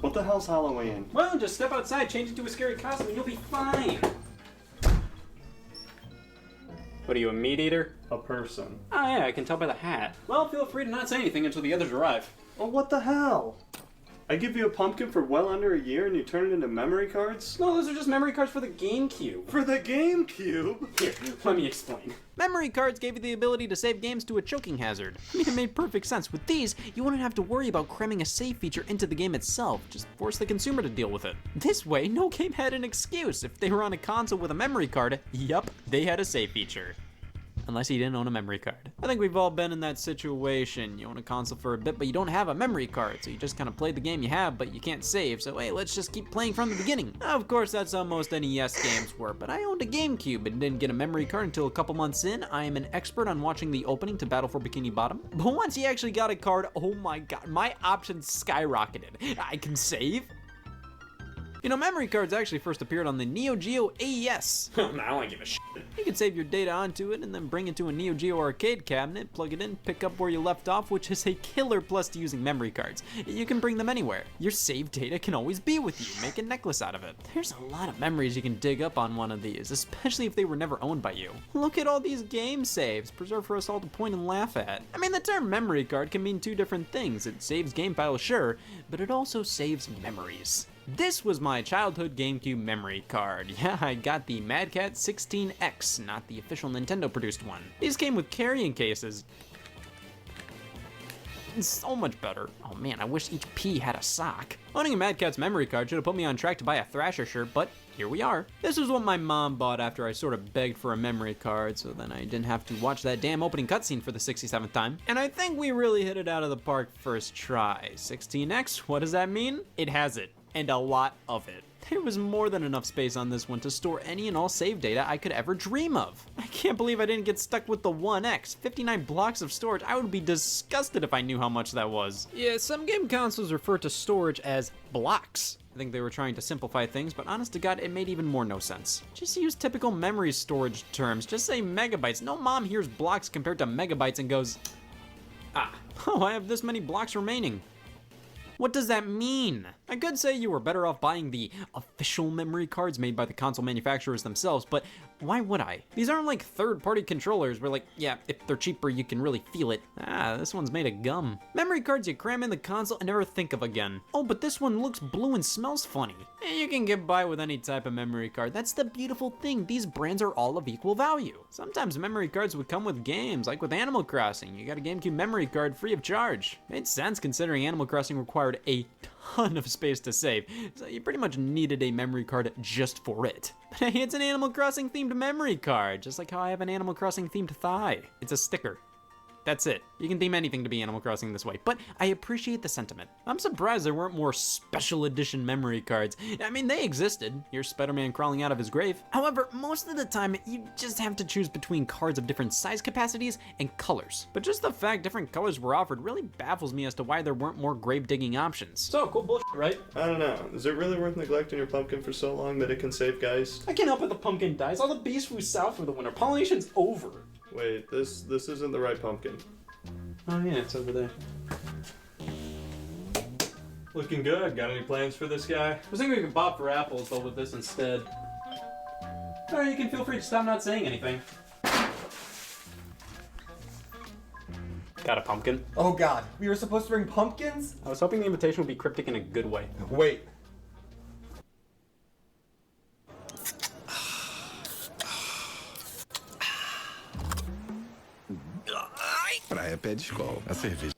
What the hell's Halloween? Well, just step outside, change into a scary costume, and you'll be fine. What are you, a meat eater? A person. Oh yeah, I can tell by the hat. Well, feel free to not say anything until the others arrive. Oh, what the hell? I give you a pumpkin for well under a year and you turn it into memory cards? No, those are just memory cards for the GameCube. For the GameCube? Here, let me explain. Memory cards gave you the ability to save games to a choking hazard. I mean, it made perfect sense. With these, you wouldn't have to worry about cramming a save feature into the game itself, just force the consumer to deal with it. This way, no game had an excuse. If they were on a console with a memory card, yup, they had a save feature. Unless you didn't own a memory card. I think we've all been in that situation. You own a console for a bit, but you don't have a memory card, so you just kind of play the game you have, but you can't save, so hey, let's just keep playing from the beginning. Of course, that's how most NES games were, but I owned a GameCube and didn't get a memory card until a couple months in. I am an expert on watching the opening to Battle for Bikini Bottom, but once you actually got a card, oh my god, my options skyrocketed. I can save? You know, memory cards actually first appeared on the Neo Geo AES. I don't give a shit. You can save your data onto it and then bring it to a Neo Geo arcade cabinet, plug it in, pick up where you left off, which is a killer plus to using memory cards. You can bring them anywhere. Your saved data can always be with you. Make a necklace out of it. There's a lot of memories you can dig up on one of these, especially if they were never owned by you. Look at all these game saves, preserved for us all to point and laugh at. I mean, the term memory card can mean two different things. It saves game files, sure, but it also saves memories. This was my childhood GameCube memory card. Yeah, I got the Mad Cat 16X, not the official Nintendo produced one. These came with carrying cases. It's so much better. Oh man, I wish each P had a sock. Owning a Mad Cat's memory card should have put me on track to buy a Thrasher shirt, but here we are. This is what my mom bought after I sort of begged for a memory card, so then I didn't have to watch that damn opening cutscene for the 67th time. And I think we really hit it out of the park first try. 16X, what does that mean? It has it. And a lot of it. There was more than enough space on this one to store any and all save data I could ever dream of. I can't believe I didn't get stuck with the 1X. 59 blocks of storage, I would be disgusted if I knew how much that was. Yeah, some game consoles refer to storage as blocks. I think they were trying to simplify things, but honest to God, it made even more no sense. Just use typical memory storage terms. Just say megabytes. No mom hears blocks compared to megabytes and goes, oh, I have this many blocks remaining. What does that mean? I could say you were better off buying the official memory cards made by the console manufacturers themselves, but why would I? These aren't like third-party controllers where like, yeah, if they're cheaper, you can really feel it. This one's made of gum. Memory cards you cram in the console and never think of again. Oh, but this one looks blue and smells funny. You can get by with any type of memory card. That's the beautiful thing. These brands are all of equal value. Sometimes memory cards would come with games, like with Animal Crossing. You got a GameCube memory card free of charge. Made sense considering Animal Crossing required a ton of space to save, so you pretty much needed a memory card just for it. But hey, it's an Animal Crossing themed memory card, just like how I have an Animal Crossing themed thigh. It's a sticker. That's it. You can theme anything to be Animal Crossing this way, but I appreciate the sentiment. I'm surprised there weren't more special edition memory cards. I mean, they existed. Here's Spider-Man crawling out of his grave. However, most of the time, you just have to choose between cards of different size capacities and colors. But just the fact different colors were offered really baffles me as to why there weren't more grave digging options. So, cool bullshit, right? I don't know. Is it really worth neglecting your pumpkin for so long that it can save guys? I can't help it the pumpkin dies. All the bees flew south for the winter. Pollination's over. Wait, this isn't the right pumpkin. Oh yeah, it's over there. Looking good. Got any plans for this guy? I was thinking we could bob for apples, but with this instead. Alright, you can feel free to stop not saying anything. Got a pumpkin. Oh god, we were supposed to bring pumpkins? I was hoping the invitation would be cryptic in a good way. Wait. Praia pé de escola. A cerveja.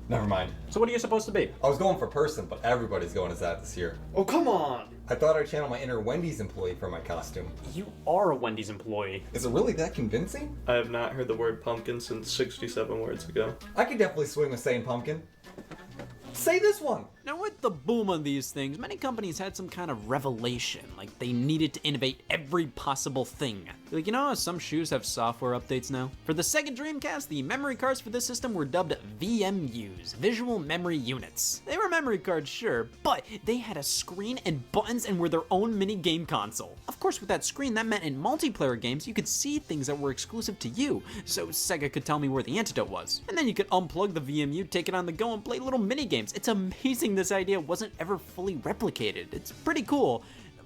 Never mind. So what are you supposed to be? I was going for person, but everybody's going as that this year. Oh, come on! I thought I'd channel my inner Wendy's employee for my costume. You are a Wendy's employee. Is it really that convincing? I have not heard the word pumpkin since 67 words ago. I could definitely swing with saying pumpkin. Say this one! Now with the boom on these things, many companies had some kind of revelation, like they needed to innovate every possible thing. Like, you know how some shoes have software updates now? For the Sega Dreamcast, the memory cards for this system were dubbed VMUs, Visual Memory Units. They were memory cards, sure, but they had a screen and buttons and were their own mini game console. Of course, with that screen, that meant in multiplayer games, you could see things that were exclusive to you, so Sega could tell me where the antidote was. And then you could unplug the VMU, take it on the go, and play little mini games. It's amazing this idea wasn't ever fully replicated. It's pretty cool,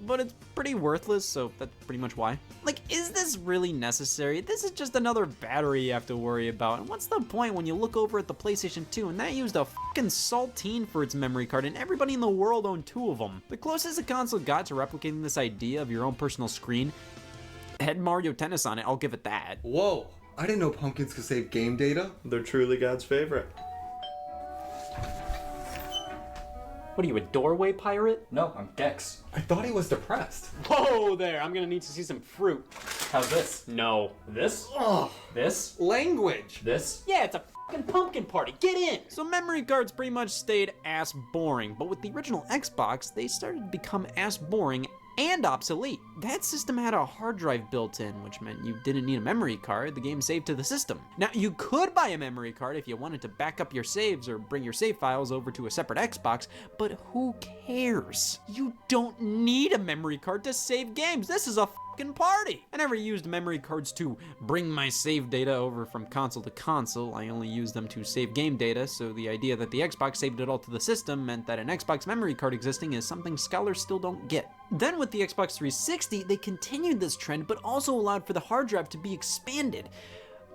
but it's pretty worthless, so that's pretty much why. Like, is this really necessary? This is just another battery you have to worry about, and what's the point when you look over at the PlayStation 2 and that used a fucking saltine for its memory card and everybody in the world owned 2 of them? The closest a console got to replicating this idea of your own personal screen had Mario Tennis on it, I'll give it that. Whoa, I didn't know pumpkins could save game data. They're truly God's favorite. What are you, a doorway pirate? No, I'm Gex. I thought he was depressed. Whoa there, I'm gonna need to see some fruit. How's this? No. This? Ugh. This? Language. This? Yeah, it's a fucking pumpkin party. Get in! So memory cards pretty much stayed ass boring, but with the original Xbox, they started to become ass boring and obsolete. That system had a hard drive built in, which meant you didn't need a memory card, the game saved to the system. Now, you could buy a memory card if you wanted to back up your saves or bring your save files over to a separate Xbox, but who cares? You don't need a memory card to save games. This is a fucking party. I never used memory cards to bring my save data over from console to console. I only used them to save game data, so the idea that the Xbox saved it all to the system meant that an Xbox memory card existing is something scholars still don't get. Then with the Xbox 360, they continued this trend, but also allowed for the hard drive to be expanded.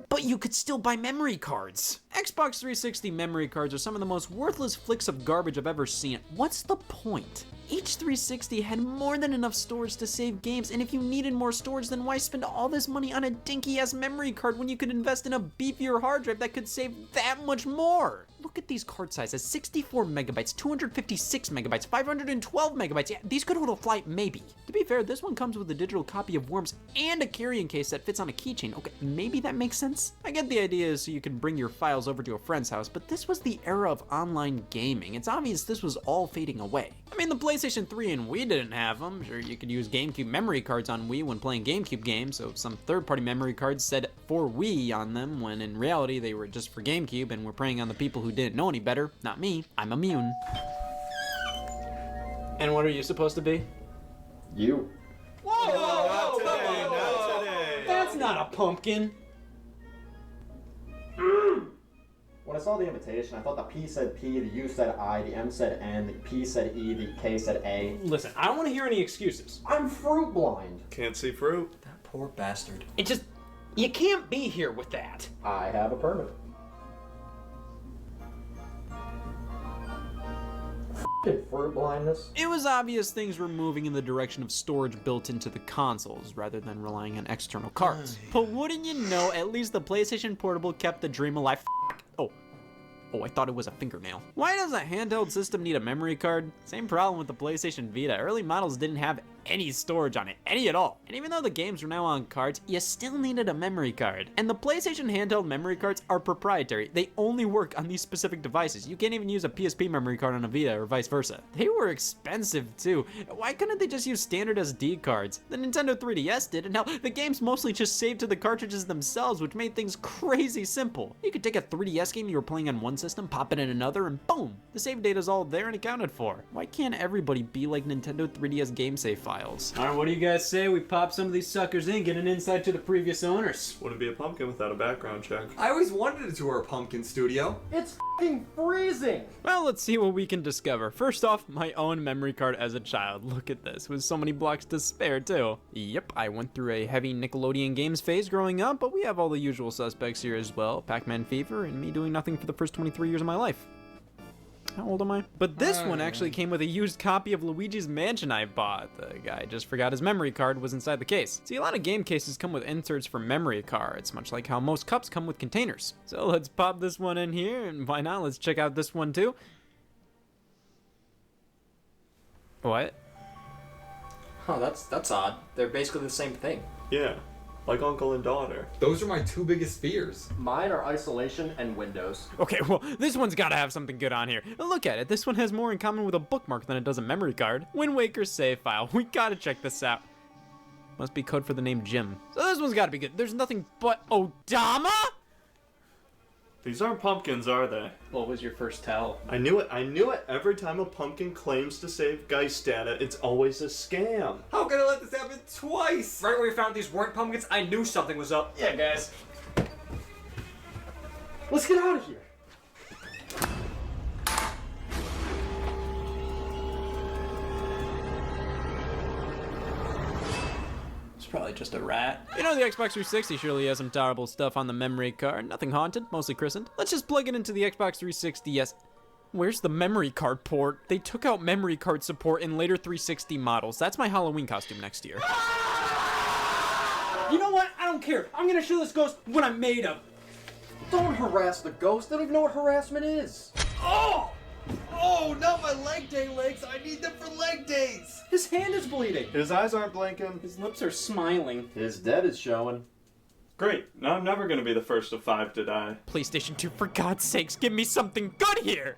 But you could still buy memory cards. Xbox 360 memory cards are some of the most worthless flicks of garbage I've ever seen. What's the point? Each 360 had more than enough storage to save games, and if you needed more storage, then why spend all this money on a dinky-ass memory card when you could invest in a beefier hard drive that could save that much more? Look at these card sizes, 64 megabytes, 256 megabytes, 512 megabytes. Yeah, these could hold a flight, maybe. To be fair, this one comes with a digital copy of Worms and a carrying case that fits on a keychain. Okay, maybe that makes sense? I get the idea is so you can bring your files over to a friend's house, but this was the era of online gaming. It's obvious this was all fading away. I mean, the PlayStation 3 and Wii didn't have them. Sure, you could use GameCube memory cards on Wii when playing GameCube games, so some third-party memory cards said for Wii on them, when in reality they were just for GameCube and were preying on the people who didn't know any better. Not me. I'm immune. And what are you supposed to be? You. Whoa! Not today. That's not a pumpkin. When I saw the invitation, I thought the P said P, the U said I, the M said N, the P said E, the K said A. Listen, I don't want to hear any excuses. I'm fruit blind. Can't see fruit. That poor bastard. It just... You can't be here with that. I have a permit. Fruit blindness. It was obvious things were moving in the direction of storage built into the consoles, rather than relying on external cards. But wouldn't you know, at least the PlayStation Portable kept the dream alive. Oh, I thought it was a fingernail. Why does a handheld system need a memory card? Same problem with the PlayStation Vita. Early models didn't have any storage on it, any at all. And even though the games were now on cards, you still needed a memory card. And the PlayStation handheld memory cards are proprietary. They only work on these specific devices. You can't even use a PSP memory card on a Vita or vice versa. They were expensive too. Why couldn't they just use standard SD cards? The Nintendo 3DS did, and hell, the games mostly just saved to the cartridges themselves, which made things crazy simple. You could take a 3DS game you were playing on one system, pop it in another, and boom! The save data's all there and accounted for. Why can't everybody be like Nintendo 3DS game save files? Alright, what do you guys say we pop some of these suckers in, get an insight to the previous owners? Wouldn't be a pumpkin without a background check. I always wanted to tour a pumpkin studio. It's f***ing freezing! Well, let's see what we can discover. First off, my own memory card as a child. Look at this, with so many blocks to spare too. Yep, I went through a heavy Nickelodeon games phase growing up, but we have all the usual suspects here as well. Pac-Man Fever, and me doing nothing for the first 23 years of my life. How old am I? But this one actually came with a used copy of Luigi's Mansion I bought. The guy just forgot his memory card was inside the case. See, a lot of game cases come with inserts for memory cards, much like how most cups come with containers. So let's pop this one in here, and why not? Let's check out this one too. What? Huh, that's odd. They're basically the same thing. Yeah, like uncle and daughter. Those are my two biggest fears. Mine are isolation and Windows. Okay, well, this one's gotta have something good on here. Look at it, this one has more in common with a bookmark than it does a memory card. Wind Waker's save file, we gotta check this out. Must be code for the name Jim. So this one's gotta be good. There's nothing but Odama? These aren't pumpkins, are they? What was your first tell? I knew it. Every time a pumpkin claims to save Geist data, it's always a scam. How can I let this happen twice? Right when we found these weren't pumpkins, I knew something was up. Yeah, guys. Let's get out of here. Probably just a rat. You know, the Xbox 360 surely has some terrible stuff on the memory card. Nothing haunted, mostly christened. Let's just plug it into the Xbox 360. Yes. Where's the memory card port? They took out memory card support in later 360 models. That's my Halloween costume next year. You know what? I don't care. I'm gonna show this ghost what I'm made of. Don't harass the ghost. They don't even know what harassment is. Oh! Oh, not my leg day legs. I need them for leg days. His hand is bleeding. His eyes aren't blinking. His lips are smiling. His dead is showing. Great. Now I'm never going to be the first of 5 to die. PlayStation 2, for God's sakes, give me something good here!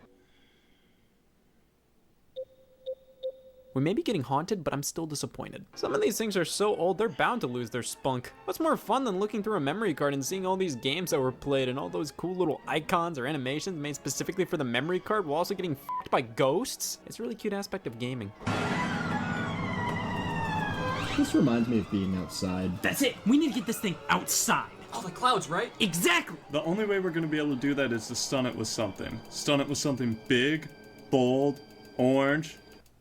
We may be getting haunted, but I'm still disappointed. Some of these things are so old, they're bound to lose their spunk. What's more fun than looking through a memory card and seeing all these games that were played and all those cool little icons or animations made specifically for the memory card while also getting f***ed by ghosts? It's a really cute aspect of gaming. This reminds me of being outside. That's it. We need to get this thing outside. Oh, the clouds, right? Exactly. The only way we're going to be able to do that is to stun it with something. Stun it with something big, bold, orange.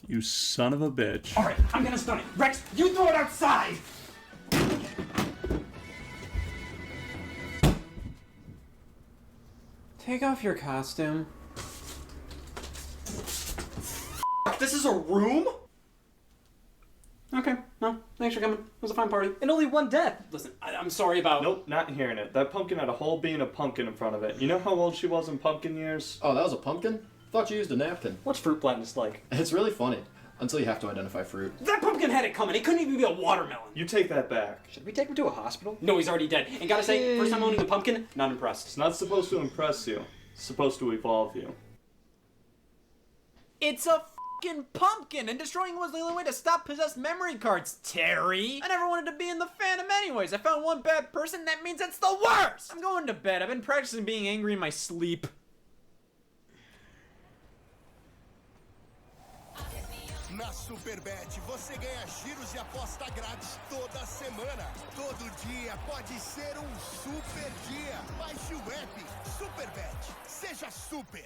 You son of a bitch. All right, I'm gonna stun it. Rex, you throw it outside! Take off your costume. fuck? This is a room? Okay, no, thanks for coming. It was a fine party. And only one death. Listen, I'm sorry about... Nope, not hearing it. That pumpkin had a whole bean of pumpkin in front of it. You know how old she was in pumpkin years? Oh, that was a pumpkin? Thought you used a napkin. What's fruit blindness like? It's really funny. Until you have to identify fruit. That pumpkin had it coming. It couldn't even be a watermelon. You take that back. Should we take him to a hospital? No, he's already dead. And gotta say, first time owning a pumpkin, not impressed. It's not supposed to impress you. It's supposed to evolve you. It's a fucking pumpkin, and destroying was the only way to stop possessed memory cards, Terry. I never wanted to be in the fandom anyways. I found one bad person, that means it's the worst. I'm going to bed. I've been practicing being angry in my sleep. Na Superbet, você ganha giros de aposta grátis toda semana. Todo dia pode ser um super dia. Baixe o app Superbet. Seja super.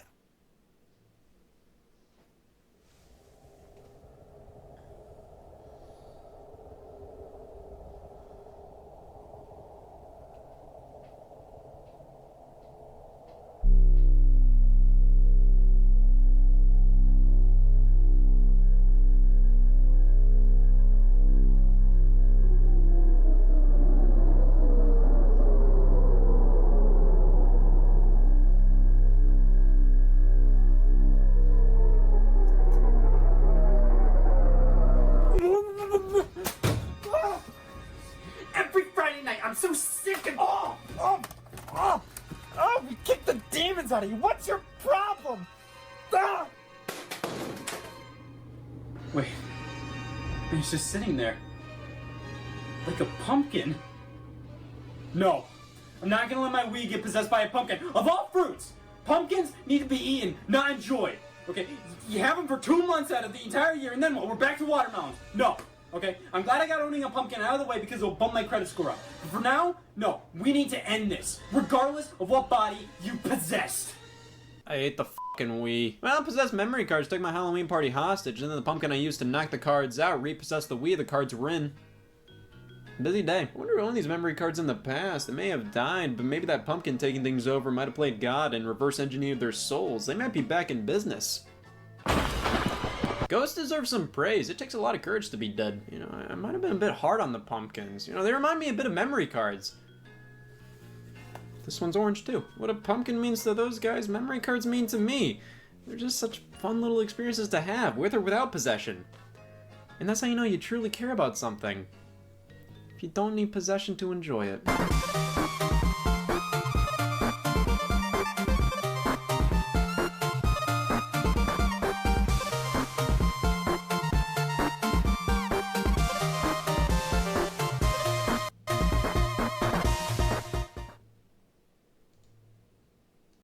Every Friday night, I'm so sick of... Oh, we kicked the demons out of you. What's your problem? Ah! Wait. He's just sitting there. Like a pumpkin? No. I'm not gonna let my Wii get possessed by a pumpkin. Of all fruits, pumpkins need to be eaten, not enjoyed. Okay? You have them for 2 months out of the entire year, and then what? We're back to watermelons. No. Okay? I'm glad I got owning a pumpkin out of the way because it'll bump my credit score up. But for now, no. We need to end this, regardless of what body you possessed. I hate the fucking Wii. Well, possessed memory cards took my Halloween party hostage, and then the pumpkin I used to knock the cards out repossessed the Wii the cards were in. Busy day. I wonder who owned these memory cards in the past. They may have died, but maybe that pumpkin taking things over might have played God and reverse engineered their souls. They might be back in business. Ghosts deserve some praise. It takes a lot of courage to be dead. You know, I might have been a bit hard on the pumpkins. You know, they remind me a bit of memory cards. This one's orange too. What a pumpkin means to those guys, memory cards mean to me. They're just such fun little experiences to have, with or without possession. And that's how you know you truly care about something. If you don't need possession to enjoy it.